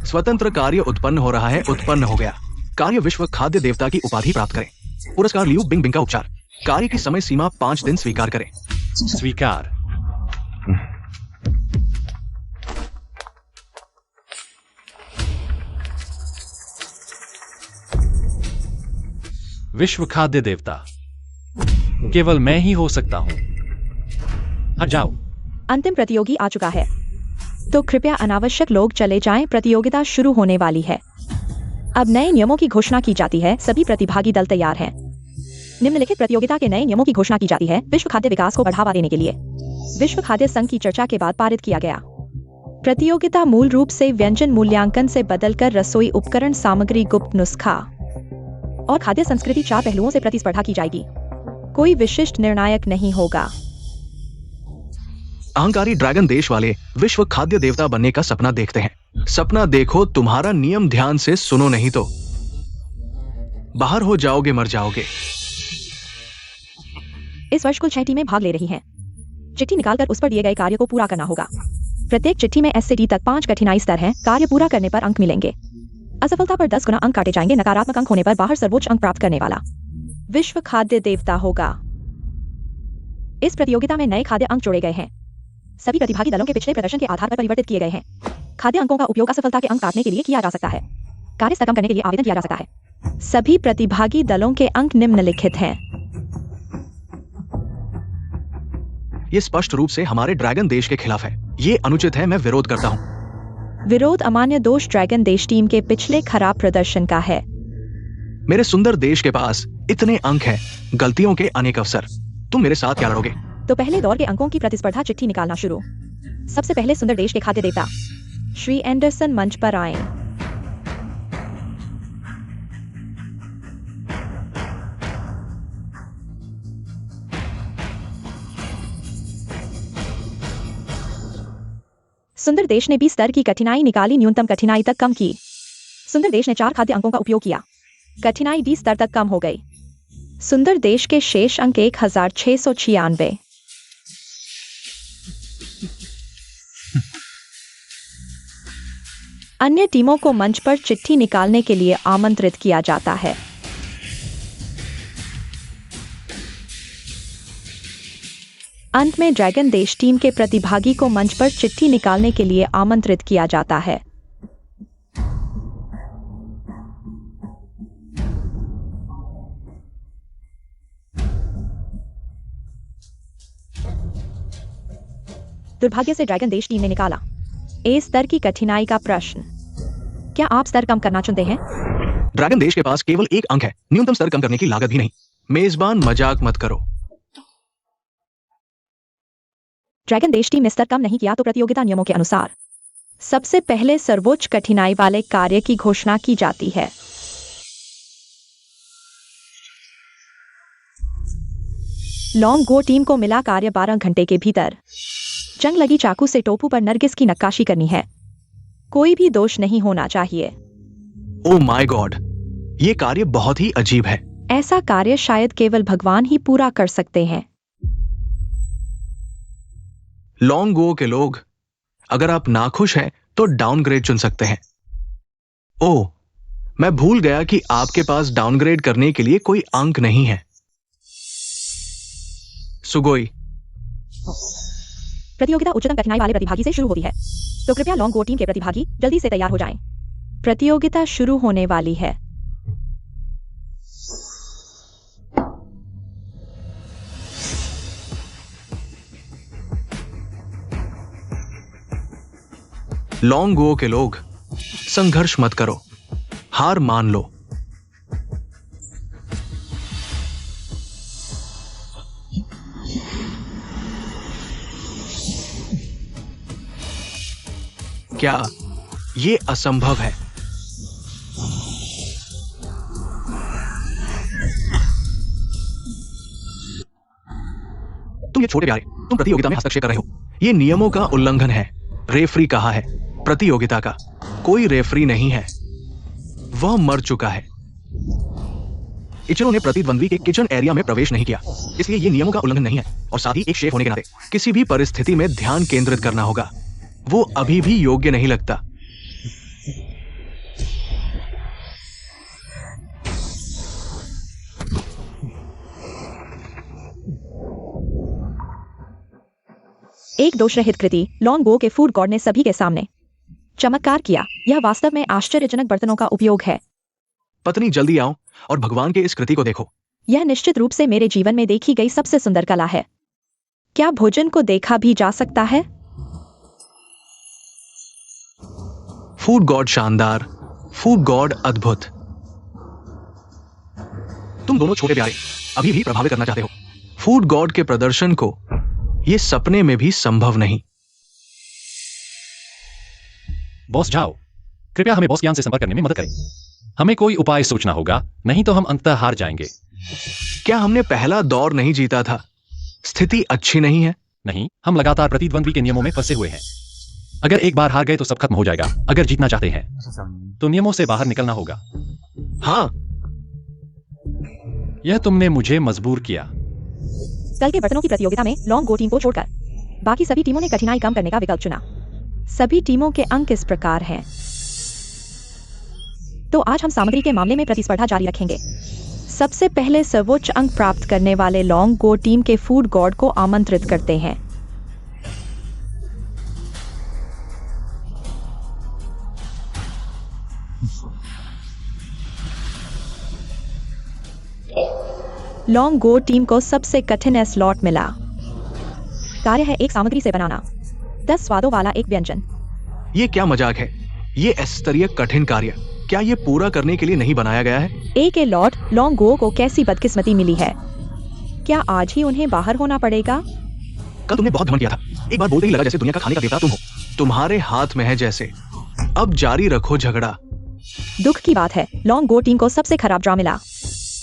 स्वतंत्र कार्य उत्पन्न हो रहा है। उत्पन्न हो गया। कार्य विश्व खाद्य देवता की उपाधि प्राप्त करें। पुरस्कार लियू बिंग बिंग का उपचार। कार्य की समय सीमा 5 दिन स्वीकार करें। स्वीकार। विश्व खाद्य देवता केवल मैं ही हो सकता हूं। हट जाओ। अंतिम प्रतियोगी आ चुका है, तो कृपया अनावश्यक लोग चले जाएं। प्रतियोगिता शुरू होने वाली है। अब नए नियमों की घोषणा की जाती है। सभी प्रतिभागी दल तैयार हैं। निम्नलिखित प्रतियोगिता के नए नियमों की घोषणा की जाती है विश्व खाद्य विकास को बढ़ावा देने के लिए। विश्व खाद्य संघ की चर्चा के बाद पारित किया गया। प्रतियोगिता मूल रूप से व्यंजन मूल्यांकन से बदलकर रसोई उपकरण, सामग्री, गुप्त नुस्खा और खाद्य संस्कृति 4 पहलुओं से प्रतिस्पर्धा की जाएगी। कोई विशिष्ट निर्णायक नहीं होगा। अहंकारी ड्रैगन देश वाले विश्व खाद्य देवता बनने का सपना देखते हैं। सपना देखो, तुम्हारा नियम ध्यान से सुनो, नहीं तो बाहर हो जाओगे, मर जाओगे। इस वर्ष कुल 6 टीमें भाग ले रही हैं। चिट्ठी निकालकर उस पर दिए गए कार्य को पूरा करना होगा। प्रत्येक चिट्ठी में S से D तक 5 कठिनाई स्तर हैं। कार्य पूरा करने पर अंक मिलेंगे। असफलता पर 10 गुना अंक काटे जाएंगे। नकारात्मक अंक होने पर बाहर सर्वोच्च अंक प्राप्त करने वाला विश्व खाद्य देवता होगा। इस प्रतियोगिता में नए खाद्य अंक जोड़े गए हैं। सभी प्रतिभागी दलों के पिछले प्रदर्शन के आधार पर परिवर्तित किए गए हैं। खाद्य अंकों का उपयोग असफलता के अंक काटने के लिए किया जा सकता है। कार्य स्तर कम करने के लिए आवेदन किया जा सकता है। सभी प्रतिभागी दलों के अंक निम्नलिखित हैं। ये स्पष्ट रूप से हमारे ड्रैगन देश के खिलाफ है। ये अनुचित है, मैं विरोध करता हूँ। विरोध अमान्य दोष ड्रैगन देश टीम के पिछले खराब प्रदर्शन का है। मेरे सुंदर देश के पास इतने अंक हैं, गलतियों के अनेक अवसर। तुम मेरे साथ क्या लड़ोगे? तो पहले दौर के अंकों की प्रतिस्पर्धा चिट्ठी निकालना शुरू। सबसे पहले सुंदर देश के खाद्य देवता श्री एंडरसन मंच पर आए। सुंदर देश ने 20 स्तर की कठिनाई निकाली, न्यूनतम कठिनाई तक कम की। सुंदर देश ने 4 खाद्य अंकों का उपयोग किया। कठिनाई D स्तर तक कम हो गई। सुंदर देश के शेष अंक 1696। अन्य टीमों को मंच पर चिट्ठी निकालने के लिए आमंत्रित किया जाता है। अंत में ड्रैगन देश टीम के प्रतिभागी को मंच पर चिट्ठी निकालने के लिए आमंत्रित किया जाता है। दुर्भाग्य से ड्रैगन देश टीम ने निकाला A स्तर की कठिनाई का प्रश्न। क्या आप स्तर कम करना चुनते हैं? ड्रैगन देश के पास केवल 1 अंक है। न्यूनतम स्तर कम करने की लागत भी नहीं। मेजबान, मजाक मत करो। ड्रैगन देश टीम ने स्तर कम नहीं किया तो प्रतियोगिता नियमों के अनुसार सबसे पहले सर्वोच्च कठिनाई वाले कार्य की घोषणा की जाती है। लॉन्ग गो टीम को मिला कार्य 12 घंटे के भीतर। जंग लगी चाकू से टोपू पर नरगिस की नक्काशी करनी है। कोई भी दोष नहीं होना चाहिए। ओह माय गॉड, ये कार्य बहुत ही अजीब है। ऐसा कार्य शायद केवल भगवान ही पूरा कर सकते हैं। लॉन्ग गो के लोग, अगर आप नाखुश हैं तो डाउनग्रेड चुन सकते हैं। ओह, मैं भूल गया कि आपके पास डाउनग्रेड करने के लिए कोई अंक नहीं है। सुगोई, प्रतियोगिता उच्चतम कठिनाई वाले प्रतिभागी से शुरू होती है, तो कृपया लॉन्ग गो टीम के प्रतिभागी जल्दी से तैयार हो जाएं। प्रतियोगिता शुरू होने वाली है। लॉन्ग गो के लोग, संघर्ष मत करो, हार मान लो। क्या ये असंभव है? तुम ये छोटे प्यारे, तुम प्रतियोगिता में हस्तक्षेप कर रहे हो। ये नियमों का उल्लंघन है। रेफरी कहाँ है? प्रतियोगिता का कोई रेफरी नहीं है, वह मर चुका है। इचिरो ने प्रतिद्वंद्वी के किचन एरिया में प्रवेश नहीं किया, इसलिए ये नियमों का उल्लंघन नहीं है। और साथ ही एक शेफ होने के नाते किसी भी परिस्थिति में ध्यान केंद्रित करना होगा। वो अभी भी योग्य नहीं लगता। एक दोषरहित कृति लॉन्ग गो के फूड गॉड ने सभी के सामने चमत्कार किया। यह वास्तव में आश्चर्यजनक बर्तनों का उपयोग है। पत्नी, जल्दी आओ और भगवान के इस कृति को देखो। यह निश्चित रूप से मेरे जीवन में देखी गई सबसे सुंदर कला है। क्या भोजन को देखा भी जा सकता है? फूड गॉड शानदार, फूड गॉड अद्भुत। तुम दोनों छोटे प्यारे अभी भी प्रभावित करना चाहते हो। फूड गॉड के प्रदर्शन को ये सपने में भी संभव नहीं। बॉस जाओ, कृपया हमें बॉस ज्ञान से संपर्क करने में मदद करें। हमें कोई उपाय सोचना होगा, नहीं तो हम अंततः हार जाएंगे। क्या हमने पहला दौर नहीं जीता था? स्थिति अच्छी नहीं है। नहीं, हम लगातार प्रतिद्वंद्वी के नियमों में फंसे हुए हैं। अगर एक बार हार गए तो सब खत्म हो जाएगा। अगर जीतना चाहते हैं तो नियमों से बाहर निकलना होगा। हाँ, यह तुमने मुझे मजबूर किया। कल के बर्तनों की प्रतियोगिता में लॉन्ग गो टीम को छोड़कर बाकी सभी टीमों ने कठिनाई कम करने का विकल्प चुना। सभी टीमों के अंक इस प्रकार हैं। तो आज हम सामग्री के मामले में प्रतिस्पर्धा जारी रखेंगे। सबसे पहले सर्वोच्च अंक प्राप्त करने वाले लॉन्ग गो टीम के फूड गॉड को आमंत्रित करते हैं। लॉन्ग गो टीम को सबसे कठिन स्लॉट मिला। कार्य है एक सामग्री से बनाना 10 स्वादों वाला एक व्यंजन। ये क्या मजाक है? ये स्तरीय कठिन कार्य क्या ये पूरा करने के लिए नहीं बनाया गया है? एक लॉर्ड लॉन्ग गो को कैसी बदकिस्मती मिली है। क्या आज ही उन्हें बाहर होना पड़ेगा? कल तुमने बहुत घमंड किया था। एक बार बोलते ही लगा जैसे दुनिया का खाने का देवता तुम हो। तुम्हारे हाथ में है जैसे। अब जारी रखो झगड़ा। दुख की बात है, लॉन्ग गो टीम को सबसे खराब ड्रा मिला।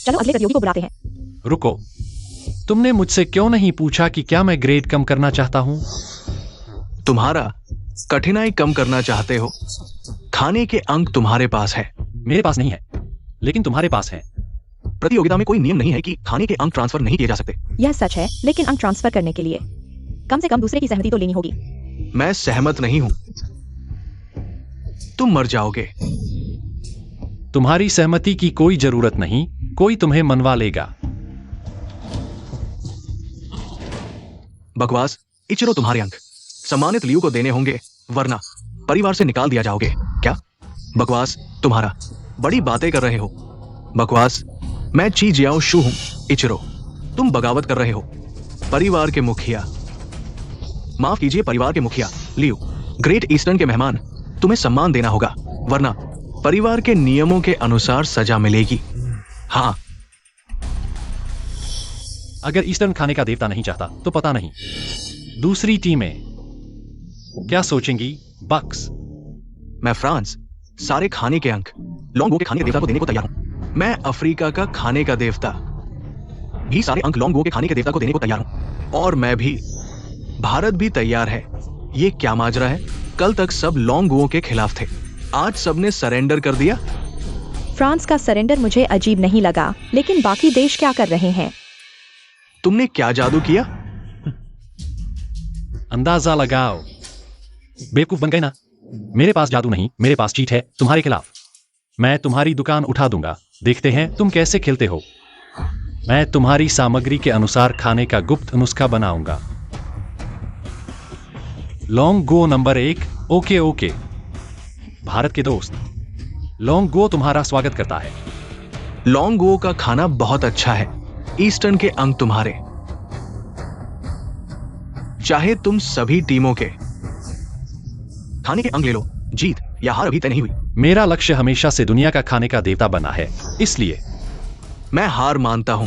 चलो अगले प्रतियोगी को बुलाते हैं। रुको, तुमने मुझसे क्यों नहीं पूछा कि क्या मैं ग्रेड कम करना चाहता हूं? तुम्हारा कठिनाई कम करना चाहते हो। खाने के अंक तुम्हारे पास है। मेरे पास नहीं है, लेकिन तुम्हारे पास है। प्रतियोगिता में कोई नियम नहीं है कि खाने के अंक ट्रांसफर नहीं किए जा सकते। यह सच है, लेकिन अंक ट्रांसफर करने के लिए कम से कम दूसरे की सहमति तो लेनी होगी। मैं सहमत नहीं हूं। तुम मर जाओगे। तुम्हारी सहमति की कोई जरूरत नहीं, कोई तुम्हें मनवा लेगा। बकवास। इचिरो, तुम्हारे अंक सम्मानित लियू को देने होंगे, वरना परिवार से निकाल दिया जाओगे। क्या? बकवास। तुम्हारा बड़ी बातें कर रहे हो। बकवास। मैं ची जियाओ शू हूं। इचिरो, तुम बगावत कर रहे हो। परिवार के मुखिया, माफ कीजिए, परिवार के मुखिया लियू, ग्रेट ईस्टर्न के मेहमान, तुम्हें सम्मान देना होगा, वरना परिवार के नियमों के अनुसार सजा मिलेगी। हाँ। अगर ईस्टर्न खाने का देवता नहीं चाहता तो पता नहीं दूसरी टीमें क्या सोचेंगी। बक्स। मैं फ्रांस सारे खाने के अंक लॉन्गो के खाने के देवता को देने को तैयार हूं। मैं अफ्रीका का खाने का देवता भी सारे अंक लॉन्गो के खाने के देवता को देने को तैयार हूं। और मैं भी। भारत भी तैयार है। ये क्या माजरा है? कल तक सब लॉन्गो के खिलाफ थे, आज सबने सरेंडर कर दिया। फ्रांस का सरेंडर मुझे अजीब नहीं लगा, लेकिन बाकी देश क्या कर रहे हैं? तुमने क्या जादू किया? अंदाजा लगाओ। बेवकूफ बन गए ना। मेरे पास जादू नहीं, मेरे पास चीट है तुम्हारे खिलाफ। मैं तुम्हारी दुकान उठा दूंगा। देखते हैं तुम कैसे खेलते हो। मैं तुम्हारी सामग्री के अनुसार खाने का गुप्त नुस्खा बनाऊंगा। लॉन्ग गो नंबर 1। Okay okay. भारत के दोस्त, लॉन्ग गो तुम्हारा स्वागत करता है। लॉन्गो का खाना बहुत अच्छा है। ईस्टर्न के अंक तुम्हारे। चाहे तुम सभी टीमों के खाने के अंक ले लो। जीत या हार अभी तय नहीं हुई। मेरा लक्ष्य हमेशा से दुनिया का खाने का देवता बनना है, इसलिए मैं हार मानता हूं।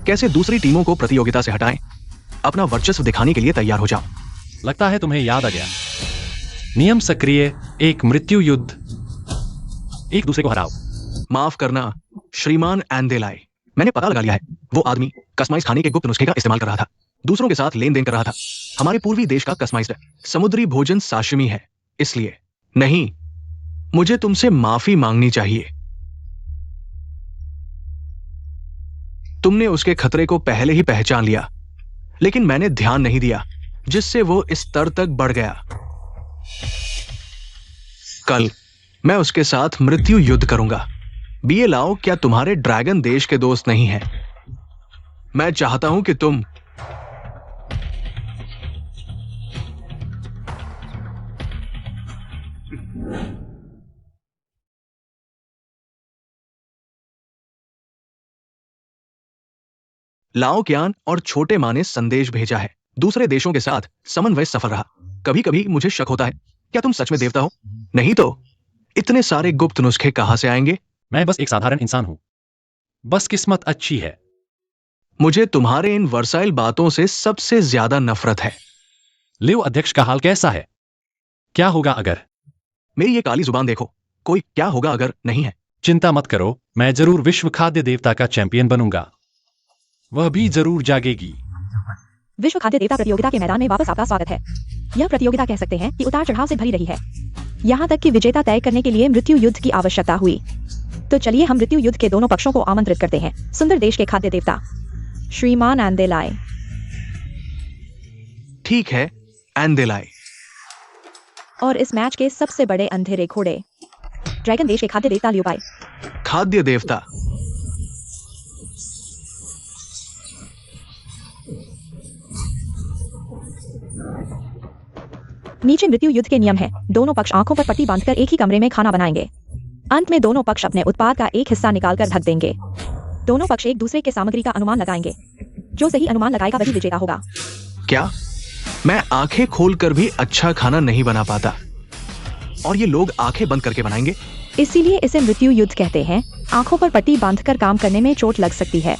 कैसे दूसरी टीमों को प्रतियोगिता से हटाएं? अपना वर्चस्व दिखाने के लिए तैयार हो जाओ। लगता है तुम्हें याद आ गया। नियम सक्रिय, एक मृत्यु युद्ध, एक दूसरे को हराओ। माफ करना श्रीमान एंडेलाई, मैंने पता लगा लिया है। वो आदमी कस्टमाइज खाने के गुप्त नुस्खे का इस्तेमाल कर रहा था, दूसरों के साथ लेन देन कर रहा था। हमारे पूर्वी देश का कस्टमाइज्ड समुद्री भोजन साशिमी है, इसलिए नहीं। मुझे तुमसे माफी मांगनी चाहिए। तुमने उसके खतरे को पहले ही पहचान लिया, लेकिन मैंने ध्यान नहीं दिया, जिससे वो इस स्तर तक बढ़ गया। कल मैं उसके साथ मृत्यु युद्ध करूंगा। बीए लाओ क्या तुम्हारे ड्रैगन देश के दोस्त नहीं हैं? मैं चाहता हूं कि तुम लाओ क्यान और छोटे माँ ने संदेश भेजा है। दूसरे देशों के साथ समन्वय सफल रहा। कभी कभी मुझे शक होता है, क्या तुम सच में देवता हो? नहीं तो इतने सारे गुप्त नुस्खे कहां से आएंगे? मैं बस एक साधारण इंसान हूं। बस किस्मत अच्छी है। मुझे तुम्हारे इन वर्साइल बातों से सबसे ज्यादा नफरत है। लिव अध्यक्ष का हाल कैसा है? क्या होगा अगर? मेरी ये काली जुबान देखो, कोई क्या होगा अगर नहीं है। चिंता मत करो, मैं जरूर विश्व खाद्य देवता का चैंपियन बनूंगा। वह भी जरूर जागेगी। विश्व खाद्य देवता प्रतियोगिता के मैदान में वापस आपका स्वागत है। यह प्रतियोगिता कह सकते हैं कि उतार चढ़ाव से भरी रही है, यहाँ तक कि विजेता तय करने के लिए मृत्यु युद्ध की आवश्यकता हुई। तो चलिए हम मृत्यु युद्ध के दोनों पक्षों को आमंत्रित करते हैं। सुंदर देश के खाद्य देवता श्रीमान एंदेलाई। ठीक है, एंदेलाई। और इस मैच के सबसे बड़े अंधेरे घोड़े ड्रैगन देश के खाद्य देवता लियोबाई। खाद्य देवता। नीचे मृत्यु युद्ध के नियम है। दोनों पक्ष आंखों पर पट्टी बांधकर एक ही कमरे में खाना बनाएंगे। अंत में दोनों पक्ष अपने उत्पाद का एक हिस्सा निकालकर ढक देंगे। दोनों पक्ष एक दूसरे के सामग्री का अनुमान लगाएंगे। जो सही अनुमान लगाएगा वही विजेता होगा। क्या मैं आंखें खोलकर भी अच्छा खाना नहीं बना पाता और ये लोग आंखें बंद करके बनाएंगे? इसीलिए इसे मृत्यु युद्ध कहते हैं। आंखों पर पट्टी बांधकर काम करने में चोट लग सकती है,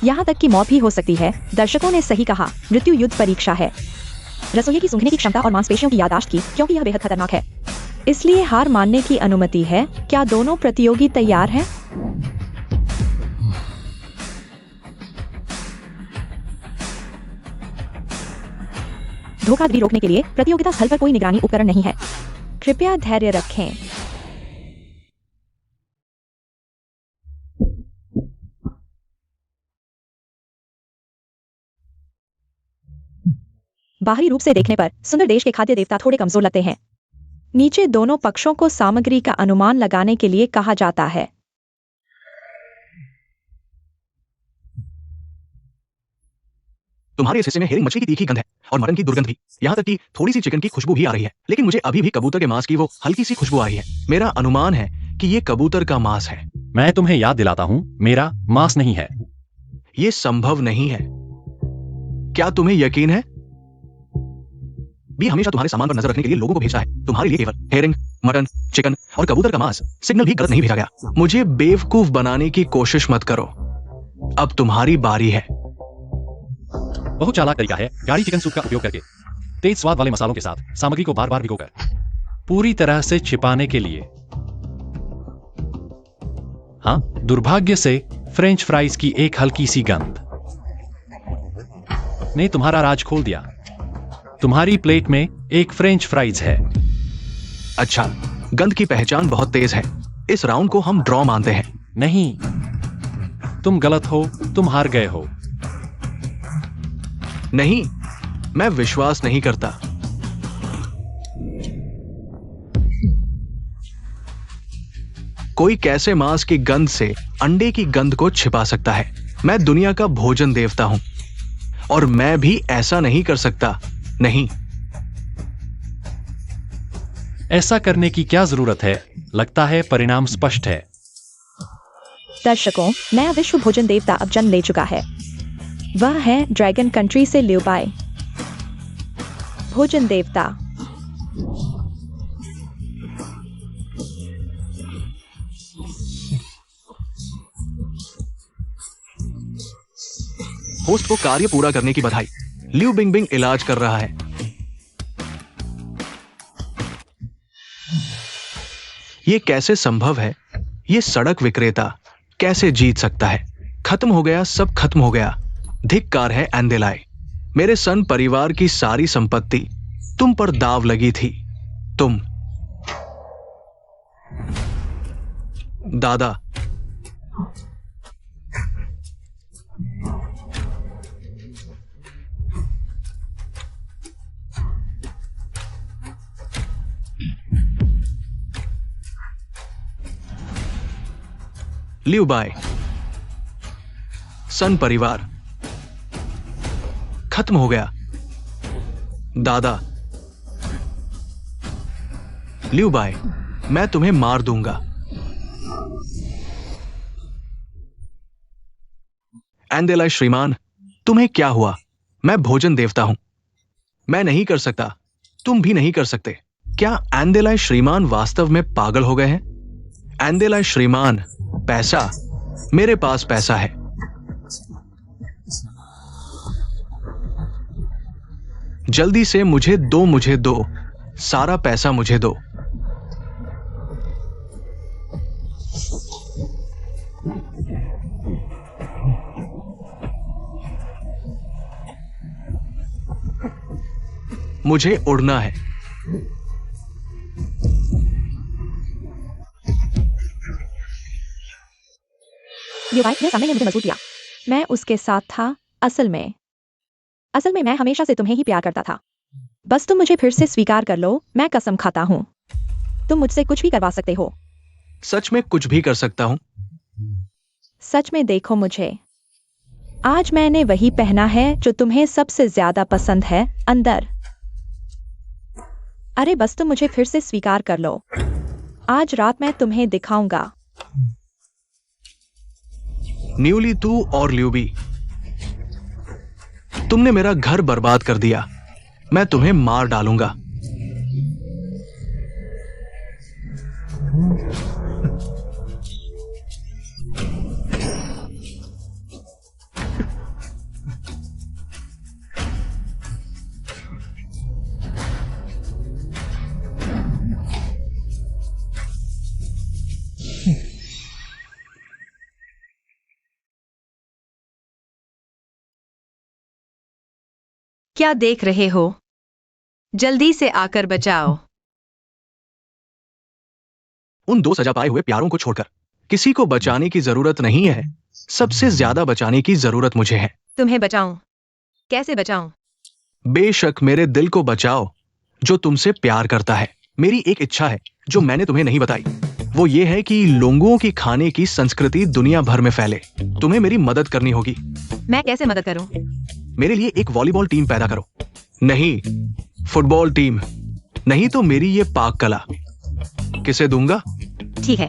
यहाँ तक कि मौत भी हो सकती है। दर्शकों ने सही कहा, मृत्यु युद्ध परीक्षा है। रसोई की सूंघने की क्षमता और मांसपेशियों की याददाश्त की, क्योंकि यह बेहद खतरनाक है। इसलिए हार मानने की अनुमति है। क्या दोनों प्रतियोगी तैयार हैं? धोखाधड़ी रोकने के लिए प्रतियोगिता स्थल पर कोई निगरानी उपकरण नहीं है। कृपया धैर्य रखें। बाहरी रूप से देखने पर सुंदर देश के खाद्य देवता थोड़े कमजोर लगते हैं। नीचे दोनों पक्षों को सामग्री का अनुमान लगाने के लिए कहा जाता है। तुम्हारे इस हिस्से में हेरिंग मछली की तीखी गंध है और मटन की दुर्गंध भी, यहाँ तक कि थोड़ी सी चिकन की खुशबू भी आ रही है। लेकिन मुझे अभी भी कबूतर के मांस की वो हल्की सी खुशबू आ रही है। मेरा अनुमान है कि ये कबूतर का मांस है। मैं तुम्हें याद दिलाता हूं, मेरा मांस नहीं है। ये संभव नहीं है। क्या तुम्हें यकीन है? भी हमेशा तुम्हारे सामान पर नजर रखने के लिए लोगों को भेजा है। तुम्हारे लिए केवल हेरिंग, मटन, चिकन और कबूतर का मांस सिग्नल भी गलत नहीं भेजा गया। मुझे बेवकूफ बनाने की कोशिश मत करो। अब तुम्हारी बारी है। बहुत चालाक तरीका है गाढ़ी चिकन सूप का उपयोग करके तेज स्वाद वाले मसालों के साथ सामग्री को बार बार भिगोकर पूरी तरह से छिपाने के लिए। हाँ, दुर्भाग्य से फ्रेंच फ्राइज की एक हल्की सी गंध ने तुम्हारा राज खोल दिया। तुम्हारी प्लेट में एक फ्रेंच फ्राइज है। अच्छा, गंध की पहचान बहुत तेज है। इस राउंड को हम ड्रॉ मानते हैं। नहीं, तुम गलत हो, तुम हार गए हो। नहीं, मैं विश्वास नहीं करता। कोई कैसे मांस की गंध से अंडे की गंध को छिपा सकता है? मैं दुनिया का भोजन देवता हूं और मैं भी ऐसा नहीं कर सकता। नहीं। ऐसा करने की क्या जरूरत है? लगता है परिणाम स्पष्ट है। दर्शकों, नया विश्व भोजन देवता अब जन्म ले चुका है। वह है ड्रैगन कंट्री से लियोबाई, भोजन देवता। होस्ट को कार्य पूरा करने की बधाई। लिu बिंगबिंग इलाज कर रहा है। ये कैसे संभव है? ये सड़क विक्रेता कैसे जीत सकता है? खत्म हो गया, सब खत्म हो गया। धिक्कार है एंदेलाई। मेरे सन परिवार की सारी संपत्ति तुम पर दाव लगी थी। तुम दादा। लियोबाई, सन परिवार खत्म हो गया। दादा। लियोबाई, मैं तुम्हें मार दूंगा। एंदेलाई श्रीमान, तुम्हें क्या हुआ? मैं भोजन देवता हूं। मैं नहीं कर सकता, तुम भी नहीं कर सकते। क्या एंदेलाई श्रीमान वास्तव में पागल हो गए हैं? एंदेलाई श्रीमान, पैसा, मेरे पास पैसा है। जल्दी से मुझे दो, सारा पैसा मुझे दो। मुझे उड़ना है। ये समय ने मुझे मजबूर किया। मैं उसके साथ था। असल में मैं हमेशा से तुम्हें ही प्यार करता था। बस तुम मुझे फिर से स्वीकार कर लो। मैं कसम खाता हूँ, तुम मुझसे कुछ भी करवा सकते हो। सच में कुछ भी कर सकता हूं। सच में देखो मुझे। आज मैंने वही पहना है जो तुम्हें सबसे ज्यादा पसंद है अंदर। अरे बस तुम मुझे फिर से स्वीकार कर लो। आज रात मैं तुम्हें दिखाऊंगा। न्यूली तू और ल्यूबी, तुमने मेरा घर बर्बाद कर दिया। मैं तुम्हें मार डालूंगा। क्या देख रहे हो? जल्दी से आकर बचाओ। उन दो सजा पाए हुए प्यारों को छोड़कर किसी को बचाने की जरूरत नहीं है। सबसे ज्यादा बचाने की जरूरत मुझे है। तुम्हें बचाऊं? कैसे बचाऊं? बेशक मेरे दिल को बचाओ जो तुमसे प्यार करता है। मेरी एक इच्छा है जो मैंने तुम्हें नहीं बताई। वो ये है कि लोगों की खाने की संस्कृति दुनिया भर में फैले। तुम्हें मेरी मदद करनी होगी। मैं कैसे मदद करूं? मेरे लिए एक वॉलीबॉल टीम पैदा करो। नहीं, फुटबॉल टीम। नहीं तो मेरी ये पाक कला। किसे दूंगा? ठीक है,